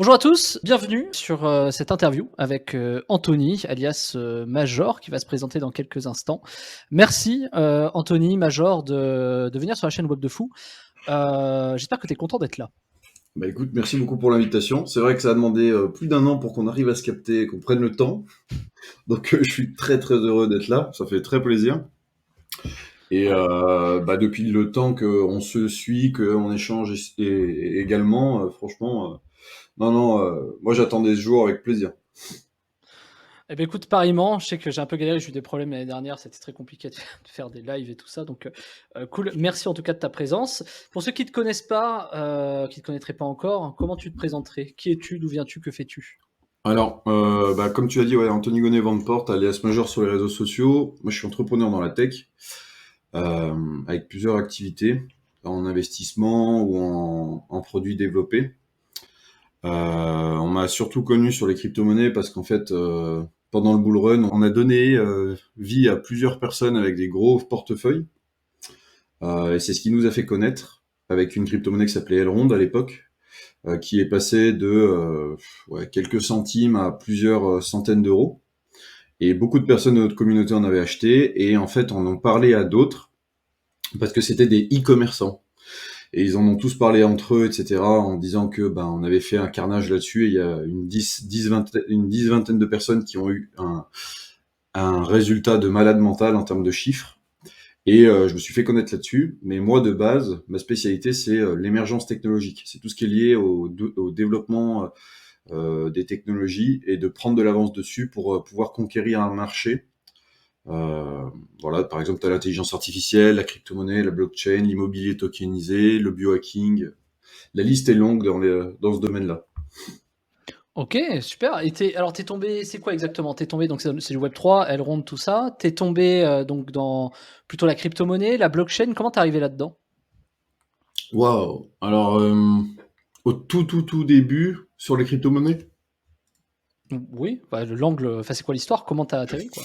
Bonjour à tous, bienvenue sur cette interview avec Anthony, alias Major, qui va se présenter dans quelques instants. Merci Anthony, Major, de venir sur la chaîne Web de Fou. J'espère que tu es content d'être là. Bah écoute, merci beaucoup pour l'invitation. C'est vrai que ça a demandé plus d'un an pour qu'on arrive à se capter et qu'on prenne le temps. Donc je suis très très heureux d'être là, ça fait très plaisir. Et depuis le temps qu'on se suit, qu'on échange et également, franchement, moi j'attendais ce jour avec plaisir. Eh bien écoute, pareillement, je sais que j'ai un peu galéré, j'ai eu des problèmes l'année dernière, c'était très compliqué de faire des lives et tout ça, donc cool. Merci en tout cas de ta présence. Pour ceux qui ne te connaissent pas, qui ne te connaîtraient pas encore, comment tu te présenterais? Qui es-tu? D'où viens-tu? Que fais-tu? Alors, comme tu as dit, ouais, Anthony Gonnet Van Port, alias Major sur les réseaux sociaux. Moi je suis entrepreneur dans la tech, avec plusieurs activités, en investissement ou en produits développés. On m'a surtout connu sur les crypto-monnaies parce qu'en fait, pendant le bull run, on a donné vie à plusieurs personnes avec des gros portefeuilles. Et c'est ce qui nous a fait connaître avec une crypto-monnaie qui s'appelait Elrond à l'époque, qui est passée de quelques centimes à plusieurs centaines d'euros. Et beaucoup de personnes de notre communauté en avaient acheté et en fait, on en parlait à d'autres parce que c'était des e-commerçants. Et ils en ont tous parlé entre eux, etc., en disant que on avait fait un carnage là-dessus. Et il y a une vingtaine de personnes qui ont eu un résultat de malade mental en termes de chiffres. Et je me suis fait connaître là-dessus. Mais moi, de base, ma spécialité, c'est l'émergence technologique. C'est tout ce qui est lié au développement des technologies et de prendre de l'avance dessus pour pouvoir conquérir un marché. Euh, voilà, par exemple, tu as l'intelligence artificielle, la crypto-monnaie, la blockchain, l'immobilier tokenisé, le biohacking. La liste est longue dans ce domaine-là. Ok, super. Et alors t'es tombé, c'est quoi exactement? T'es tombé, donc c'est du Web3, Elrond, tout ça. T'es tombé donc dans plutôt la crypto-monnaie, la blockchain. Comment t'es arrivé là-dedans? Waouh! Alors, au tout début, sur les crypto-monnaies, Oui, bah, l'angle, enfin c'est quoi l'histoire? Comment t'as atterri quoi?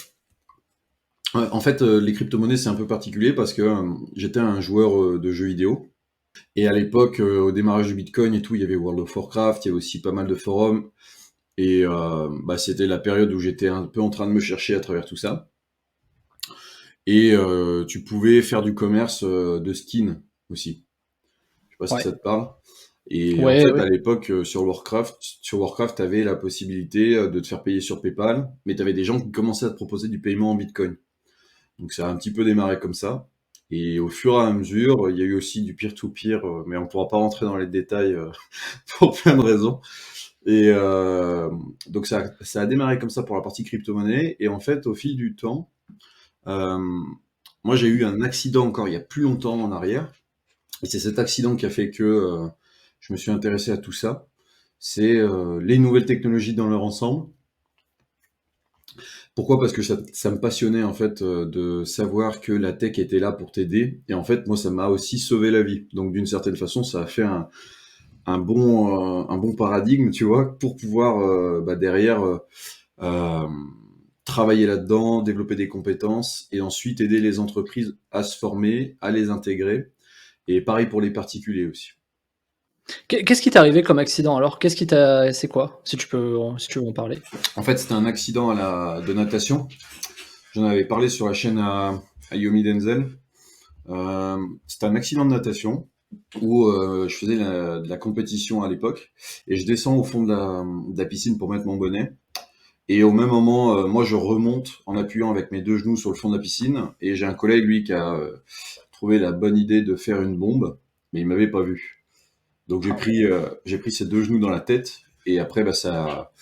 ouais, en fait, les crypto-monnaies, c'est un peu particulier parce que j'étais un joueur de jeux vidéo. Et à l'époque, au démarrage du Bitcoin et tout, il y avait World of Warcraft, il y avait aussi pas mal de forums. Et c'était la période où j'étais un peu en train de me chercher à travers tout ça. Et tu pouvais faire du commerce de skins aussi. Je sais pas si Ouais, ça te parle. Et en ouais, fait, ouais. à l'époque, sur Warcraft, tu avais la possibilité de te faire payer sur PayPal, mais tu avais des gens qui commençaient à te proposer du paiement en Bitcoin. Donc ça a un petit peu démarré comme ça. Et au fur et à mesure, il y a eu aussi du peer-to-peer, mais on pourra pas rentrer dans les détails pour plein de raisons. Et donc ça a démarré comme ça pour la partie crypto-monnaie. Et en fait, au fil du temps, euh, moi j'ai eu un accident encore il y a plus longtemps en arrière. Et c'est cet accident qui a fait que je me suis intéressé à tout ça. C'est les nouvelles technologies dans leur ensemble. Pourquoi? Parce que ça me passionnait en fait de savoir que la tech était là pour t'aider. Et en fait, moi, ça m'a aussi sauvé la vie. Donc d'une certaine façon, ça a fait un bon paradigme, tu vois, pour pouvoir derrière euh, travailler là-dedans, développer des compétences et ensuite aider les entreprises à se former, à les intégrer. Et pareil pour les particuliers aussi. Qu'est-ce qui t'est arrivé comme accident alors? Qu'est-ce qui t'a, c'est quoi? Si tu veux en parler. En fait, c'était un accident de natation. J'en avais parlé sur la chaîne à Yomi Denzel. C'était un accident de natation où je faisais de la compétition à l'époque et je descends au fond de la piscine pour mettre mon bonnet. Et au même moment, moi, je remonte en appuyant avec mes deux genoux sur le fond de la piscine et j'ai un collègue, lui, qui a trouvé la bonne idée de faire une bombe, mais il m'avait pas vu. Donc Ah ouais. j'ai pris ses deux genoux dans la tête et après ça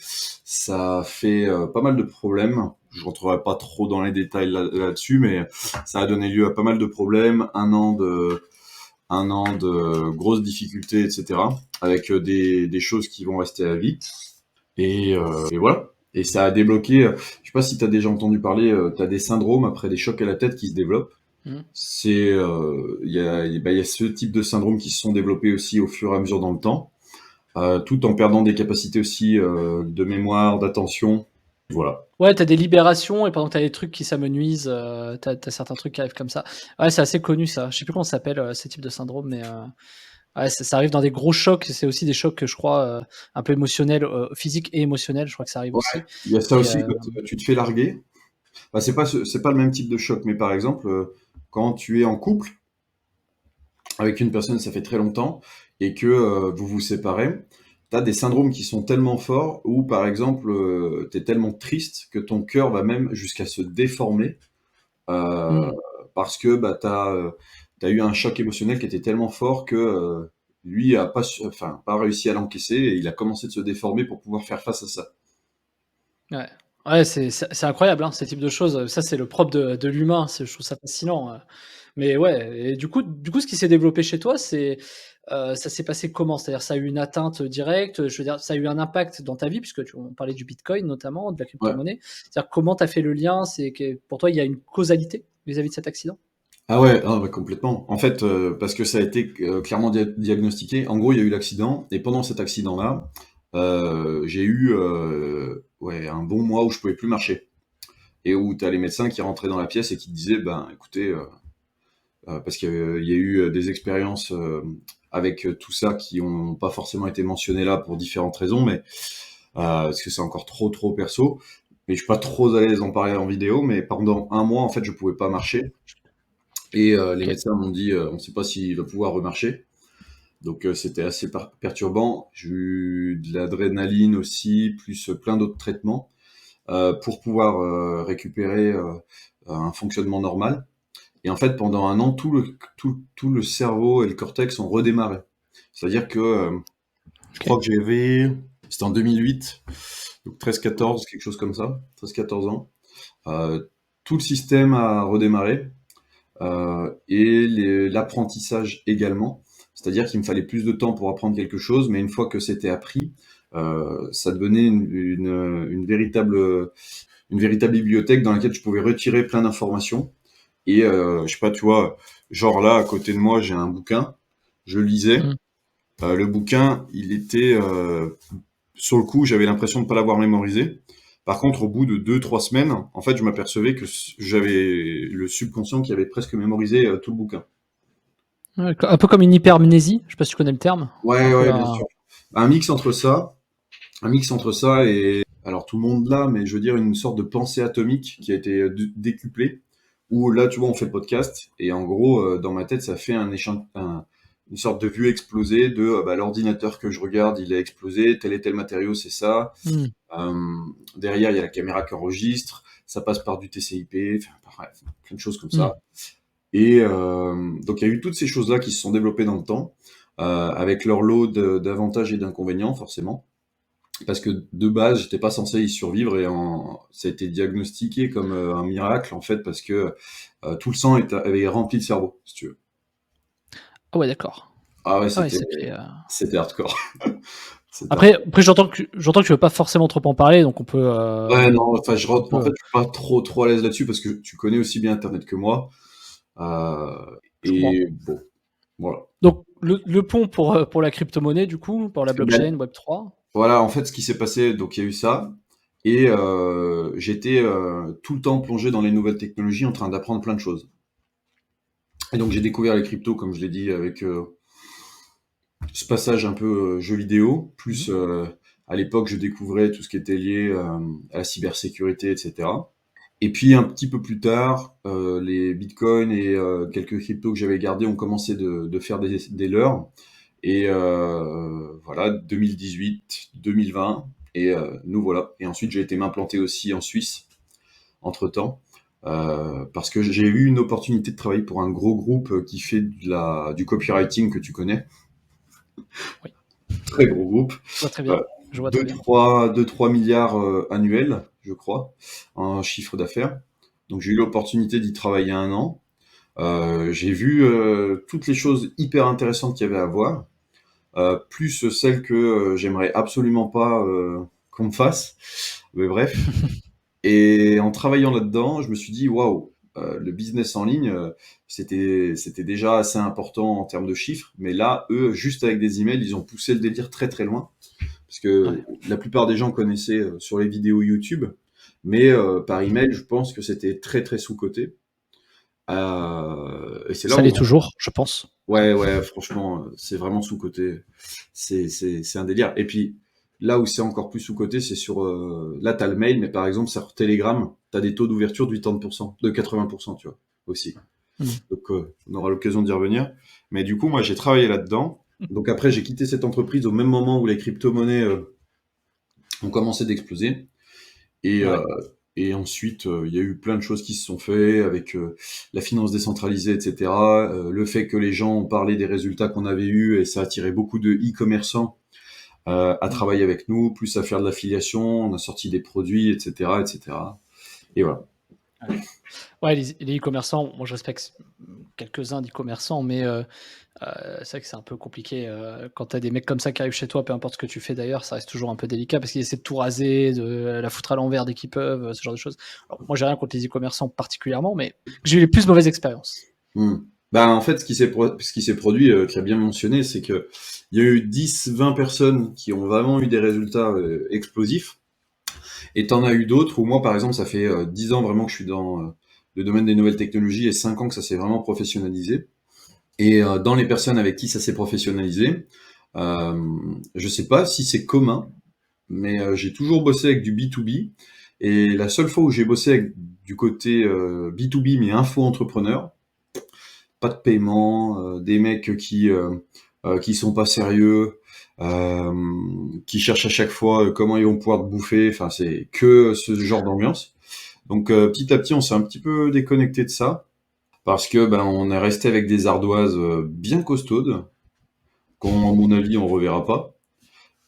a fait pas mal de problèmes. Je rentrerai pas trop dans les détails là-dessus, mais ça a donné lieu à pas mal de problèmes, un an de grosses difficultés, etc. Avec des choses qui vont rester à vie. Et voilà. Et ça a débloqué. Je sais pas si tu as déjà entendu parler. Tu as des syndromes après des chocs à la tête qui se développent. Hmm. Il y a ce type de syndromes qui se sont développés aussi au fur et à mesure dans le temps, tout en perdant des capacités aussi de mémoire, d'attention. Voilà. Ouais, t'as des libérations et pendant que t'as des trucs qui s'amenuisent, t'as certains trucs qui arrivent comme ça. Ouais, c'est assez connu ça. Je sais plus comment ça s'appelle ce type de syndrome, mais Ouais, ça arrive dans des gros chocs. C'est aussi des chocs, je crois, un peu émotionnels, physiques et émotionnels. Je crois que ça arrive Ouais, aussi il y a ça et aussi quand, tu te fais larguer. Bah, c'est pas le même type de choc, mais par exemple, quand tu es en couple avec une personne, ça fait très longtemps et que, vous vous séparez, tu as des syndromes qui sont tellement forts où, par exemple, tu es tellement triste que ton cœur va même jusqu'à se déformer, heu, mmh. parce que, bah, tu as eu un choc émotionnel qui était tellement fort que, lui a pas réussi à l'encaisser et il a commencé de se déformer pour pouvoir faire face à ça. Ouais. Ouais, c'est incroyable, hein, ce type de choses, ça, c'est le propre de l'humain, je trouve ça fascinant. Mais ouais et du coup, ce qui s'est développé chez toi, ça s'est passé comment? C'est-à-dire, ça a eu une atteinte directe, je veux dire, ça a eu un impact dans ta vie puisque on parlait du bitcoin notamment, de la Ouais. crypto-monnaie. C'est-à-dire, comment tu as fait le lien? C'est que pour toi, il y a une causalité vis-à-vis de cet accident? Ah ouais, ah bah complètement. En fait, parce que ça a été, clairement diagnostiqué. En gros, il y a eu l'accident et pendant cet accident-là, j'ai eu, ouais, un bon mois où je pouvais plus marcher et où tu as les médecins qui rentraient dans la pièce et qui te disaient: «Ben, écoutez», parce qu'il y a eu, des expériences, avec, tout ça qui ont pas forcément été mentionnées là pour différentes raisons, mais, parce que c'est encore trop perso. Mais je suis pas trop à l'aise d'en parler en vidéo, mais pendant un mois, en fait, je pouvais pas marcher et les OK. médecins m'ont dit: «On ne sait pas s'il va pouvoir remarcher». Donc c'était assez perturbant. J'ai eu de l'adrénaline aussi, plus plein d'autres traitements, pour pouvoir, récupérer, un fonctionnement normal et en fait, pendant un an, tout le cerveau et le cortex ont redémarré. C'est-à-dire que, je OK. crois que c'était en 2008, donc 13-14, quelque chose comme ça, 13-14 ans. Tout le système a redémarré. Et l'apprentissage également. C'est-à-dire qu'il me fallait plus de temps pour apprendre quelque chose, mais une fois que c'était appris, ça devenait une véritable bibliothèque dans laquelle je pouvais retirer plein d'informations. Et je sais pas, tu vois, genre là, à côté de moi, j'ai un bouquin, je lisais. Mmh. Le bouquin, il était, sur le coup, j'avais l'impression de ne pas l'avoir mémorisé. Par contre, au bout de 2-3 semaines, en fait, je m'apercevais que j'avais le subconscient qui avait presque mémorisé tout le bouquin. Ouais, un peu comme une hypermnésie, je sais pas si tu connais le terme? Un Ouais, peu ouais, bien un sûr. Un mix entre ça, un mix entre ça et alors tout le monde l'a, mais je veux dire une sorte de pensée atomique qui a été décuplée. Où là, tu vois, on fait le podcast et en gros, dans ma tête, ça fait une sorte de vue explosée de bah, l'ordinateur que je regarde, il a explosé, tel et tel matériau, c'est ça. mmh. Euh, Derrière, il y a la caméra qui enregistre, ça passe par du TCP, enfin, bref, plein de choses comme Mmh. ça. Et donc il y a eu toutes ces choses-là qui se sont développées dans le temps, avec leur lot d'avantages et d'inconvénients forcément. Parce que de base, j'étais pas censé y survivre et ça a été diagnostiqué comme un miracle en fait parce que tout le sang avait rempli le cerveau, si tu veux. Ah ouais, d'accord. Ah ouais, Ah ouais, c'est, c'était hardcore. C'était après j'entends que tu veux pas forcément trop en parler, donc Ouais, non, enfin, on en fait, peut je suis pas trop à l'aise là-dessus parce que tu connais aussi bien Internet que moi. je comprends. Et bon, voilà. Donc le pont pour la crypto-monnaie du coup, pour la Et ben, blockchain, Web3. voilà, en fait, ce qui s'est passé, donc il y a eu ça, et j'étais tout le temps plongé dans les nouvelles technologies, en train d'apprendre plein de choses. Et donc j'ai découvert les cryptos, comme je l'ai dit, avec ce passage un peu jeu vidéo, plus Mmh. à l'époque, je découvrais tout ce qui était lié à la cybersécurité, etc. Et puis un petit peu plus tard, les bitcoins et quelques cryptos que j'avais gardés ont commencé de faire des leurs. Et voilà, 2018, 2020, et nous voilà. Et ensuite, j'ai été m'implanter aussi en Suisse, entre-temps, parce que j'ai eu une opportunité de travailler pour un gros groupe qui fait du copywriting que tu connais, Oui, très gros groupe, je vois très bien, euh, je vois très bien. 2-3 milliards annuels, je crois, en chiffre d'affaires. Donc j'ai eu l'opportunité d'y travailler un an. J'ai vu toutes les choses hyper intéressantes qu'il y avait à voir. Plus celle que j'aimerais absolument pas qu'on me fasse. Mais bref. Et en travaillant là-dedans, je me suis dit, waouh, le business en ligne, c'était déjà assez important en termes de chiffres. Mais là, eux, juste avec des emails, ils ont poussé le délire très loin. Parce que Ouais. la plupart des gens connaissaient sur les vidéos YouTube. Mais par email, je pense que c'était très sous-coté. Et c'est là Ça où l'est toujours, je pense. ouais, franchement, c'est vraiment sous-coté. C'est un délire. Et puis, là où c'est encore plus sous-coté, c'est sur, là, t'as le mail, mais par exemple, sur Telegram, t'as des taux d'ouverture de 80%, de 80%, tu vois, aussi. Mmh. Donc, on aura l'occasion d'y revenir. Mais du coup, moi, j'ai travaillé là-dedans. Donc après, j'ai quitté cette entreprise au même moment où les crypto-monnaies ont commencé d'exploser. Et, Ouais. et ensuite, il y a eu plein de choses qui se sont faites avec la finance décentralisée, etc. Le fait que les gens ont parlé des résultats qu'on avait eus et ça a attiré beaucoup de e-commerçants à Mmh. travailler avec nous, plus à faire de l'affiliation, on a sorti des produits, etc., etc. Et voilà. Ouais. Ouais, les e-commerçants, moi je respecte quelques-uns d'e-commerçants, mais c'est vrai que c'est un peu compliqué, quand tu as des mecs comme ça qui arrivent chez toi, peu importe ce que tu fais d'ailleurs, ça reste toujours un peu délicat parce qu'ils essaient de tout raser, de la foutre à l'envers dès qu'ils peuvent, ce genre de choses. Alors moi j'ai rien contre les e-commerçants particulièrement, mais j'ai eu les plus mauvaises expériences. Hmm. Bah, en fait, ce qui s'est produit, tu as bien mentionné, c'est que il y a eu 10, 20 personnes qui ont vraiment eu des résultats explosifs. Et t'en as eu d'autres où moi, par exemple, ça fait 10 ans vraiment que je suis dans le domaine des nouvelles technologies et 5 ans que ça s'est vraiment professionnalisé. Et dans les personnes avec qui ça s'est professionnalisé, euh, je sais pas si c'est commun, mais j'ai toujours bossé avec du B2B. Et la seule fois où j'ai bossé avec du côté B2B, mais info-entrepreneur, pas de paiement, des mecs qui sont pas sérieux, euh, qui cherchent à chaque fois comment ils vont pouvoir te bouffer. Enfin, c'est que ce genre d'ambiance. Donc petit à petit, on s'est un petit peu déconnecté de ça parce que ben on est resté avec des ardoises bien costaudes qu'on, à mon avis, on reverra pas.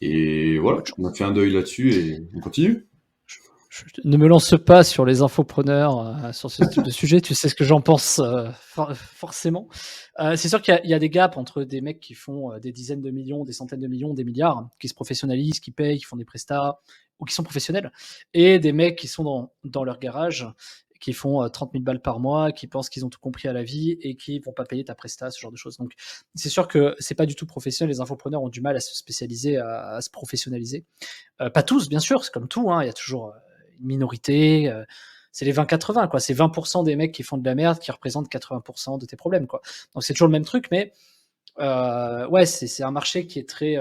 Et Beaucoup voilà, de on a chance. fait un deuil là-dessus et on continue. Ne me lance pas sur les infopreneurs, sur ce type de sujet, tu sais ce que j'en pense, forcément. C'est sûr qu'il y a des gaps entre des mecs qui font, des dizaines de millions, des centaines de millions, des milliards, qui se professionnalisent, qui payent, qui font des prestats ou qui sont professionnels et des mecs qui sont dans leur garage, qui font, 30 000 balles par mois, qui pensent qu'ils ont tout compris à la vie et qui vont pas payer ta presta, ce genre de choses. Donc c'est sûr que c'est pas du tout professionnel. Les infopreneurs ont du mal à se spécialiser, à se professionnaliser. Pas tous, bien sûr, c'est comme tout, hein, il y a toujours une minorité. C'est les 20-80, quoi. C'est 20% des mecs qui font de la merde qui représentent 80% de tes problèmes, quoi. Donc c'est toujours le même truc, mais ouais, c'est un marché qui est très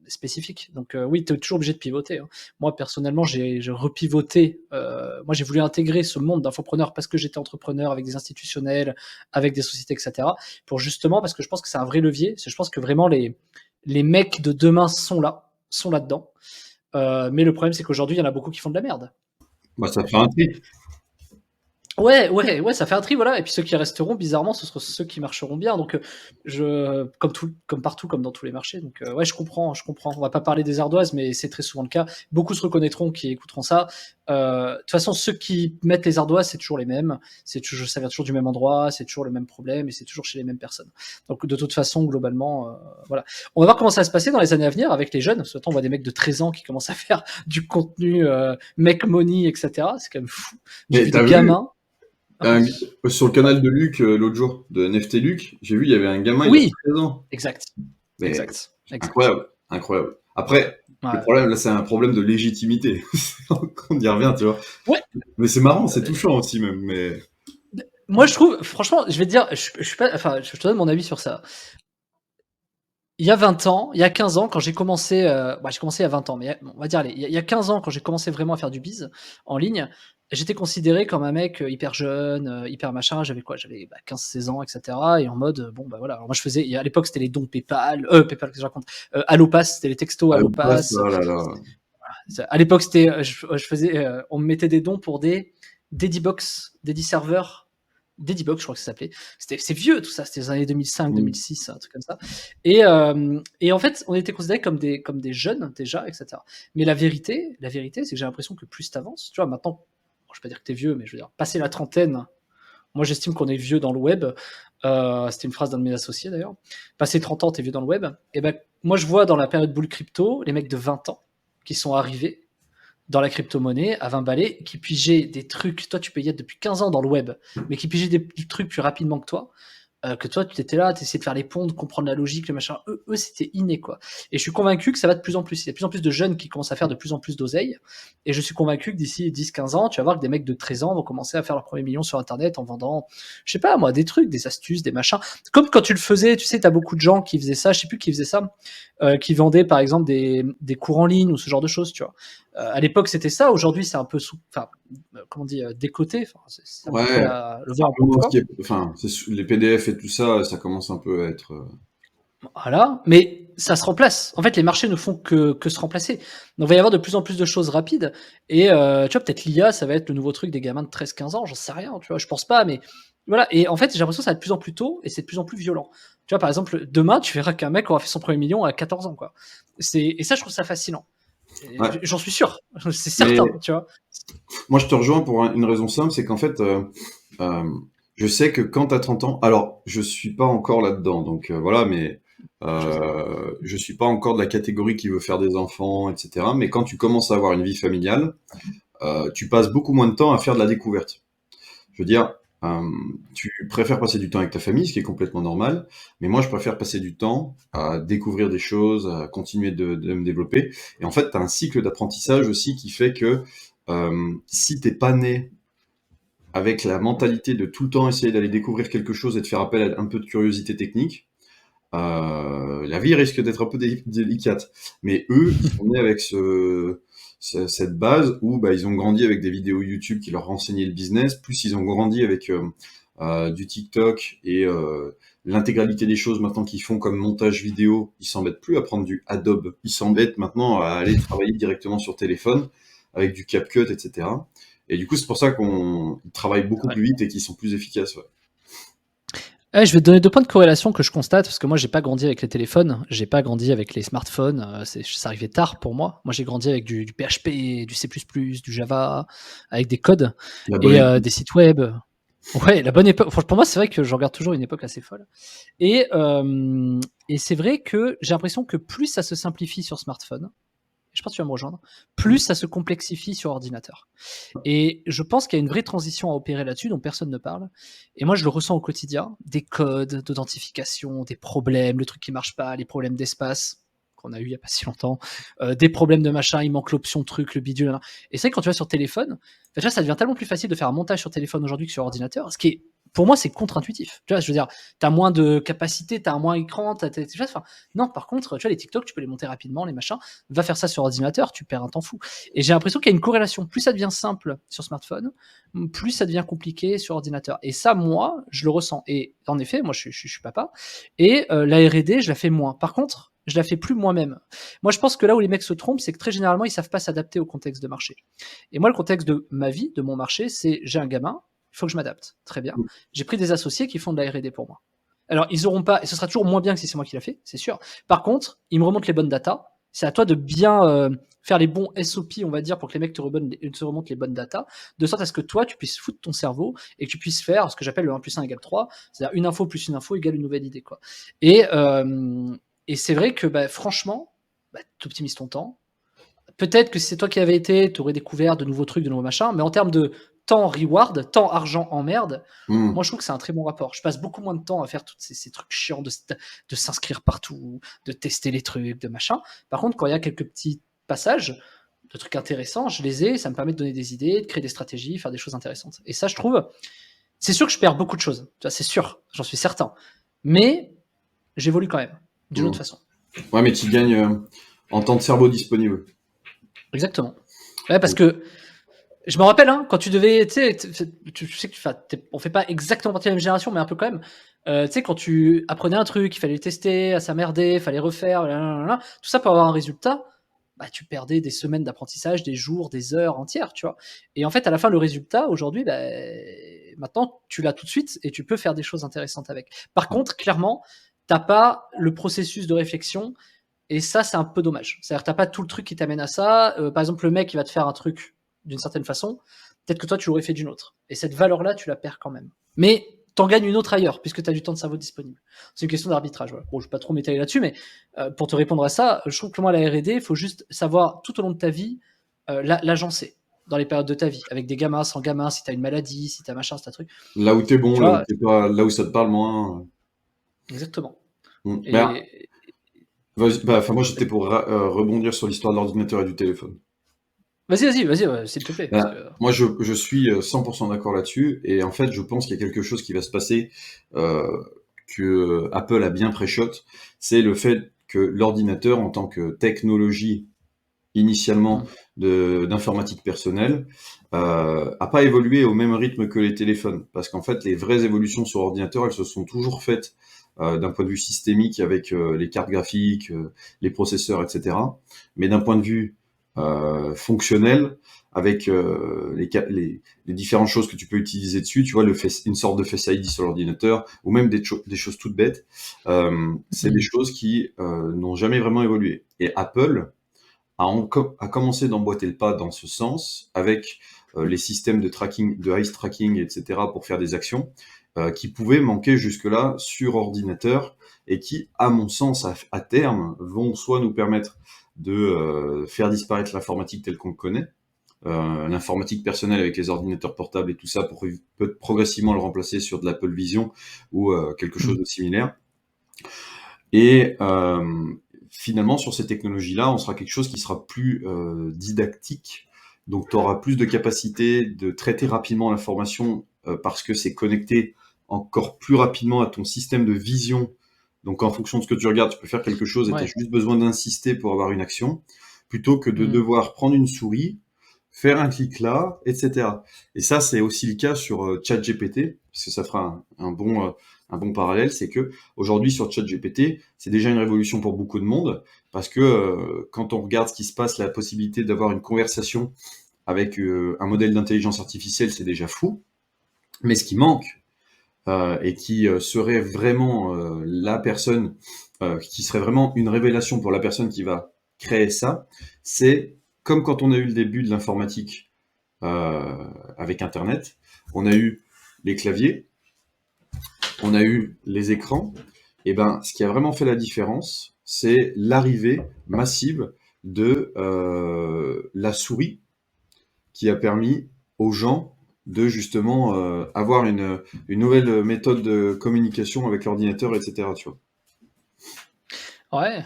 spécifique. Donc oui, tu es toujours obligé de pivoter, hein. Moi, personnellement, j'ai repivoté. Moi, j'ai voulu intégrer ce monde d'infopreneurs parce que j'étais entrepreneur avec des institutionnels, avec des sociétés, etc. Pour justement, parce que je pense que c'est un vrai levier. Je pense que vraiment les mecs de demain sont là-dedans. Mais le problème, c'est qu'aujourd'hui, il y en a beaucoup qui font de la merde. Bah, ça fait un tri. Ouais, ça fait un tri, voilà. Et puis ceux qui resteront, bizarrement, ce seront ceux qui marcheront bien. Donc, comme partout, comme dans tous les marchés. Donc, ouais, je comprends, je comprends. On va pas parler des ardoises, mais c'est très souvent le cas. Beaucoup se reconnaîtront qui écouteront ça. De toute façon, ceux qui mettent les ardoises, c'est toujours les mêmes. Ça vient toujours du même endroit, c'est toujours le même problème et c'est toujours chez les mêmes personnes. Donc, de toute façon, globalement, voilà. On va voir comment ça va se passer dans les années à venir avec les jeunes. Parce que, on voit des mecs de 13 ans qui commencent à faire du contenu, make money, etc. C'est quand même fou. J'ai Mais vu des t'as vu gamins. un- sur le canal de Luc l'autre jour, de NFT Luc, j'ai vu il y avait un gamin, il a Oui, 13 ans. exact, Mais exact, exact. incroyable, incroyable. Après, le Ouais. problème là, c'est un problème de légitimité. On y revient, tu vois. Ouais, Mais c'est marrant, c'est touchant aussi même. Mais moi je trouve, franchement, je vais te dire, je suis pas, enfin, je te donne mon avis sur ça. Il y a 20 ans, il y a 15 ans, quand j'ai commencé, j'ai commencé il y a 20 ans, mais on va dire, allez, il y a 15 ans, quand j'ai commencé vraiment à faire du biz en ligne, j'étais considéré comme un mec hyper jeune, hyper machin. J'avais quoi? J'avais 15-16 ans, etc. Et en mode, bon, bah voilà. Alors moi, je faisais, et à l'époque, c'était les dons PayPal, PayPal, qu'est-ce que je raconte? Allopass, c'était les textos à passe, Allopass. oh là là. À l'époque, c'était, je faisais, on me mettait des dons pour des Dedibox, Dedi serveurs, Dedibox, je crois que ça s'appelait. C'est vieux tout ça, c'était les années 2005, Mm. 2006, un truc comme ça. Et en fait, on était considérés comme des jeunes déjà, etc. Mais la vérité, c'est que j'ai l'impression que plus t'avances, tu vois, maintenant, bon, je vais pas dire que t'es vieux, mais je veux dire, passer la trentaine, moi j'estime qu'on est vieux dans le web. C'était une phrase d'un de mes associés d'ailleurs. Passer 30 ans, t'es vieux dans le web. Et ben, moi je vois dans la période bull crypto, les mecs de 20 ans qui sont arrivés dans la crypto-monnaie à 20 balais, qui pigeaient des trucs. Toi, tu peux y être depuis 15 ans dans le web, mais qui pigeaient des trucs plus rapidement que toi. que toi, tu étais là, tu essayais de faire les ponts, de comprendre la logique, le machin. Eux, c'était inné, quoi. Et je suis convaincu que ça va de plus en plus. Il y a de plus en plus de jeunes qui commencent à faire de plus en plus d'oseille. Et je suis convaincu que d'ici 10-15 ans, tu vas voir que des mecs de 13 ans vont commencer à faire leurs premiers millions sur Internet en vendant, je sais pas moi, des trucs, des astuces, des machins. Comme quand tu le faisais, tu sais, t'as beaucoup de gens qui faisaient ça, je sais plus qui faisait ça, qui vendaient par exemple des cours en ligne ou ce genre de choses, tu vois. À l'époque, c'était ça. Aujourd'hui, c'est un peu enfin, comment on dit, décoté. Enfin, c'est un petit peu Ouais, le vent en poupe, quoi. enfin, les PDF et tout ça, ça commence un peu à être. Voilà, mais ça se remplace. En fait, les marchés ne font que se remplacer. Donc, il va y avoir de plus en plus de choses rapides. Et tu vois, peut-être l'IA, ça va être le nouveau truc des gamins de 13-15 ans, j'en sais rien, tu vois, je pense pas, mais voilà. Et en fait, j'ai l'impression que ça va de plus en plus tôt et c'est de plus en plus violent. Tu vois, par exemple, demain, tu verras qu'un mec aura fait son premier million à 14 ans, quoi. Et ça, je trouve ça fascinant. Ouais. J'en suis sûr, c'est Mais certain, tu vois. moi, je te rejoins pour une raison simple, c'est qu'en fait, euh, je sais que quand tu as 30 ans, alors je suis pas encore là-dedans, donc voilà, mais Je sais. je suis pas encore de la catégorie qui veut faire des enfants, etc. Mais quand tu commences à avoir une vie familiale, tu passes beaucoup moins de temps à faire de la découverte. Je veux dire, tu préfères passer du temps avec ta famille, ce qui est complètement normal, mais moi je préfère passer du temps à découvrir des choses, à continuer de me développer. Et en fait, tu as un cycle d'apprentissage aussi qui fait que si t'es pas né avec la mentalité de tout le temps essayer d'aller découvrir quelque chose et de faire appel à un peu de curiosité technique, la vie risque d'être un peu délicate. Mais eux, ils sont nés avec cette base où bah, ils ont grandi avec des vidéos YouTube qui leur renseignaient le business, plus ils ont grandi avec du TikTok et l'intégralité des choses maintenant qu'ils font comme montage vidéo, ils s'embêtent plus à prendre du Adobe, ils s'embêtent maintenant à aller travailler directement sur téléphone avec du CapCut, etc. Et du coup, c'est pour ça qu'on travaille beaucoup Ouais. plus vite et qu'ils sont plus efficaces. Ouais. Je vais te donner 2 points de corrélation que je constate, parce que moi, j'ai pas grandi avec les téléphones, j'ai pas grandi avec les smartphones, ça arrivait tard pour moi. Moi, j'ai grandi avec du PHP, du C++, du Java, avec des codes La bonne et époque. des sites web. Ouais, la bonne époque. Pour moi, c'est vrai que je regarde toujours une époque assez folle. Et, c'est vrai que j'ai l'impression que plus ça se simplifie sur smartphone, je pense que tu vas me rejoindre, plus ça se complexifie sur ordinateur. Et je pense qu'il y a une vraie transition à opérer là-dessus dont personne ne parle. Et moi, je le ressens au quotidien. Des codes d'authentification, des problèmes, le truc qui marche pas, les problèmes d'espace qu'on a eu il y a pas si longtemps, des problèmes de machin, il manque l'option truc, le bidule. Là. Et c'est vrai que quand tu vas sur téléphone, déjà, ça devient tellement plus facile de faire un montage sur téléphone aujourd'hui que sur ordinateur, ce qui est, pour moi, c'est contre-intuitif. Tu vois, je veux dire, t'as moins de capacité, t'as un moins écran, enfin, non, par contre, tu vois, les TikTok, tu peux les monter rapidement, les machins. Va faire ça sur ordinateur, tu perds un temps fou. Et j'ai l'impression qu'il y a une corrélation. Plus ça devient simple sur smartphone, plus ça devient compliqué sur ordinateur. Et ça, moi, je le ressens. Et en effet, moi, je suis papa. Et la R&D, je la fais moins. Par contre, je la fais plus moi-même. Moi, je pense que là où les mecs se trompent, c'est que très généralement, ils savent pas s'adapter au contexte de marché. Et moi, le contexte de ma vie, de mon marché, c'est j'ai un gamin, il faut que je m'adapte. Très bien. J'ai pris des associés qui font de la R&D pour moi. Alors, ils auront pas, et ce sera toujours moins bien que si c'est moi qui l'a fait, c'est sûr. Par contre, ils me remontent les bonnes datas. C'est à toi de bien faire les bons SOP, on va dire, pour que les mecs te remontent les bonnes datas, de sorte à ce que toi, tu puisses foutre ton cerveau et que tu puisses faire ce que j'appelle le 1 plus 1 égale 3, c'est-à-dire une info plus une info égale une nouvelle idée, quoi. Et, c'est vrai que, bah, franchement, bah, tu optimises ton temps. Peut-être que si c'est toi qui avais été, tu aurais découvert de nouveaux trucs, de nouveaux machins, mais en termes de temps reward, temps argent en merde, moi je trouve que c'est un très bon rapport. Je passe beaucoup moins de temps à faire tous ces trucs chiants de s'inscrire partout, de tester les trucs, de machin. Par contre, quand il y a quelques petits passages de trucs intéressants, je les ai, ça me permet de donner des idées, de créer des stratégies, faire des choses intéressantes. Et ça, je trouve, c'est sûr que je perds beaucoup de choses. Tu vois, c'est sûr, j'en suis certain. Mais j'évolue quand même, d'une Mmh. autre façon. Ouais, mais tu gagnes en temps de cerveau disponible. Exactement. Ouais, parce que je me rappelle, hein, quand tu devais, tu sais, tu sais que on fait pas exactement partie de la même génération, mais un peu quand même. Tu sais, quand tu apprenais un truc, il fallait le tester, ça merdait, il fallait refaire, tout ça pour avoir un résultat, bah, tu perdais des semaines d'apprentissage, des jours, des heures entières, tu vois. Et en fait, à la fin, le résultat, aujourd'hui, bah, maintenant, tu l'as tout de suite et tu peux faire des choses intéressantes avec. Par contre, clairement, t'as pas le processus de réflexion et ça, c'est un peu dommage. C'est-à-dire que t'as pas tout le truc qui t'amène à ça. Par exemple, le mec, il va te faire un truc d'une certaine façon. Peut-être que toi, tu l'aurais fait d'une autre. Et cette valeur-là, tu la perds quand même. Mais t'en gagnes une autre ailleurs, puisque tu as du temps de cerveau disponible. C'est une question d'arbitrage. Voilà. Bon, je vais pas trop m'étaler là-dessus, mais pour te répondre à ça, je trouve que moi, la R&D, il faut juste savoir tout au long de ta vie l'agencer. dans les périodes de ta vie, avec des gamins, sans gamins, si tu as une maladie, si tu as machin, si tu as un truc. Là où t'es bon, Tu là où vois? t'es pas, là où ça te parle moins. Exactement. Mais Et enfin, moi, j'étais pour rebondir sur l'histoire de l'ordinateur et du téléphone. vas-y, ouais, s'il te plaît, parce que Moi, je suis 100% d'accord là-dessus. Et en fait, je pense qu'il y a quelque chose qui va se passer que Apple a bien pré-shot. C'est le fait que l'ordinateur, en tant que technologie initialement d'informatique personnelle, a pas évolué au même rythme que les téléphones. Parce qu'en fait, les vraies évolutions sur ordinateur, elles se sont toujours faites d'un point de vue systémique avec les cartes graphiques, les processeurs, etc. Mais d'un point de vue fonctionnel, avec les différentes choses que tu peux utiliser dessus, tu vois, une sorte de Face ID sur l'ordinateur, ou même des choses toutes bêtes, c'est des choses qui n'ont jamais vraiment évolué. Et Apple a commencé d'emboîter le pas dans ce sens avec les systèmes de tracking, de eye tracking, etc. pour faire des actions qui pouvaient manquer jusque-là sur ordinateur et qui, à mon sens, à terme, vont soit nous permettre de faire disparaître l'informatique telle qu'on le connaît, l'informatique personnelle avec les ordinateurs portables et tout ça, pour progressivement le remplacer sur de l'Apple Vision ou quelque chose de similaire. Et finalement, sur ces technologies-là, on sera quelque chose qui sera plus didactique. Donc, tu auras plus de capacité de traiter rapidement l'information parce que c'est connecté encore plus rapidement à ton système de vision. Donc, en fonction de ce que tu regardes, tu peux faire quelque chose et tu as juste besoin d'insister pour avoir une action, plutôt que de devoir prendre une souris, faire un clic là, etc. Et ça, c'est aussi le cas sur ChatGPT, parce que ça fera un bon parallèle, c'est que aujourd'hui sur ChatGPT, c'est déjà une révolution pour beaucoup de monde, parce que quand on regarde ce qui se passe, la possibilité d'avoir une conversation avec un modèle d'intelligence artificielle, c'est déjà fou. Mais ce qui manque, et qui serait vraiment la personne, qui serait vraiment une révélation pour la personne qui va créer ça, c'est comme quand on a eu le début de l'informatique avec Internet, on a eu les claviers, on a eu les écrans, et ben ce qui a vraiment fait la différence, c'est l'arrivée massive de la souris qui a permis aux gens de justement avoir une nouvelle méthode de communication avec l'ordinateur, etc. Tu vois. Ouais,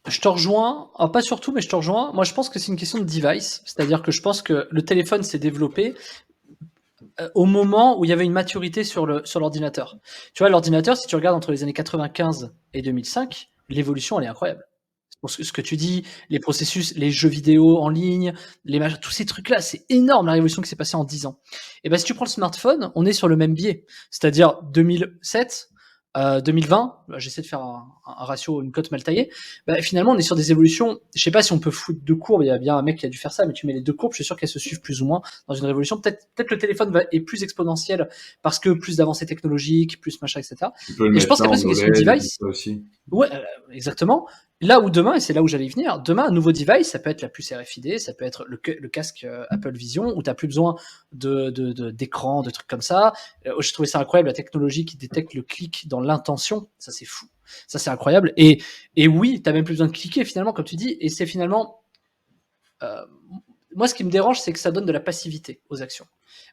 je te rejoins, pas sur tout, mais je te rejoins. Moi, je pense que c'est une question de device, c'est-à-dire que je pense que le téléphone s'est développé au moment où il y avait une maturité sur l'ordinateur. Tu vois, l'ordinateur, si tu regardes entre les années 95 et 2005, l'évolution, elle est incroyable. Pour ce que tu dis, les processus, les jeux vidéo en ligne, tous ces trucs-là, c'est énorme la révolution qui s'est passée en 10 ans. Et ben, si tu prends le smartphone, on est sur le même biais. C'est-à-dire 2007, 2020, j'essaie de faire un ratio, une cote mal taillée. Bah, finalement, on est sur des évolutions. Je sais pas si on peut foutre deux courbes. Il y a bien un mec qui a dû faire ça, mais tu mets les deux courbes, je suis sûr qu'elles se suivent plus ou moins dans une révolution. Peut-être le téléphone est plus exponentiel parce que plus d'avancées technologiques, plus machin, etc. Tu peux le Et je mettre pense là qu'après, en c'est une question de OLED et tout device. ça aussi. Ouais, exactement. Là où demain, et c'est là où j'allais y venir, demain, un nouveau device, ça peut être la puce RFID, ça peut être le casque Apple Vision, où tu n'as plus besoin d'écran, de trucs comme ça. Je trouvais ça incroyable, la technologie qui détecte le clic dans l'intention, ça c'est fou. Ça c'est incroyable. Et oui, tu n'as même plus besoin de cliquer finalement, comme tu dis, et c'est finalement... moi, ce qui me dérange, c'est que ça donne de la passivité aux actions.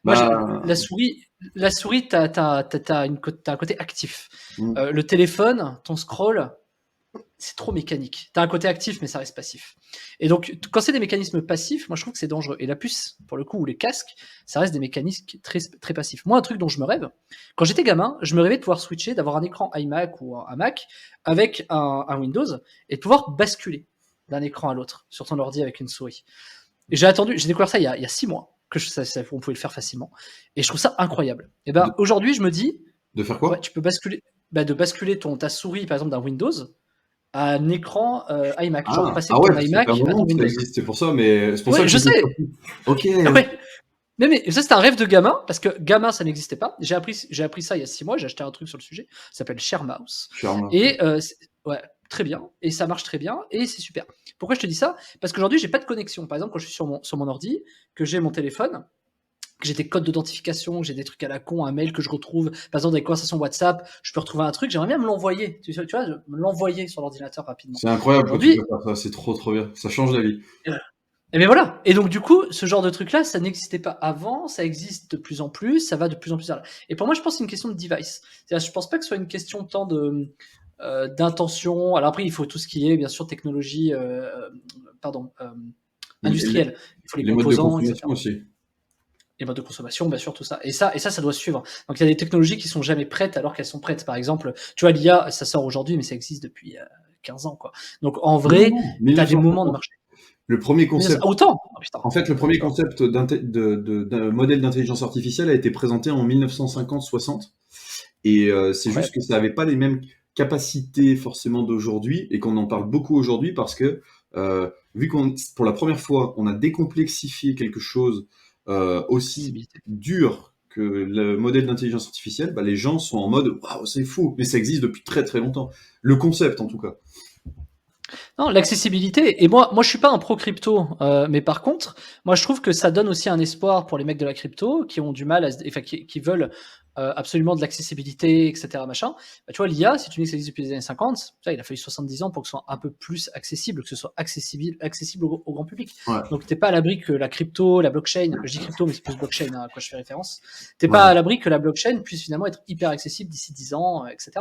Moi, la souris, t'as un côté actif. Le téléphone, ton scroll, c'est trop mécanique. Tu as un côté actif, mais ça reste passif. Et donc, quand c'est des mécanismes passifs, moi, je trouve que c'est dangereux. Et la puce, pour le coup, ou les casques, ça reste des mécanismes très, très passifs. Moi, un truc dont je me rêve, quand j'étais gamin, je me rêvais de pouvoir switcher, d'avoir un écran iMac ou un Mac avec un Windows et de pouvoir basculer d'un écran à l'autre sur ton ordi avec une souris. Et j'ai découvert ça il y a 6 mois, que on pouvait le faire facilement. Et je trouve ça incroyable. Et ben, aujourd'hui, je me dis, de faire quoi? ouais, tu peux basculer, de basculer ta souris, par exemple, d'un Windows à un écran iMac. Genre passer de Ouais, ton ça fait un iMac à ton moment que ça Windows. existe, c'est pour ça, mais c'est pour ça Ouais, que je j'étais sais. surpris. Ok. Ouais. Mais ça, c'était un rêve de gamin, parce que gamin, ça n'existait pas. J'ai appris ça il y a 6 mois, j'ai acheté un truc sur le sujet, ça s'appelle ShareMouse. Et ouais, très bien, et ça marche très bien, et c'est super. Pourquoi je te dis ça? Parce qu'aujourd'hui, j'ai pas de connexion. Par exemple, quand je suis sur mon ordi, que j'ai mon téléphone, que j'ai des codes d'authentification, j'ai des trucs à la con, un mail que je retrouve, par exemple, dans les conversations WhatsApp, je peux retrouver un truc, j'aimerais bien me l'envoyer, tu vois, me l'envoyer sur l'ordinateur rapidement. C'est incroyable que tu Aujourd'hui, peux faire ça, c'est trop bien. Ça change la vie. Et bien voilà. Et donc du coup, ce genre de truc-là, ça n'existait pas avant, ça existe de plus en plus, ça va de plus en plus vers là. Et pour moi, je pense que c'est une question de device. C'est-à-dire, je pense pas que ce soit une question tant de d'intention. Alors après, il faut tout ce qui est bien sûr technologie, pardon, Les, industrielle. Il faut les les modes de composants, consommation etc. aussi. Les modes de consommation, bien sûr, tout ça. Et ça doit suivre. Donc il y a des technologies qui sont jamais prêtes alors qu'elles sont prêtes. Par exemple, tu vois, l'IA, ça sort aujourd'hui, mais ça existe depuis 15 ans, quoi. Donc en Non, vrai, non, tu as des moments de 1950. marché. Le premier Mais concept, autant. Oh, putain. en fait, le Ouais, premier tu vois. concept d'un modèle d'intelligence artificielle a été présenté en 1950-60. Et c'est juste Incroyable. que ça n'avait pas les mêmes capacités forcément d'aujourd'hui et qu'on en parle beaucoup aujourd'hui parce que vu qu'on, pour la première fois, on a décomplexifié quelque chose aussi Accessibilité. dur que le modèle d'intelligence artificielle, bah, les gens sont en mode waouh, c'est fou, mais ça existe depuis très très longtemps. Le concept en tout cas. Non, l'accessibilité. Et moi, je suis pas un pro crypto, mais par contre, moi, je trouve que ça donne aussi un espoir pour les mecs de la crypto qui ont du mal enfin, qui veulent absolument de l'accessibilité, etc. Machin. Bah, tu vois, l'IA, si tu me dis que ça existe depuis les années 50, ça, il a fallu 70 ans pour que ce soit un peu plus accessible, que ce soit accessible au grand public. Ouais, Donc, t'es pas à l'abri que la crypto, la blockchain, je dis crypto, mais c'est plus blockchain à quoi je fais référence, t'es pas ouais. à l'abri que la blockchain puisse finalement être hyper accessible d'ici 10 ans, etc.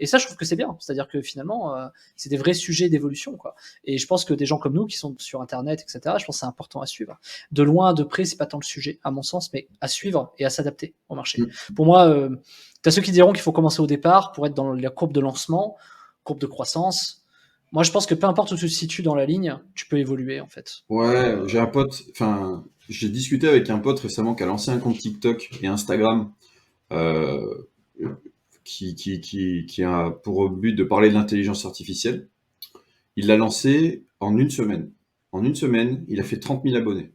Et ça, je trouve que c'est bien. C'est-à-dire que finalement, c'est des vrais sujets d'évolution, quoi. Et je pense que des gens comme nous qui sont sur Internet, etc., je pense que c'est important à suivre. De loin, de près, c'est pas tant le sujet, à mon sens, mais à suivre et à s'adapter au marché. Mm. Pour moi, tu as ceux qui diront qu'il faut commencer au départ pour être dans la courbe de lancement, courbe de croissance. Moi, je pense que peu importe où tu te situes dans la ligne, tu peux évoluer, en fait. Ouais, j'ai un pote, enfin, j'ai discuté avec un pote récemment qui a lancé un compte TikTok et Instagram euh, qui a pour but de parler de l'intelligence artificielle. Il l'a lancé en une semaine. En une semaine, il a fait 30 000 abonnés.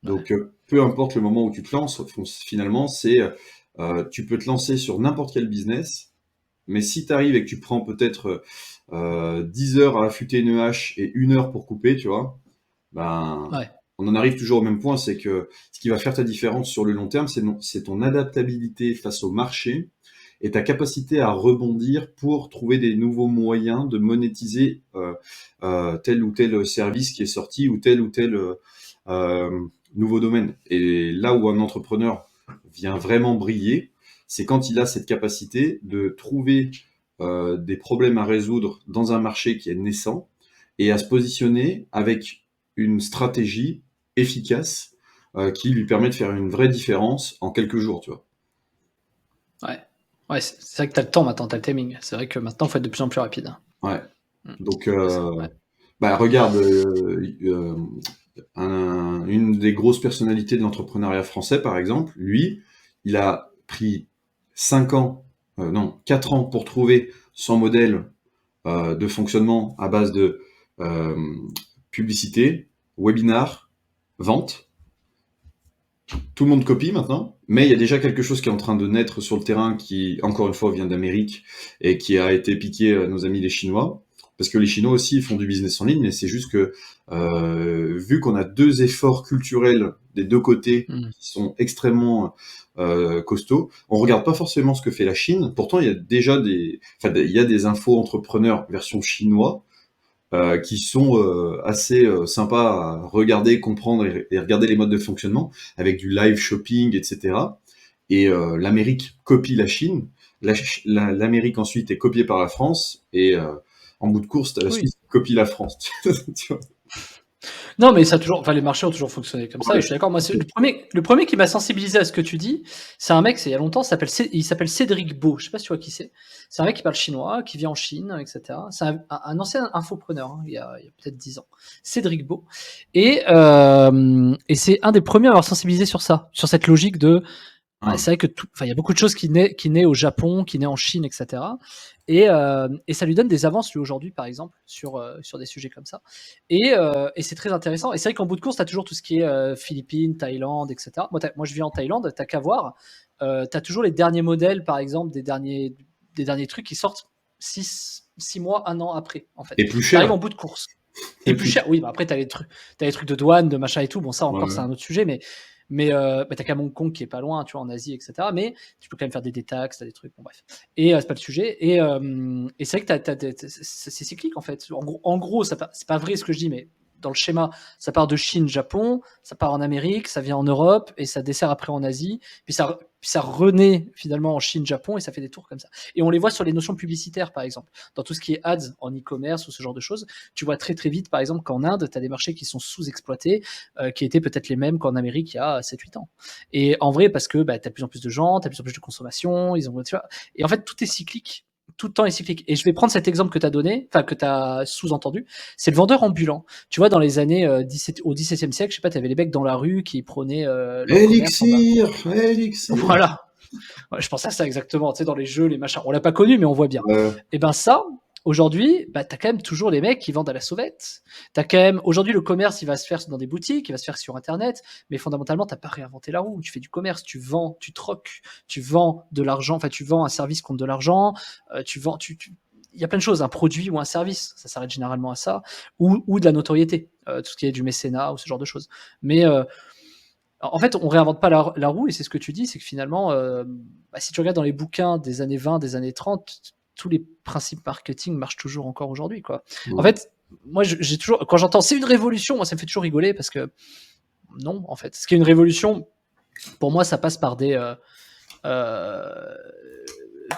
Ouais. Donc, peu importe le moment où tu te lances, finalement, tu peux te lancer sur n'importe quel business, mais si tu arrives et que tu prends peut-être 10 heures à affûter une hache et 1 heure pour couper, tu vois, ben, Ouais. on en arrive toujours au même point, c'est que ce qui va faire ta différence sur le long terme, c'est ton adaptabilité face au marché et ta capacité à rebondir pour trouver des nouveaux moyens de monétiser tel ou tel service qui est sorti ou tel euh, nouveau domaine. Et là où un entrepreneur vient vraiment briller, c'est quand il a cette capacité de trouver des problèmes à résoudre dans un marché qui est naissant et à se positionner avec une stratégie efficace qui lui permet de faire une vraie différence en quelques jours, tu vois. Ouais. Ouais, c'est vrai que tu as le temps maintenant, tu as le timing. C'est vrai que maintenant, il faut être de plus en plus rapide. Ouais. Donc, C'est ça, ouais. bah, regarde, une des grosses personnalités de l'entrepreneuriat français, par exemple, lui, il a pris 5 ans, non, 4 ans pour trouver son modèle de fonctionnement à base de euh, publicité, webinar, vente. Tout le monde copie maintenant, mais il y a déjà quelque chose qui est en train de naître sur le terrain qui, encore une fois, vient d'Amérique et qui a été piqué à nos amis les Chinois. Parce que les Chinois aussi font du business en ligne, mais c'est juste que vu qu'on a deux efforts culturels des deux côtés Mm. qui sont extrêmement costauds, on regarde pas forcément ce que fait la Chine. Pourtant, il y a déjà il y a des infos entrepreneurs version chinois qui sont assez sympas à regarder, comprendre et regarder les modes de fonctionnement avec du live shopping, etc. Et l'Amérique copie la Chine, l'Amérique ensuite est copiée par la France et en bout de course, t'as la Oui. Suisse qui copie la France. Tu vois. Non, mais ça a toujours, enfin, les marchés ont toujours fonctionné comme ça, et Ouais. je suis d'accord. Moi, c'est le premier qui m'a sensibilisé à ce que tu dis, c'est un mec, c'est il y a longtemps, il s'appelle Cédric Beau. Je sais pas si tu vois qui c'est. C'est un mec qui parle chinois, qui vit en Chine, etc. C'est un ancien infopreneur, hein, il y a peut-être 10 ans. Cédric Beau. Et c'est un des premiers à avoir sensibilisé sur ça, sur cette logique de, Ah. c'est vrai que enfin, il y a beaucoup de choses qui naît au Japon, qui naît en Chine, etc. Et ça lui donne des avances, lui, aujourd'hui, par exemple, sur des sujets comme ça. Et c'est très intéressant. Et c'est vrai qu'en bout de course, tu as toujours tout ce qui est Philippines, Thaïlande, etc. Moi, je vis en Thaïlande, tu qu'à voir. Tu as toujours les derniers modèles, par exemple, des derniers trucs qui sortent 6 mois, 1 an après, en fait. Et plus Tu arrives cher. en bout de course. Et Et plus plus cher, cher. oui, bah après, t'as les trucs de douane, de machin et tout. Bon, ça encore, c'est Ouais. un autre sujet, mais bah, t'as qu'à Hong Kong qui est pas loin, tu vois, en Asie, etc. Mais tu peux quand même faire des détaxes, t'as des trucs, bon, bref. Et c'est pas le sujet. Et c'est vrai que c'est cyclique, en fait. En gros, c'est pas vrai ce que je dis, mais dans le schéma, ça part de Chine, Japon, ça part en Amérique, ça vient en Europe et ça dessert après en Asie. Puis ça renaît finalement en Chine, Japon et ça fait des tours comme ça. Et on les voit sur les notions publicitaires, par exemple. Dans tout ce qui est ads en e-commerce ou ce genre de choses, tu vois très très vite, par exemple, qu'en Inde, tu as des marchés qui sont sous-exploités, qui étaient peut-être les mêmes qu'en Amérique il y a 7-8 ans. Et en vrai, parce que tu as de plus en plus de gens, tu as de plus en plus de consommation, tu vois. Et en fait, tout est cyclique. Tout le temps est cyclique. Et je vais prendre cet exemple que tu as donné, enfin que tu as sous-entendu, c'est le vendeur ambulant. Tu vois, dans les années au XVIIe siècle, je sais pas, tu avais les mecs dans la rue qui prônaient leur commerce en Elixir, Elixir. voilà. Ouais, je pense à ça exactement, tu sais, dans les jeux, les machins. On l'a pas connu, mais on voit bien. Ouais. Et ben ça, aujourd'hui, bah, t'as quand même toujours les mecs qui vendent à la sauvette. T'as quand même, aujourd'hui, le commerce, il va se faire dans des boutiques, il va se faire sur Internet, mais fondamentalement, t'as pas réinventé la roue. Tu fais du commerce, tu vends, tu troques, tu vends de l'argent, enfin, tu vends un service contre de l'argent, tu vends, il y a plein de choses, un produit ou un service, ça s'arrête généralement à ça, ou de la notoriété, tout ce qui est du mécénat ou ce genre de choses. Mais en fait, on réinvente pas la roue, et c'est ce que tu dis, c'est que finalement, bah, si tu regardes dans les bouquins des années 20, des années 30, tous les principes marketing marchent toujours encore aujourd'hui, quoi. En Ouais. fait, moi, j'ai toujours, quand j'entends c'est une révolution, moi, ça me fait toujours rigoler parce que non, en fait, ce qui est une révolution, pour moi, ça passe euh,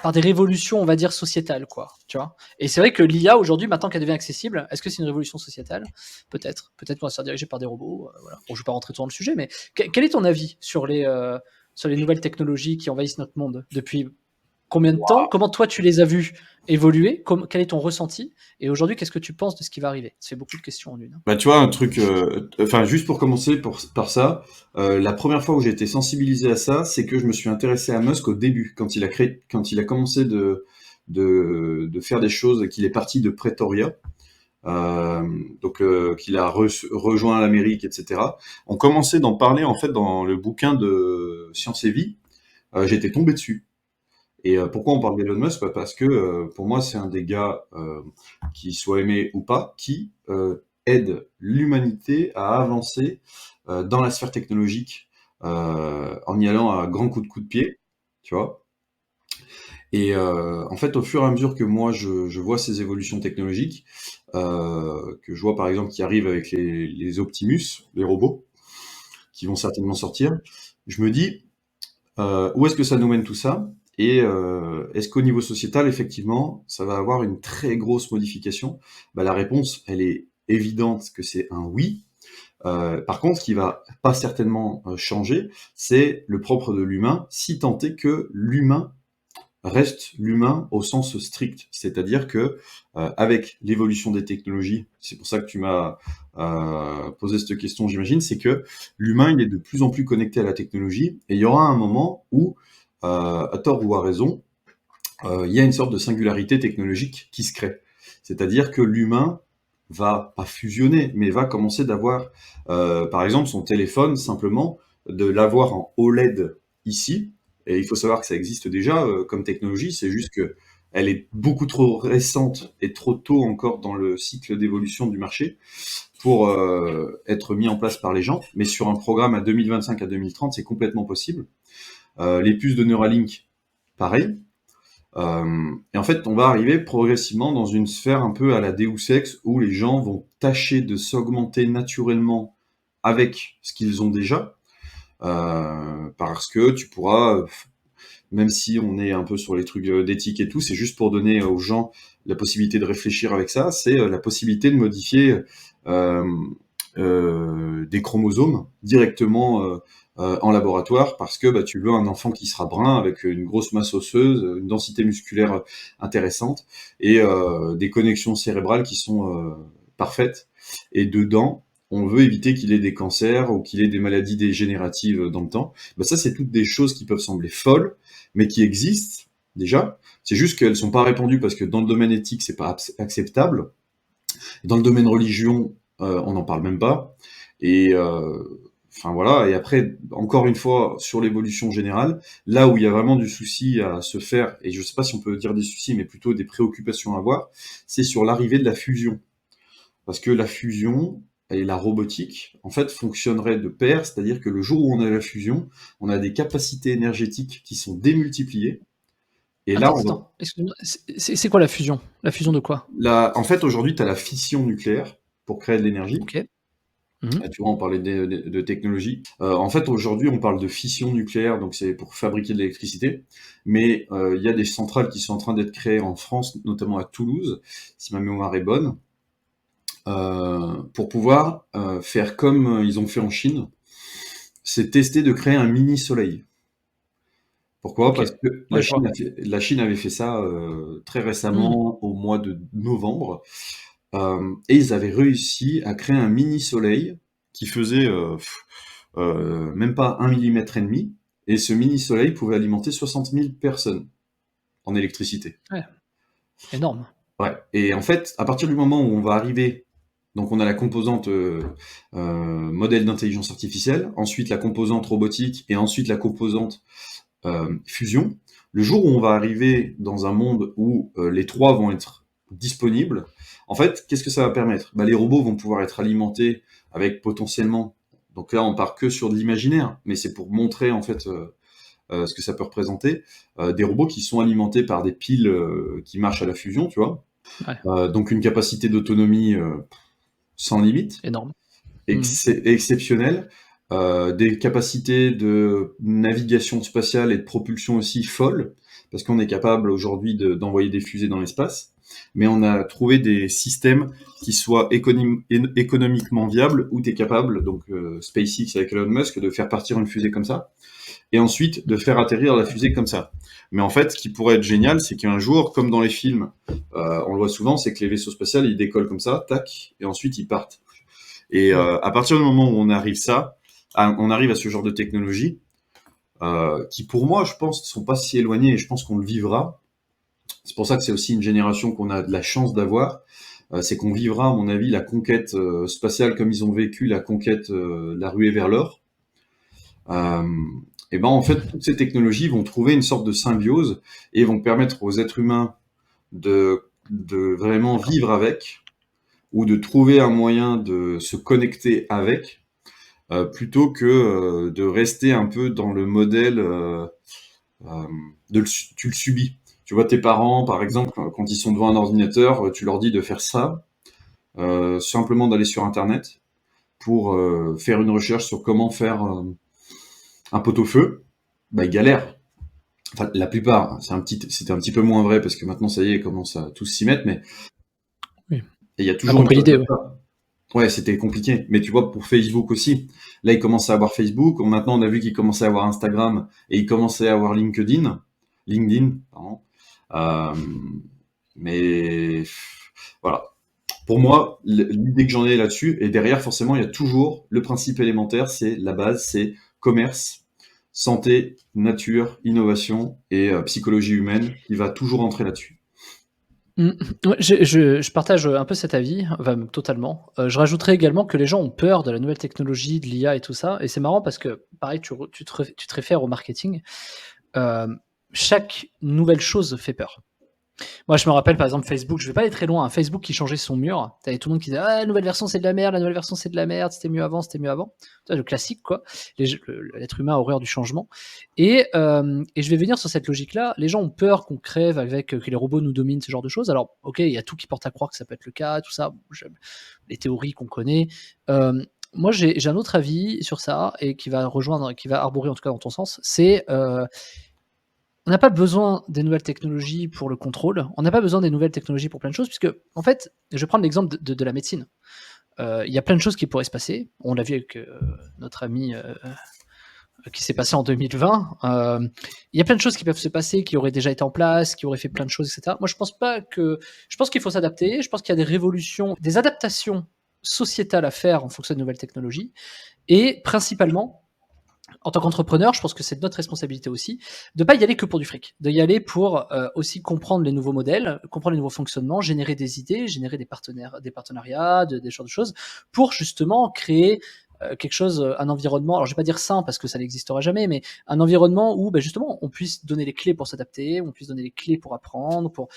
par des révolutions, on va dire, sociétales, quoi. Tu vois. Et c'est vrai que l'IA, aujourd'hui, maintenant qu'elle devient accessible, est-ce que c'est une révolution sociétale? Peut-être. Peut-être qu'on va se faire diriger par des robots. Voilà. Bon, je ne vais pas rentrer trop dans le sujet, mais quel est ton avis sur les nouvelles technologies qui envahissent notre monde depuis combien de temps? Comment toi, tu les as vues évoluer? Quel est ton ressenti? Et aujourd'hui, qu'est-ce que tu penses de ce qui va arriver? Ça fait beaucoup de questions en une. Bah, tu vois, un truc, enfin, juste pour commencer par ça, la première fois où j'ai été sensibilisé à ça, c'est que je me suis intéressé à Musk au début, quand il a commencé de faire des choses, qu'il est parti de Pretoria, donc qu'il a rejoint l'Amérique, etc. On commençait d'en parler en fait dans le bouquin de Science et Vie. J'étais tombé dessus. Et pourquoi on parle d'Elon Musk? Bah, parce que pour moi, c'est un des gars, qui soit aimé ou pas, qui aide l'humanité à avancer dans la sphère technologique en y allant à grands coups de pied, tu vois. Et en fait, au fur et à mesure que moi, je vois ces évolutions technologiques, que je vois par exemple qui arrivent avec les Optimus, les robots, qui vont certainement sortir, je me dis, où est-ce que ça nous mène tout ça? Et est-ce qu'au niveau sociétal, effectivement, ça va avoir une très grosse modification? Bah, la réponse, elle est évidente que c'est un oui. Par contre, ce qui va pas certainement changer, c'est le propre de l'humain, si tant est que l'humain reste l'humain au sens strict. C'est-à-dire que avec l'évolution des technologies, c'est pour ça que tu m'as posé cette question, j'imagine, c'est que l'humain, il est de plus en plus connecté à la technologie, et il y aura un moment où, à tort ou à raison, il y a une sorte de singularité technologique qui se crée. C'est-à-dire que l'humain va pas fusionner, mais va commencer d'avoir, par exemple, son téléphone, simplement, de l'avoir en OLED ici. Et il faut savoir que ça existe déjà comme technologie, c'est juste que elle est beaucoup trop récente et trop tôt encore dans le cycle d'évolution du marché pour être mis en place par les gens. Mais sur un programme à 2025 à 2030, c'est complètement possible. Les puces de Neuralink, pareil. Et en fait, on va arriver progressivement dans une sphère un peu à la Deus Ex, où les gens vont tâcher de s'augmenter naturellement avec ce qu'ils ont déjà, parce que tu pourras, même si on est un peu sur les trucs d'éthique et tout, c'est juste pour donner aux gens la possibilité de réfléchir avec ça, c'est la possibilité de modifier euh, des chromosomes directement en laboratoire, parce que bah, tu veux un enfant qui sera brun avec une grosse masse osseuse, une densité musculaire intéressante et des connexions cérébrales qui sont parfaites. Et dedans, on veut éviter qu'il ait des cancers ou qu'il ait des maladies dégénératives dans le temps. Bah, ça, c'est toutes des choses qui peuvent sembler folles, mais qui existent déjà. C'est juste qu'elles sont pas répandues parce que dans le domaine éthique, c'est pas acceptable. Dans le domaine religion, on n'en parle même pas. Et enfin voilà. Et après, encore une fois, sur l'évolution générale, là où il y a vraiment du souci à se faire, et je sais pas si on peut dire des soucis, mais plutôt des préoccupations à avoir, c'est sur l'arrivée de la fusion. Parce que la fusion et la robotique, en fait, fonctionneraient de pair, c'est-à-dire que le jour où on a la fusion, on a des capacités énergétiques qui sont démultipliées. Et là, on va... Excuse-moi, c'est quoi la fusion? La fusion de quoi? En fait, aujourd'hui, tu as la fission nucléaire, pour créer de l'énergie. Ok. Mhm. Tu vois, on parlait de technologie. En fait, aujourd'hui, on parle de fission nucléaire, donc c'est pour fabriquer de l'électricité. Mais il y a des centrales qui sont en train d'être créées en France, notamment à Toulouse, si ma mémoire est bonne, pour pouvoir faire comme ils ont fait en Chine, c'est tester de créer un mini soleil. Pourquoi? Ok. Parce que Ouais, je vois. la Chine avait fait ça très Mhm. récemment, au mois de novembre, et ils avaient réussi à créer un mini soleil qui faisait même pas 1,5 mm, et ce mini soleil pouvait alimenter 60 000 personnes en électricité. Ouais, énorme. Ouais. Et en fait, à partir du moment où on va arriver, donc on a la composante modèle d'intelligence artificielle, ensuite la composante robotique et ensuite la composante fusion. Le jour où on va arriver dans un monde où les trois vont être disponibles, en fait, qu'est-ce que ça va permettre? Les robots vont pouvoir être alimentés avec potentiellement, donc là on part que sur de l'imaginaire, mais c'est pour montrer en fait ce que ça peut représenter, des robots qui sont alimentés par des piles qui marchent à la fusion, tu vois. Ouais, Donc une capacité d'autonomie sans limite, énorme. Mhm. exceptionnelle, des capacités de navigation spatiale et de propulsion aussi folles, parce qu'on est capable aujourd'hui d'envoyer des fusées dans l'espace, mais on a trouvé des systèmes qui soient économiquement viables, où tu es capable, donc SpaceX avec Elon Musk, de faire partir une fusée comme ça, et ensuite de faire atterrir la fusée comme ça. Mais en fait, ce qui pourrait être génial, c'est qu'un jour, comme dans les films, on le voit souvent, c'est que les vaisseaux spatials, ils décollent comme ça, tac, et ensuite ils partent. Et Ouais. à partir du moment où on arrive on arrive à ce genre de technologie, qui pour moi, je pense, ne sont pas si éloignées, et je pense qu'on le vivra. C'est pour ça que c'est aussi une génération qu'on a de la chance d'avoir. C'est qu'on vivra, à mon avis, la conquête spatiale comme ils ont vécu la conquête, la ruée vers l'or. Euh, et ben en fait, toutes ces technologies vont trouver une sorte de symbiose et vont permettre aux êtres humains de vraiment vivre avec, ou de trouver un moyen de se connecter avec, plutôt que de rester un peu dans le modèle euh, tu le subis. Tu vois, tes parents, par exemple, quand ils sont devant un ordinateur, tu leur dis de faire ça, simplement d'aller sur Internet pour faire une recherche sur comment faire un pot-au-feu. Ils galèrent. Enfin, la plupart, c'était un petit peu moins vrai parce que maintenant, ça y est, ils commencent à tous s'y mettre, mais Oui. il y a On a toujours une compris phase l'idée, de ouais. ça. Ouais, c'était compliqué. Mais tu vois, pour Facebook aussi, là, ils commençaient à avoir Facebook. Maintenant, on a vu qu'ils commençaient à avoir Instagram et ils commençaient à avoir LinkedIn, pardon. Euh, mais voilà. Pour moi, l'idée que j'en ai là-dessus, et derrière, forcément, il y a toujours le principe élémentaire, c'est la base, c'est commerce, santé, nature, innovation et psychologie humaine qui va toujours entrer là-dessus. Mmh. Ouais, je partage, un peu cet avis, enfin même totalement. Je rajouterais également que les gens ont peur de la nouvelle technologie, de l'IA et tout ça, et c'est marrant parce que pareil, tu te réfères au marketing. Hem, Chaque nouvelle chose fait peur. Moi, je me rappelle, par exemple, Facebook, je vais pas aller très loin, hein, Facebook qui changeait son mur. Tu avais tout le monde qui disait: «Ah, la nouvelle version, c'est de la merde, la nouvelle version, c'est de la merde, c'était mieux avant, c'était mieux avant». Tu vois, le classique, quoi. L'être humain a horreur du changement et je vais venir sur cette logique-là. Les gens ont peur qu'on crève avec, que les robots nous dominent, ce genre de choses. Alors, OK, il y a tout qui porte à croire que ça peut être le cas, tout ça. Bon, j'aime les théories qu'on connaît. Moi, j'ai un autre avis sur ça et qui va arborer, en tout cas, dans ton sens. On n'a pas besoin des nouvelles technologies pour le contrôle. On n'a pas besoin des nouvelles technologies pour plein de choses, puisque, en fait, je vais prendre l'exemple de la médecine. Il y a plein de choses qui pourraient se passer. On l'a vu avec notre ami qui s'est passé en 2020. Il y a plein de choses qui peuvent se passer, qui auraient déjà été en place, qui auraient fait plein de choses, etc. Moi, je pense pas que. Je pense qu'il faut s'adapter. Je pense qu'il y a des révolutions, des adaptations sociétales à faire en fonction de nouvelles technologies. Et principalement, en tant qu'entrepreneur, je pense que c'est notre responsabilité aussi, de pas y aller que pour du fric, de y aller pour aussi comprendre les nouveaux modèles, comprendre les nouveaux fonctionnements, générer des idées, générer des partenariats, des genres de choses, pour justement créer quelque chose, un environnement. Alors je vais pas dire sain parce que ça n'existera jamais, mais un environnement où justement on puisse donner les clés pour s'adapter, on puisse donner les clés pour apprendre, pour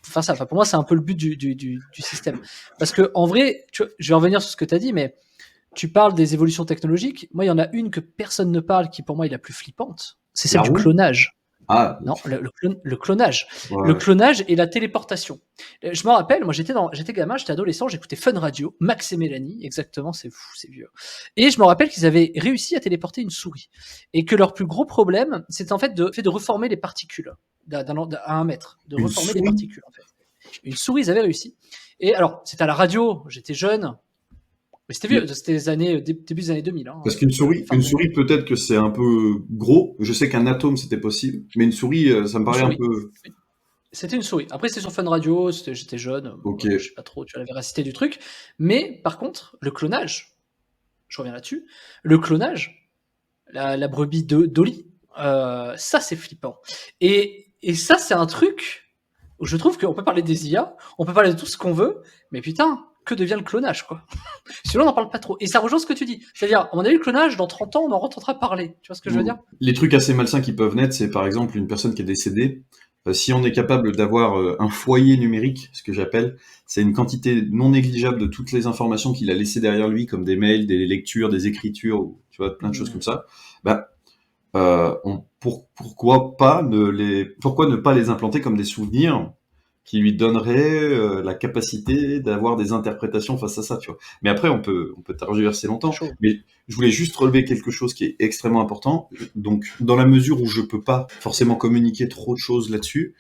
faire ça. Enfin, pour moi, c'est un peu le but du système. Parce que en vrai, je vais revenir sur ce que tu as dit, mais tu parles des évolutions technologiques. Moi, il y en a une que personne ne parle, qui pour moi est la plus flippante. C'est celle La du roue? clonage. Ah, Non, le clonage. Le ouais. clonage et la téléportation. Je me rappelle, moi j'étais gamin, j'étais adolescent, j'écoutais Fun Radio, Max et Mélanie, exactement, c'est fou, c'est vieux. Et je me rappelle qu'ils avaient réussi à téléporter une souris. Et que leur plus gros problème, c'était en fait de reformer les particules à 1 mètre, de Une reformer les souris? particules en fait. Une souris, ils avaient réussi. Et alors, c'était à la radio, j'étais jeune, mais c'était vieux, c'était les années, début des années 2000, hein, Parce qu'une souris, fin des années 2000. peut-être que c'est un peu gros. Je sais qu'un atome c'était possible, mais une souris, ça me Une paraît un souris. peu. C'était une souris. Après, c'était sur Fun Radio, j'étais jeune, Ok. je sais pas trop, tu vois, la véracité du truc. Mais par contre, le clonage, je reviens là-dessus, le clonage, la brebis de Dolly, ça c'est flippant. Et ça, c'est un truc où je trouve qu'on peut parler des IA, on peut parler de tout ce qu'on veut, mais putain, que devient le clonage, quoi? Celui-là, on n'en parle pas trop. Et ça rejoint ce que tu dis. C'est-à-dire, on a eu le clonage, dans 30 ans, on en entendra parler. Tu vois ce que je veux dire? Les trucs assez malsains qui peuvent naître, c'est par exemple une personne qui est décédée. Si on est capable d'avoir un foyer numérique, ce que j'appelle, c'est une quantité non négligeable de toutes les informations qu'il a laissées derrière lui, comme des mails, des lectures, des écritures, ou, tu vois, plein de choses comme ça. Bah, pourquoi ne pas les implanter comme des souvenirs qui lui donneraient la capacité d'avoir des interprétations face à ça, tu vois. Mais après, on peut tergiverser longtemps. Chaud. Mais je voulais juste relever quelque chose qui est extrêmement important. Donc, dans la mesure où je peux pas forcément communiquer trop de choses là-dessus,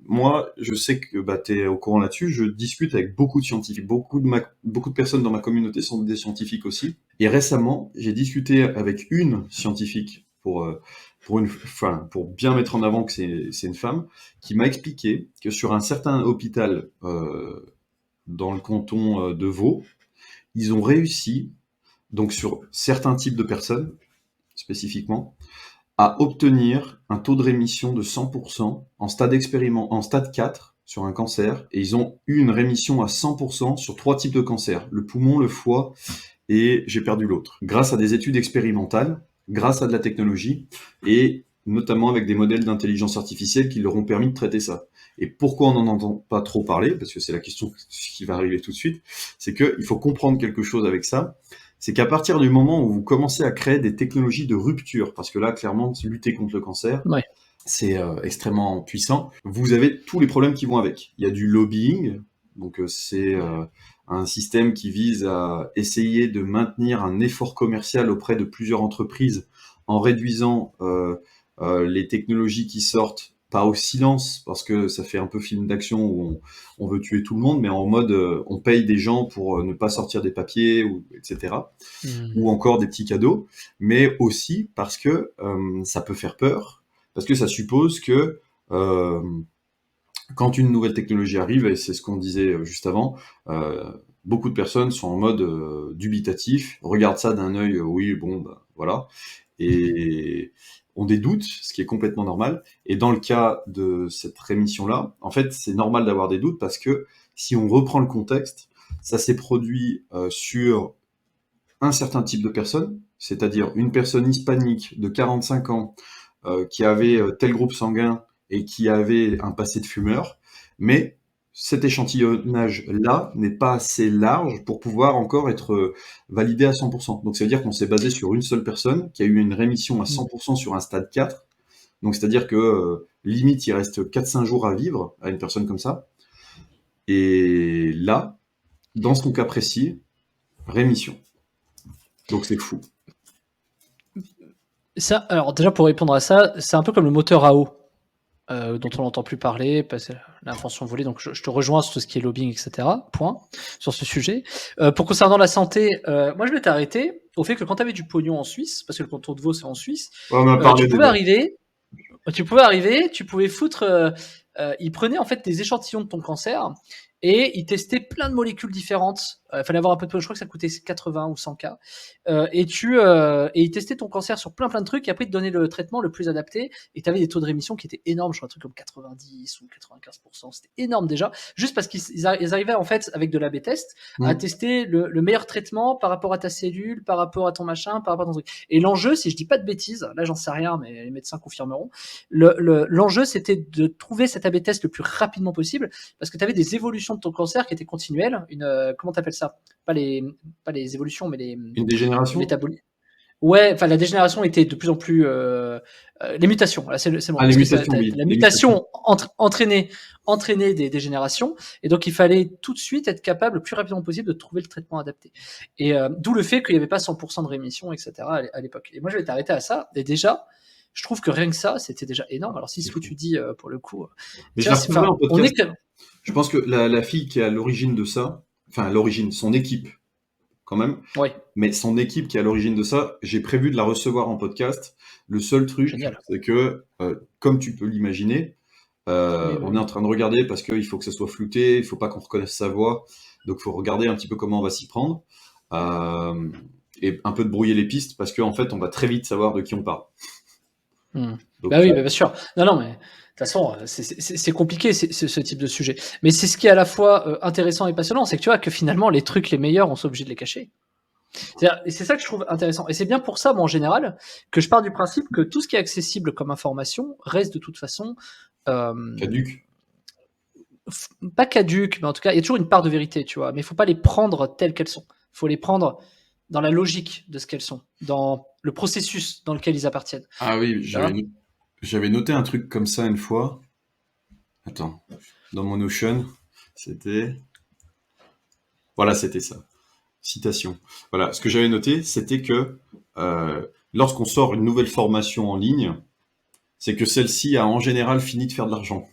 moi, je sais que tu es au courant là-dessus. Je discute avec beaucoup de scientifiques, beaucoup de personnes dans ma communauté sont des scientifiques aussi. Et récemment, j'ai discuté avec une scientifique pour bien mettre en avant que c'est une femme, qui m'a expliqué que sur un certain hôpital dans le canton de Vaud, ils ont réussi, donc sur certains types de personnes spécifiquement, à obtenir un taux de rémission de 100% en stade 4 sur un cancer, et ils ont eu une rémission à 100% sur 3 types de cancers, le poumon, le foie, et j'ai perdu l'autre. Grâce à des études expérimentales, grâce à de la technologie, et notamment avec des modèles d'intelligence artificielle qui leur ont permis de traiter ça. Et pourquoi on n'en entend pas trop parler, parce que c'est la question qui va arriver tout de suite, c'est qu'il faut comprendre quelque chose avec ça, c'est qu'à partir du moment où vous commencez à créer des technologies de rupture, parce que là, clairement, lutter contre le cancer, Ouais. c'est extrêmement puissant, vous avez tous les problèmes qui vont avec. Il y a du lobbying, donc c'est un système qui vise à essayer de maintenir un effort commercial auprès de plusieurs entreprises en réduisant les technologies qui sortent, pas au silence, parce que ça fait un peu film d'action où on veut tuer tout le monde, mais en mode on paye des gens pour ne pas sortir des papiers, etc. Ou encore des petits cadeaux, mais aussi parce que ça peut faire peur, parce que ça suppose que quand une nouvelle technologie arrive, et c'est ce qu'on disait juste avant, beaucoup de personnes sont en mode dubitatif, regardent ça d'un œil, oui, bon, bah, voilà, et ont des doutes, ce qui est complètement normal. Et dans le cas de cette rémission-là, en fait, c'est normal d'avoir des doutes parce que si on reprend le contexte, ça s'est produit sur un certain type de personne, c'est-à-dire une personne hispanique de 45 ans qui avait tel groupe sanguin et qui avait un passé de fumeur, mais cet échantillonnage-là n'est pas assez large pour pouvoir encore être validé à 100%. Donc ça veut dire qu'on s'est basé sur une seule personne qui a eu une rémission à 100% sur un stade 4. Donc c'est-à-dire que limite il reste 4-5 jours à vivre à une personne comme ça. Et là, dans son cas précis, rémission. Donc c'est fou. Ça, alors déjà pour répondre à ça, c'est un peu comme le moteur à eau, dont on n'entend plus parler, parce que l'invention volée, donc je te rejoins sur tout ce qui est lobbying, etc. Point, sur ce sujet. Pour concernant la santé, moi je m'étais arrêté au fait que quand tu avais du pognon en Suisse, parce que le canton de Vaud c'est en Suisse, Ouais, on en a parlé tu pouvais déjà. arriver, tu pouvais foutre, ils prenaient en fait des échantillons de ton cancer et ils testaient plein de molécules différentes. Il fallait avoir un peu de pognon, je crois que ça coûtait 80 ou 100 k. Et ils testaient ton cancer sur plein de trucs et après ils te donnaient le traitement le plus adapté et tu avais des taux de rémission qui étaient énormes, je crois un truc comme 90 ou 95%, c'était énorme déjà, juste parce qu'ils arrivaient en fait avec de l'A/B test à tester le meilleur traitement par rapport à ta cellule, par rapport à ton machin, par rapport à ton truc. Et l'enjeu, si je dis pas de bêtises, là j'en sais rien, mais les médecins confirmeront, l'enjeu c'était de trouver cet A/B test le plus rapidement possible parce que tu avais des évolutions de ton cancer qui étaient continuelles, comment t'appelles ça, pas les évolutions mais les Une dégénération? métaboliques. Ouais, enfin la dégénération était de plus en plus les mutations. Voilà, c'est bon Ah, les parce que mutations, oui, la les mutations. mutation entraînait des dégénérations et donc il fallait tout de suite être capable le plus rapidement possible de trouver le traitement adapté. Et d'où le fait qu'il n'y avait pas 100% de rémission, etc. à l'époque. Et moi je m'étais arrêté à ça. Et déjà, je trouve que rien que ça, c'était déjà énorme. Alors si C'est ce que fou. tu dis pour le coup, Mais tu je vois, la retrouverai en on est podcast. Je pense que la fille qui est à l'origine de ça, enfin, l'origine, son équipe, quand même, ouais, mais son équipe qui est à l'origine de ça, j'ai prévu de la recevoir en podcast. Le seul truc, génial. c'est que, comme tu peux l'imaginer, Oui, on est oui. en train de regarder parce qu'il faut que ça soit flouté, il faut pas qu'on reconnaisse sa voix. Donc, il faut regarder un petit peu comment on va s'y prendre. Euh, et un peu de brouiller les pistes parce qu'en fait, on va très vite savoir de qui on parle. Mmh. Donc, Bah oui, bah bien sûr. Non, non, mais de toute façon, c'est compliqué ce type de sujet. Mais c'est ce qui est à la fois intéressant et passionnant, c'est que tu vois que finalement les trucs les meilleurs, on s'est obligé de les cacher. Et c'est ça que je trouve intéressant. Et c'est bien pour ça, moi en général, que je pars du principe que tout ce qui est accessible comme information reste de toute façon euh, caduc. pas caduque, mais en tout cas, il y a toujours une part de vérité, tu vois. Mais il faut pas les prendre telles qu'elles sont. Il faut les prendre dans la logique de ce qu'elles sont, dans le processus dans lequel ils appartiennent. Ah oui, Tu vois. j'avais noté un truc comme ça une fois. Attends, dans mon Notion, c'était... Voilà, c'était ça. Citation. Voilà, ce que j'avais noté, c'était que lorsqu'on sort une nouvelle formation en ligne, c'est que celle-ci a en général fini de faire de l'argent.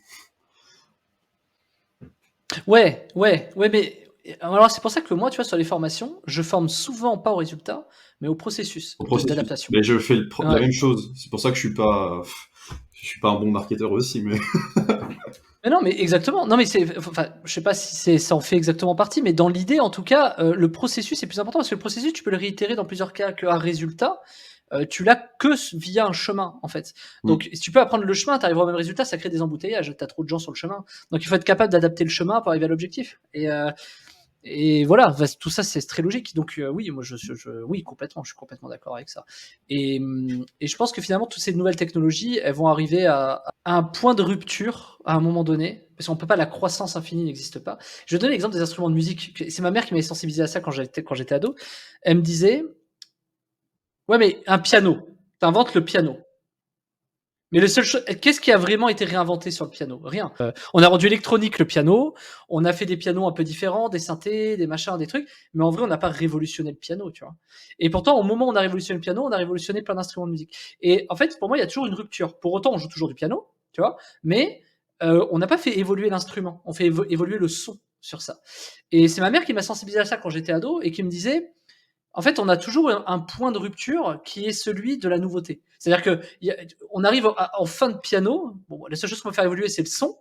Ouais, ouais, ouais, mais alors c'est pour ça que moi, tu vois, sur les formations, je forme souvent pas au résultat, mais au processus Au processus. d'adaptation. Mais je fais la Ouais. même chose. C'est pour ça que je suis pas un bon marketeur aussi, mais Mais non, mais exactement. Non, mais enfin, je sais pas si ça en fait exactement partie, mais dans l'idée, en tout cas, le processus est plus important parce que le processus, tu peux le réitérer dans plusieurs cas qu'un résultat. Tu l'as que via un chemin, en fait. Hmm. Donc, si tu peux apprendre le chemin, tu arriveras au même résultat, ça crée des embouteillages. Tu as trop de gens sur le chemin. Donc, il faut être capable d'adapter le chemin pour arriver à l'objectif. Et voilà, tout ça c'est très logique. Donc oui, moi oui complètement, je suis complètement d'accord avec ça. Et je pense que finalement toutes ces nouvelles technologies, elles vont arriver à un point de rupture à un moment donné, parce qu'on peut pas, la croissance infinie n'existe pas. Je vais donner l'exemple des instruments de musique. C'est ma mère qui m'avait sensibilisé à ça quand j'étais ado. Elle me disait, ouais mais un piano, t'inventes le piano. Mais le seul qu'est-ce qui a vraiment été réinventé sur le piano? Rien. On a rendu électronique le piano, on a fait des pianos un peu différents, des synthés, des machins, des trucs, mais en vrai, on n'a pas révolutionné le piano, tu vois. Et pourtant, au moment où on a révolutionné le piano, on a révolutionné plein d'instruments de musique. Et en fait, pour moi, il y a toujours une rupture. Pour autant, on joue toujours du piano, tu vois, mais on n'a pas fait évoluer l'instrument, on fait évoluer le son sur ça. Et c'est ma mère qui m'a sensibilisé à ça quand j'étais ado et qui me disait, en fait, on a toujours un point de rupture qui est celui de la nouveauté. C'est-à-dire que on arrive en fin de piano. Bon, la seule chose qu'on va faire évoluer, c'est le son.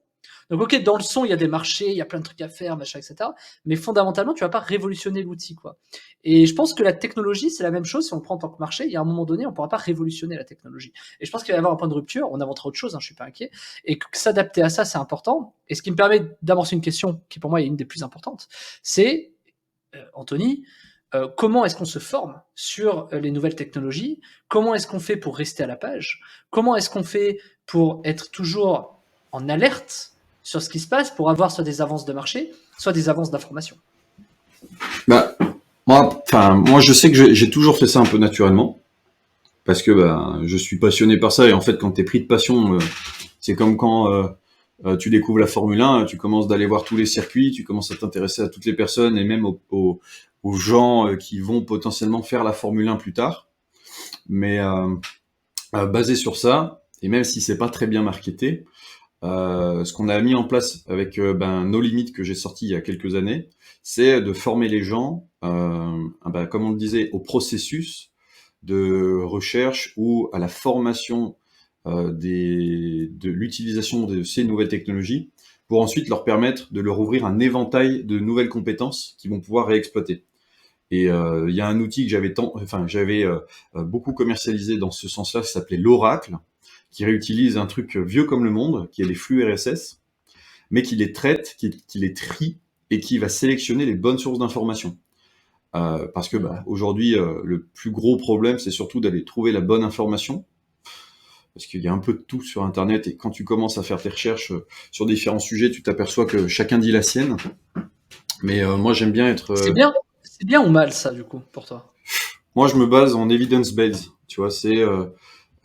Donc, ok, dans le son, il y a des marchés, il y a plein de trucs à faire, machin, etc. Mais fondamentalement, tu vas pas révolutionner l'outil, quoi. Et je pense que la technologie, c'est la même chose. Si on le prend en tant que marché, il y a un moment donné, on pourra pas révolutionner la technologie. Et je pense qu'il va y avoir un point de rupture. On inventera autre chose, hein, je suis pas inquiet. Et que s'adapter à ça, c'est important. Et ce qui me permet d'amorcer une question qui, pour moi, est une des plus importantes, c'est, Anthony, comment est-ce qu'on se forme sur les nouvelles technologies? Comment est-ce qu'on fait pour rester à la page? Comment est-ce qu'on fait pour être toujours en alerte sur ce qui se passe, pour avoir soit des avances de marché, soit des avances d'information? bah, moi, je sais que j'ai toujours fait ça un peu naturellement parce que bah, je suis passionné par ça et en fait, quand t'es pris de passion, c'est comme quand tu découvres la Formule 1, tu commences d'aller voir tous les circuits, tu commences à t'intéresser à toutes les personnes et même aux gens qui vont potentiellement faire la Formule 1 plus tard. Mais basé sur ça, et même si c'est pas très bien marketé, ce qu'on a mis en place avec No Limit que j'ai sorti il y a quelques années, c'est de former les gens, comme on le disait, au processus de recherche ou à la formation de l'utilisation de ces nouvelles technologies pour ensuite leur permettre de leur ouvrir un éventail de nouvelles compétences qu'ils vont pouvoir réexploiter. Et il y a un outil que j'avais beaucoup commercialisé dans ce sens-là, qui s'appelait l'Oracle, qui réutilise un truc vieux comme le monde, qui est les flux RSS, mais qui les traite, qui les trie et qui va sélectionner les bonnes sources d'informations. Parce que aujourd'hui, le plus gros problème, c'est surtout d'aller trouver la bonne information, parce qu'il y a un peu de tout sur Internet, et quand tu commences à faire tes recherches sur différents sujets, tu t'aperçois que chacun dit la sienne. Mais moi, j'aime bien être... C'est bien ou mal ça, du coup, pour toi? Moi, je me base en evidence base. Tu vois, c'est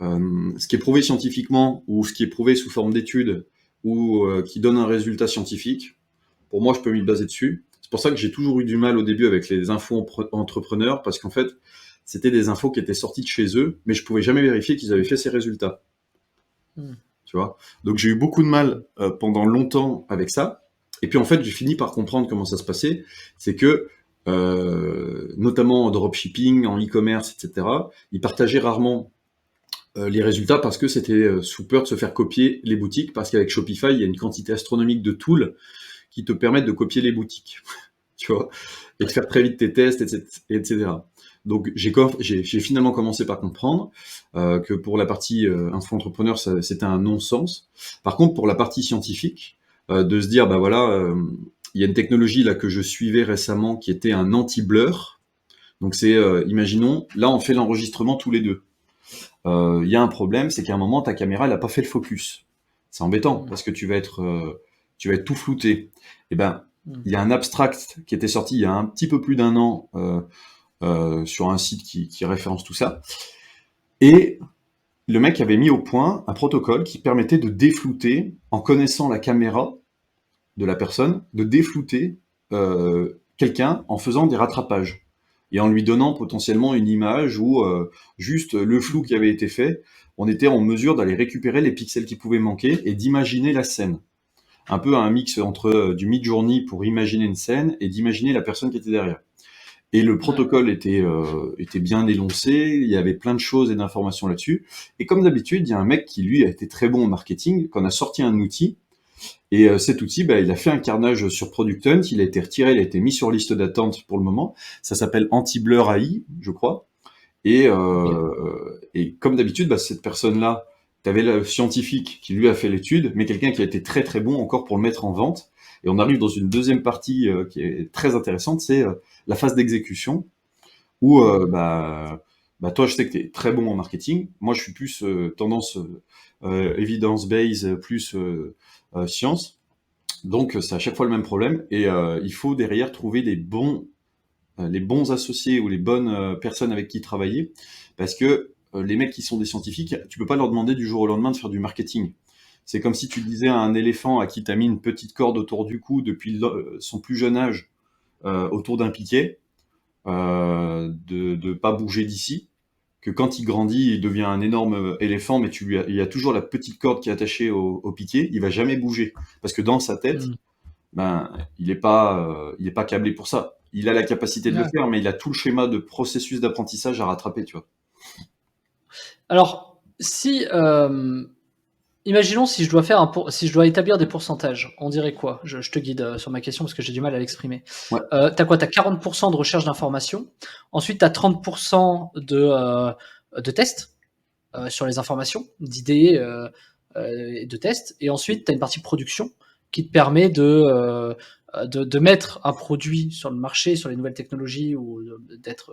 ce qui est prouvé scientifiquement ou ce qui est prouvé sous forme d'études ou qui donne un résultat scientifique. Pour moi, je peux m'y baser dessus. C'est pour ça que j'ai toujours eu du mal au début avec les infos entrepreneurs parce qu'en fait, c'était des infos qui étaient sorties de chez eux, mais je pouvais jamais vérifier qu'ils avaient fait ces résultats. Hmm. Tu vois. Donc j'ai eu beaucoup de mal pendant longtemps avec ça. Et puis en fait, j'ai fini par comprendre comment ça se passait. C'est que, notamment en dropshipping, en e-commerce, etc., ils partageaient rarement les résultats parce que c'était sous peur de se faire copier les boutiques, parce qu'avec Shopify, il y a une quantité astronomique de tools qui te permettent de copier les boutiques, tu vois, et de faire très vite tes tests, etc. Donc j'ai finalement commencé par comprendre que pour la partie info-entrepreneur, c'était un non-sens. Par contre, pour la partie scientifique, de se dire, bah voilà, il y a une technologie là que je suivais récemment qui était un anti-blur. Donc c'est, imaginons, là on fait l'enregistrement tous les deux. Il y a un problème, c'est qu'à un moment ta caméra elle a pas fait le focus. C'est embêtant Hmm. parce que tu vas être tout flouté. Et ben Hmm. il y a un abstract qui était sorti il y a un petit peu plus d'un an sur un site qui référence tout ça. Et le mec avait mis au point un protocole qui permettait de déflouter, en connaissant la caméra de la personne, de déflouter quelqu'un en faisant des rattrapages et en lui donnant potentiellement une image ou juste le flou qui avait été fait, on était en mesure d'aller récupérer les pixels qui pouvaient manquer et d'imaginer la scène. Un peu un mix entre du Midjourney pour imaginer une scène et d'imaginer la personne qui était derrière. Et le Ouais. protocole était bien énoncé, il y avait plein de choses et d'informations là-dessus. Et comme d'habitude, il y a un mec qui, lui, a été très bon en marketing, qu'on a sorti un outil. Et cet outil, bah, il a fait un carnage sur Product Hunt, il a été retiré, il a été mis sur liste d'attente pour le moment. Ça s'appelle Anti-Blur AI, je crois. Ok. Et comme d'habitude, bah, cette personne-là, tu avais le scientifique qui lui a fait l'étude, mais quelqu'un qui a été très très bon encore pour le mettre en vente. Et on arrive dans une deuxième partie qui est très intéressante, c'est la phase d'exécution, où Hmm. bah, toi, je sais que tu es très bon en marketing. Moi, je suis plus tendance evidence-based, plus science. Donc, c'est à chaque fois le même problème. Et il faut derrière trouver les bons associés ou les bonnes personnes avec qui travailler. Parce que les mecs qui sont des scientifiques, tu peux pas leur demander du jour au lendemain de faire du marketing. C'est comme si tu disais à un éléphant à qui tu as mis une petite corde autour du cou depuis son plus jeune âge, autour d'un piquet, de ne pas bouger d'ici, que quand il grandit, il devient un énorme éléphant, mais il y a toujours la petite corde qui est attachée au piquet, il va jamais bouger. Parce que dans sa tête, Hmm. ben, il est pas câblé pour ça. Il a la capacité de le Ouais. faire, mais il a tout le schéma de processus d'apprentissage à rattraper, tu vois. Alors, si, imaginons si je dois faire si je dois établir des pourcentages, on dirait quoi? Je te guide sur ma question parce que j'ai du mal à l'exprimer. Ouais. T'as quoi? T'as 40% de recherche d'informations. Ensuite, t'as 30% de tests sur les informations, d'idées et de tests. Et ensuite, tu as une partie production qui te permet de mettre un produit sur le marché, sur les nouvelles technologies ou d'être